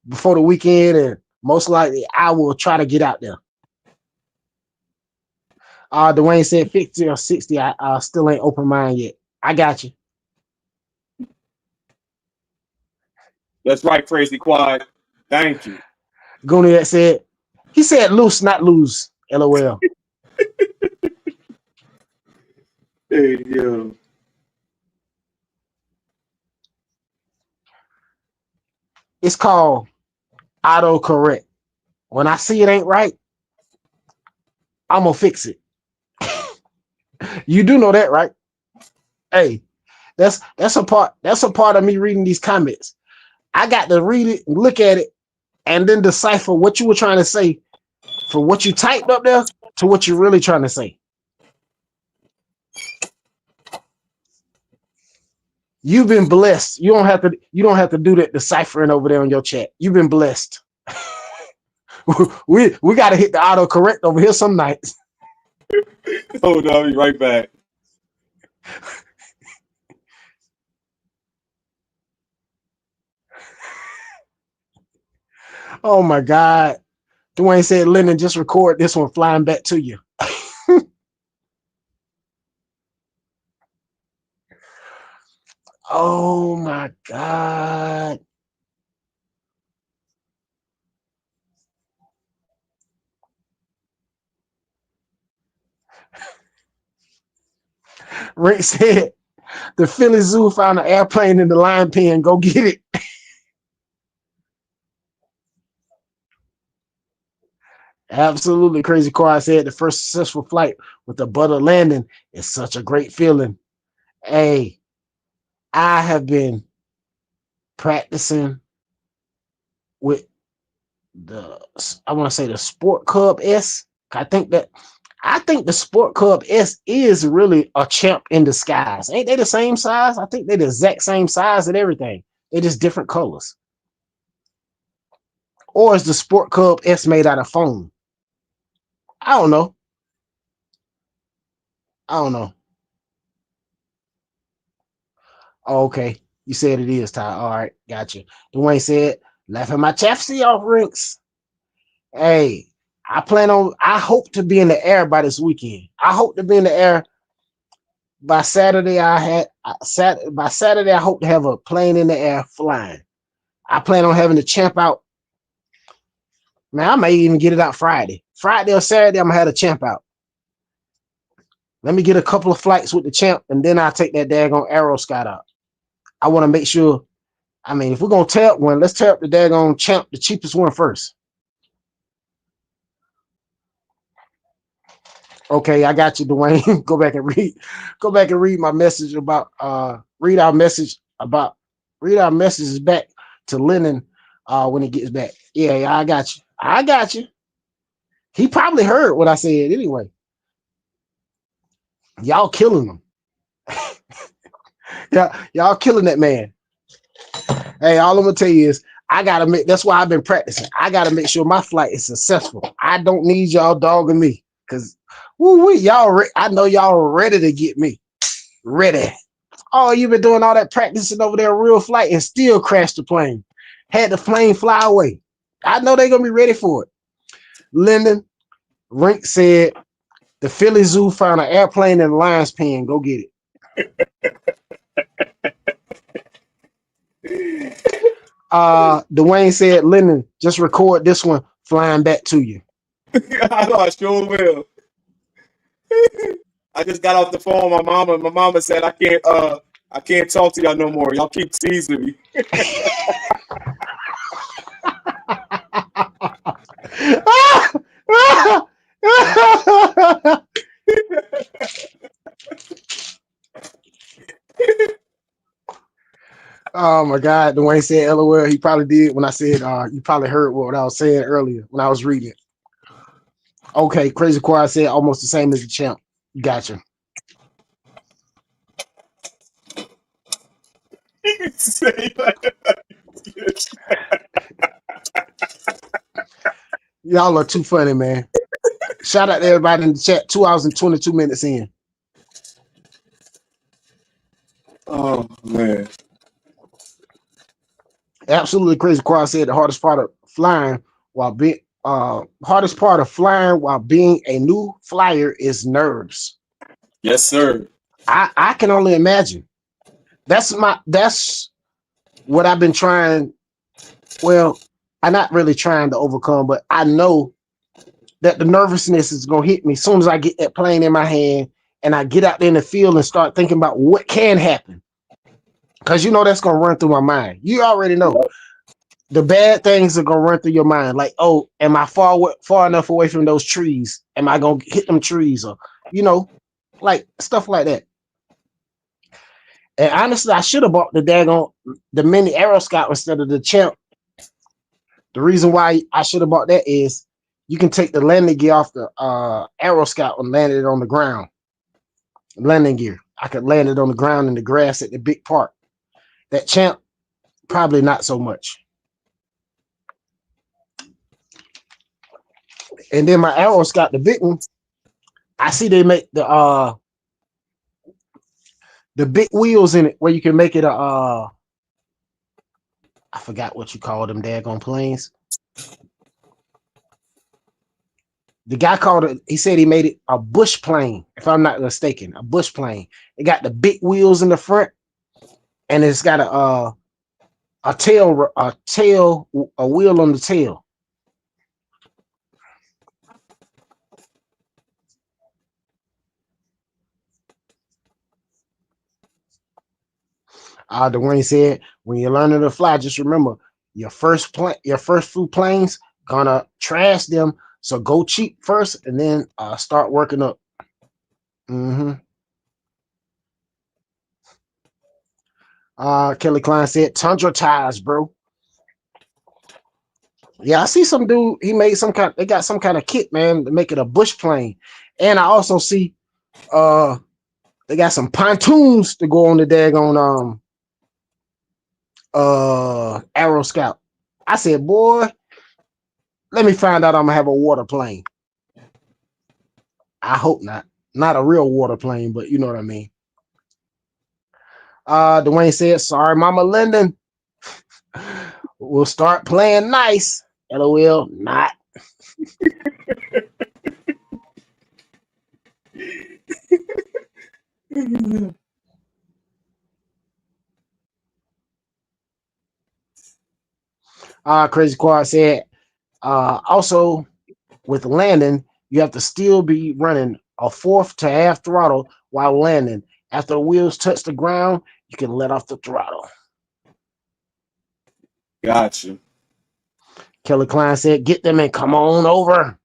before the weekend, and most likely I will try to get out there. Dwayne said 50 or 60. I still ain't open mind yet. I got you. That's right, Crazy Quad. Thank you. Goonie said, he said loose, not lose. LOL. Hey, yo. It's called autocorrect. When I see it ain't right, I'm gonna fix it. You do know that, right? Hey, that's a part of me reading these comments. I got to read it, look at it, and then decipher what you were trying to say from what you typed up there to what you're really trying to say. You've been blessed. You don't have to do that deciphering over there on your chat. You've been blessed. we got to hit the autocorrect over here some nights. Hold on, I'll be right back. Oh my God. Dwayne said, Lennon, just record this one flying back to you. Oh my God. Rick said, the Philly Zoo found an airplane in the lion pen. Go get it. Absolutely. Crazy Car said the first successful flight with the butter landing is such a great feeling. Hey, I have been practicing with I want to say the Sport Cub S. I think I think the Sport Cub S is really a champ in disguise. Ain't they the same size? I think they're the exact same size and everything. They're just different colors. Or is the Sport Cub S made out of foam? I don't know. I don't know. Oh, okay. You said it is, Ty. All right, got you. Dwayne said, laughing my Chafsy off rinks. Hey, I hope to be in the air by this weekend. I hope to be in the air by Saturday. By Saturday, I hope to have a plane in the air flying. I plan on having the champ out. Man, I may even get it out Friday. Friday or Saturday, I'm gonna have the champ out. Let me get a couple of flights with the champ, and then I'll take that daggone Aero Scout out. I want to make sure. I mean, if we're gonna tear up one, let's tear up the daggone champ, the cheapest one first. Okay, I got you, Dwayne. Go back and read my message about read our messages back to Lynon when he gets back. Yeah, I got you. I got you. He probably heard what I said anyway. Y'all killing him. Yeah, y'all killing that man. Hey, all I'm gonna tell you is I gotta make. That's why I've been practicing. I gotta make sure my flight is successful. I don't need y'all dogging me because, I know y'all ready to get me ready. Oh, you've been doing all that practicing over there, real flight, and still crashed the plane. Had the plane fly away. I know they're gonna be ready for it. Lyndon Rink said the Philly Zoo found an airplane in the lion's pen. Go get it. Dwayne said, Lyndon, just record this one flying back to you. I know I sure will. I just got off the phone with my mama. My mama said I can't talk to y'all no more. Y'all keep teasing me. Oh my God, Dwayne said LOL. He probably did when I said you probably heard what I was saying earlier when I was reading it. Okay, Crazy Choir said almost the same as the champ. Gotcha. Y'all are too funny, man. Shout out to everybody in the chat. 2 hours and 22 minutes in. Oh man. Absolutely Crazy Choir said the hardest part of flying while being a new flyer is nerves. Yes, sir. I can only imagine. That's what I've been trying. Well, I'm not really trying to overcome, but I know that the nervousness is gonna hit me as soon as I get that plane in my hand and I get out there in the field and start thinking about what can happen. Because that's gonna run through my mind. You already know. Yep. The bad things are gonna run through your mind. Like, oh, am I far enough away from those trees? Am I gonna hit them trees? Or, like stuff like that. And honestly, I should have bought the mini Aero Scout instead of the champ. The reason why I should have bought that is you can take the landing gear off the Aero Scout and land it on the ground. Landing gear. I could land it on the ground in the grass at the big park. That champ, probably not so much. And then my Aero Scout, the big one, I see they make the big wheels in it where you can make it I forgot what you call them daggone planes. The guy called it, he said he made it a bush plane, if I'm not mistaken, a bush plane. It got the big wheels in the front, and it's got a wheel on the tail. Dwayne said, when you're learning to fly, just remember your first few planes gonna trash them. So go cheap first, and then start working up. Kelly Klein said, Tundra tires, bro. Yeah, I see some dude. He made some kind. They got some kind of kit, man, to make it a bush plane. And I also see they got some pontoons to go on the daggone Arrow Scout. I said, boy, let me find out I'm gonna have a water plane. I hope not. Not a real water plane, but you know what I mean. Dwayne said, sorry, Mama Linden. We'll start playing nice. LOL, not. Crazy Quad said, also with landing, you have to still be running a fourth to half throttle while landing. After the wheels touch the ground, you can let off the throttle. Gotcha. Kelly Klein said, get them and come on over.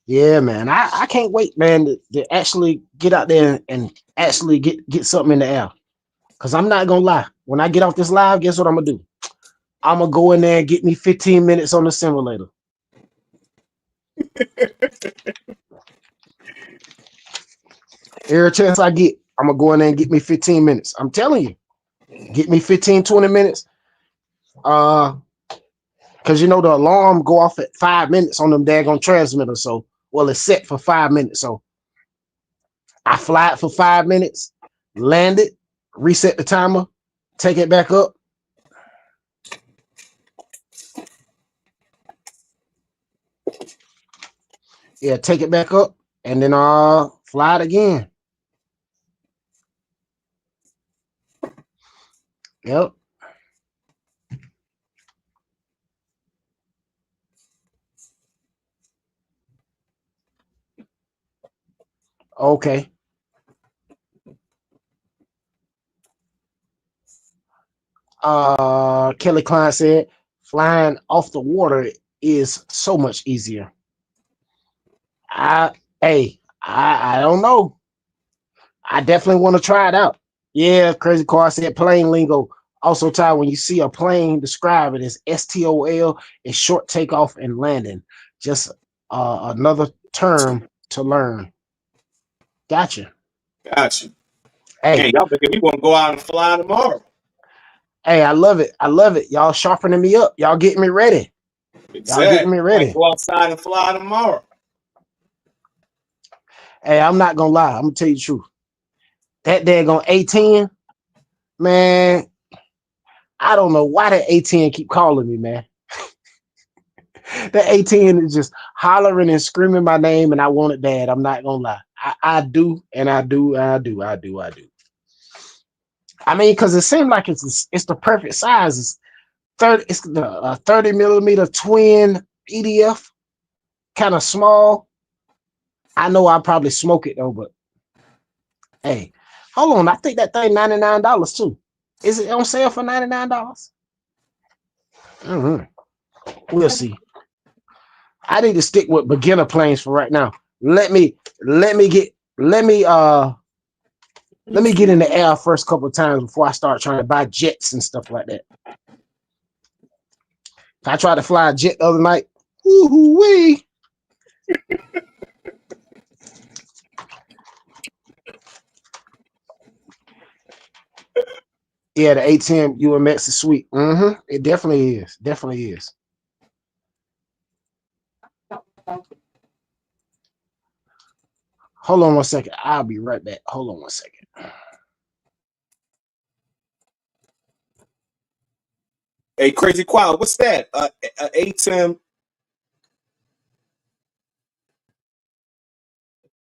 Yeah, man. I can't wait, man, to actually get out there and actually get something in the air. Because I'm not going to lie. When I get off this live, guess what I'm going to do? I'm going to go in there and get me 15 minutes on the simulator. Every chance I get, I'm going to go in there and get me 15 minutes. I'm telling you. Get me 15, 20 minutes. Because you know the alarm go off at 5 minutes on them daggone transmitters. So, well, it's set for 5 minutes. So I fly it for 5 minutes, land it, reset the timer, take it back up. Yeah, take it back up, and then fly it again. Yep. Okay. Kelly Klein said, flying off the water is so much easier. I don't know. I definitely want to try it out. Yeah, Crazy Car said plane lingo. Also, Ty, when you see a plane, describe it as STOL, it's short takeoff and landing. Just another term to learn. Gotcha. Gotcha. Hey, Man, y'all making me want to go out and fly tomorrow. hey, I love it. I love it. Y'all sharpening me up. Y'all getting me ready. Y'all getting me Exactly. ready. Might go outside and fly tomorrow. Hey, I'm not gonna lie. I'm gonna tell you the truth. That daggone A10, man. I don't know why that A10 keep calling me, man. That A10 is just hollering and screaming my name, and I want it bad. I'm not gonna lie. I do, and I do, I do, I do, I do. I mean, because it seems like it's the perfect size. It's 30. It's the 30 millimeter twin EDF, kind of small. I know I'll probably smoke it though, but hey, hold on. I think that thing $99 too. Is it on sale for $99? Mm-hmm. We'll see. I need to stick with beginner planes for right now. Let me get in the air first couple of times before I start trying to buy jets and stuff like that. I tried to fly a jet the other night. Woo-wee. Yeah, the A10 UMX is sweet. Mm-hmm. It definitely is. Definitely is. Hold on one second. I'll be right back. Hold on one second. Hey, Crazy Quad, what's that? A10.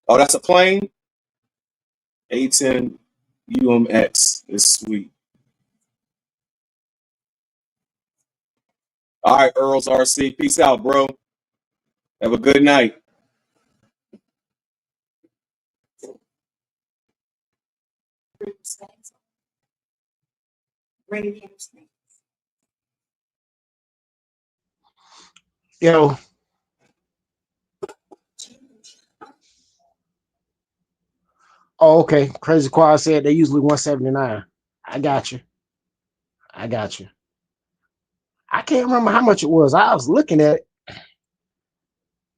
Oh, that's a plane? A10 UMX is sweet. All right, Earls RC. Peace out, bro. Have a good night. Yo. Oh, okay. Crazy Quad said they usually 179. I got you. I got you. I can't remember how much it was. I was looking at it.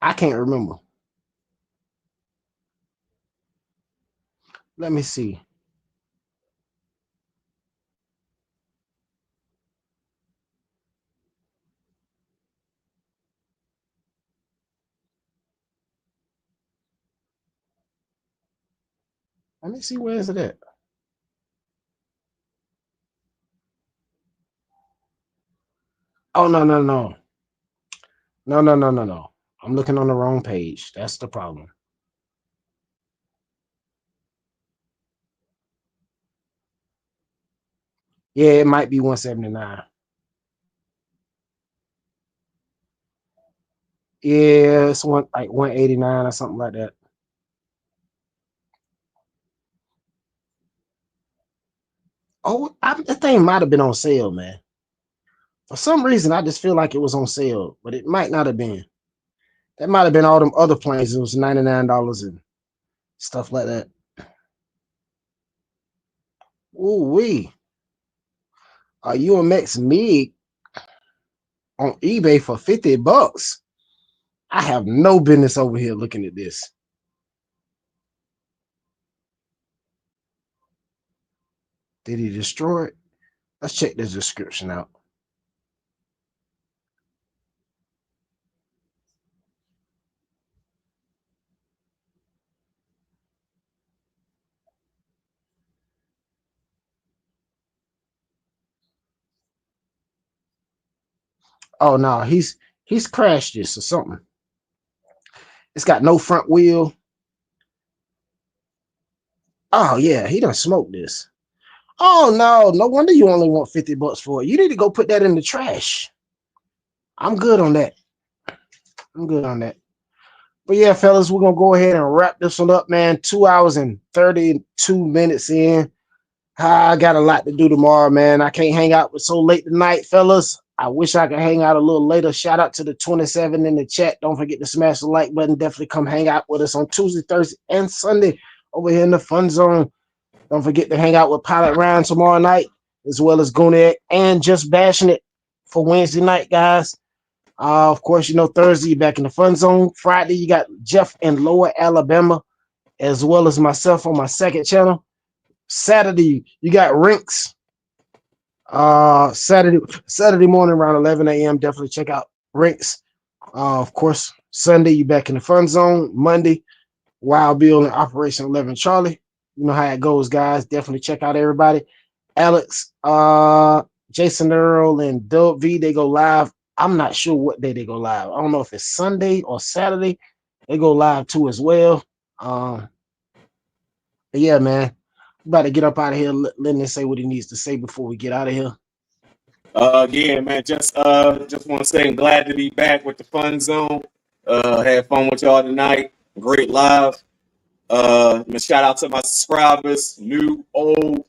I can't remember. Let me see. Let me see, where is it at? Oh, no, no, no. No, no, no, no, no. I'm looking on the wrong page. That's the problem. Yeah, it might be 179. Yeah, it's like 189 or something like that. Oh, that thing might have been on sale, man. For some reason, I just feel like it was on sale, but it might not have been. That might have been all them other planes. It was $99 and stuff like that. Ooh wee. A UMX MiG on eBay for $50. I have no business over here looking at this. Did he destroy it? Let's check this description out. Oh no, he's crashed this or something. It's got no front wheel. Oh yeah, he done smoked this. Oh no, no wonder you only want $50 for it. You need to go put that in the trash. I'm good on that. I'm good on that. But yeah, fellas, we're gonna go ahead and wrap this one up, man. 2 hours and 32 minutes in. I got a lot to do tomorrow, man. I can't hang out with so late tonight, fellas. I wish I could hang out a little later. Shout out to the 27 in the chat. Don't forget to smash the like button. Definitely come hang out with us on Tuesday, Thursday, and Sunday over here in the fun zone. Don't forget to hang out with Pilot Ryan tomorrow night, as well as Gune and Just Bashing It for Wednesday night, guys. Of course, Thursday you're back in the fun zone. Friday, you got Jeff in Lower Alabama, as well as myself on my second channel. Saturday, you got Rinks. Saturday morning around 11 a.m. Definitely check out Rinks. Of course, Sunday, you back in the fun zone. Monday, Wild Bill and Operation 11 Charlie. You know how it goes, guys. Definitely check out everybody. Alex, Jason Earl, and Doug V, they go live. I'm not sure what day they go live. I don't know if it's Sunday or Saturday. They go live too as well. But yeah, man. About to get up out of here. Let him say what he needs to say before we get out of here. Yeah, man. Just want to say I'm glad to be back with the fun zone. Had fun with y'all tonight. Great live. Shout out to my subscribers, new, old,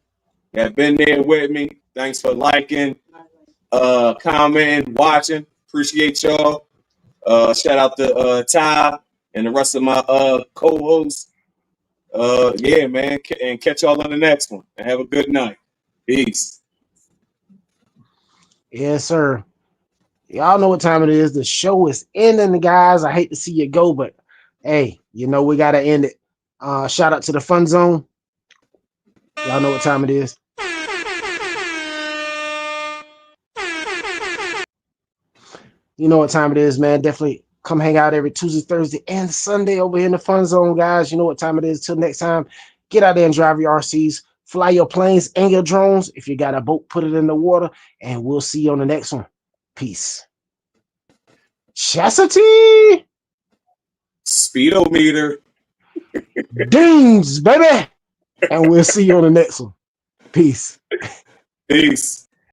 that been there with me. Thanks for liking, commenting, watching. Appreciate y'all. Shout out to Ty and the rest of my co-hosts. Yeah, man. And catch y'all on the next one. And have a good night. Peace. Yes, sir. Y'all know what time it is. The show is ending, guys. I hate to see you go, but hey, we got to end it. Shout out to the fun zone. Y'all know what time it is. You know what time it is, man. Definitely come hang out every Tuesday, Thursday, and Sunday over here in the fun zone, guys. You know what time it is. Till next time, get out there and drive your RCs, fly your planes and your drones. If you got a boat, put it in the water, and we'll see you on the next one. Peace. Chastity. Speedometer. Dings, baby. And we'll see you on the next one. Peace. Peace.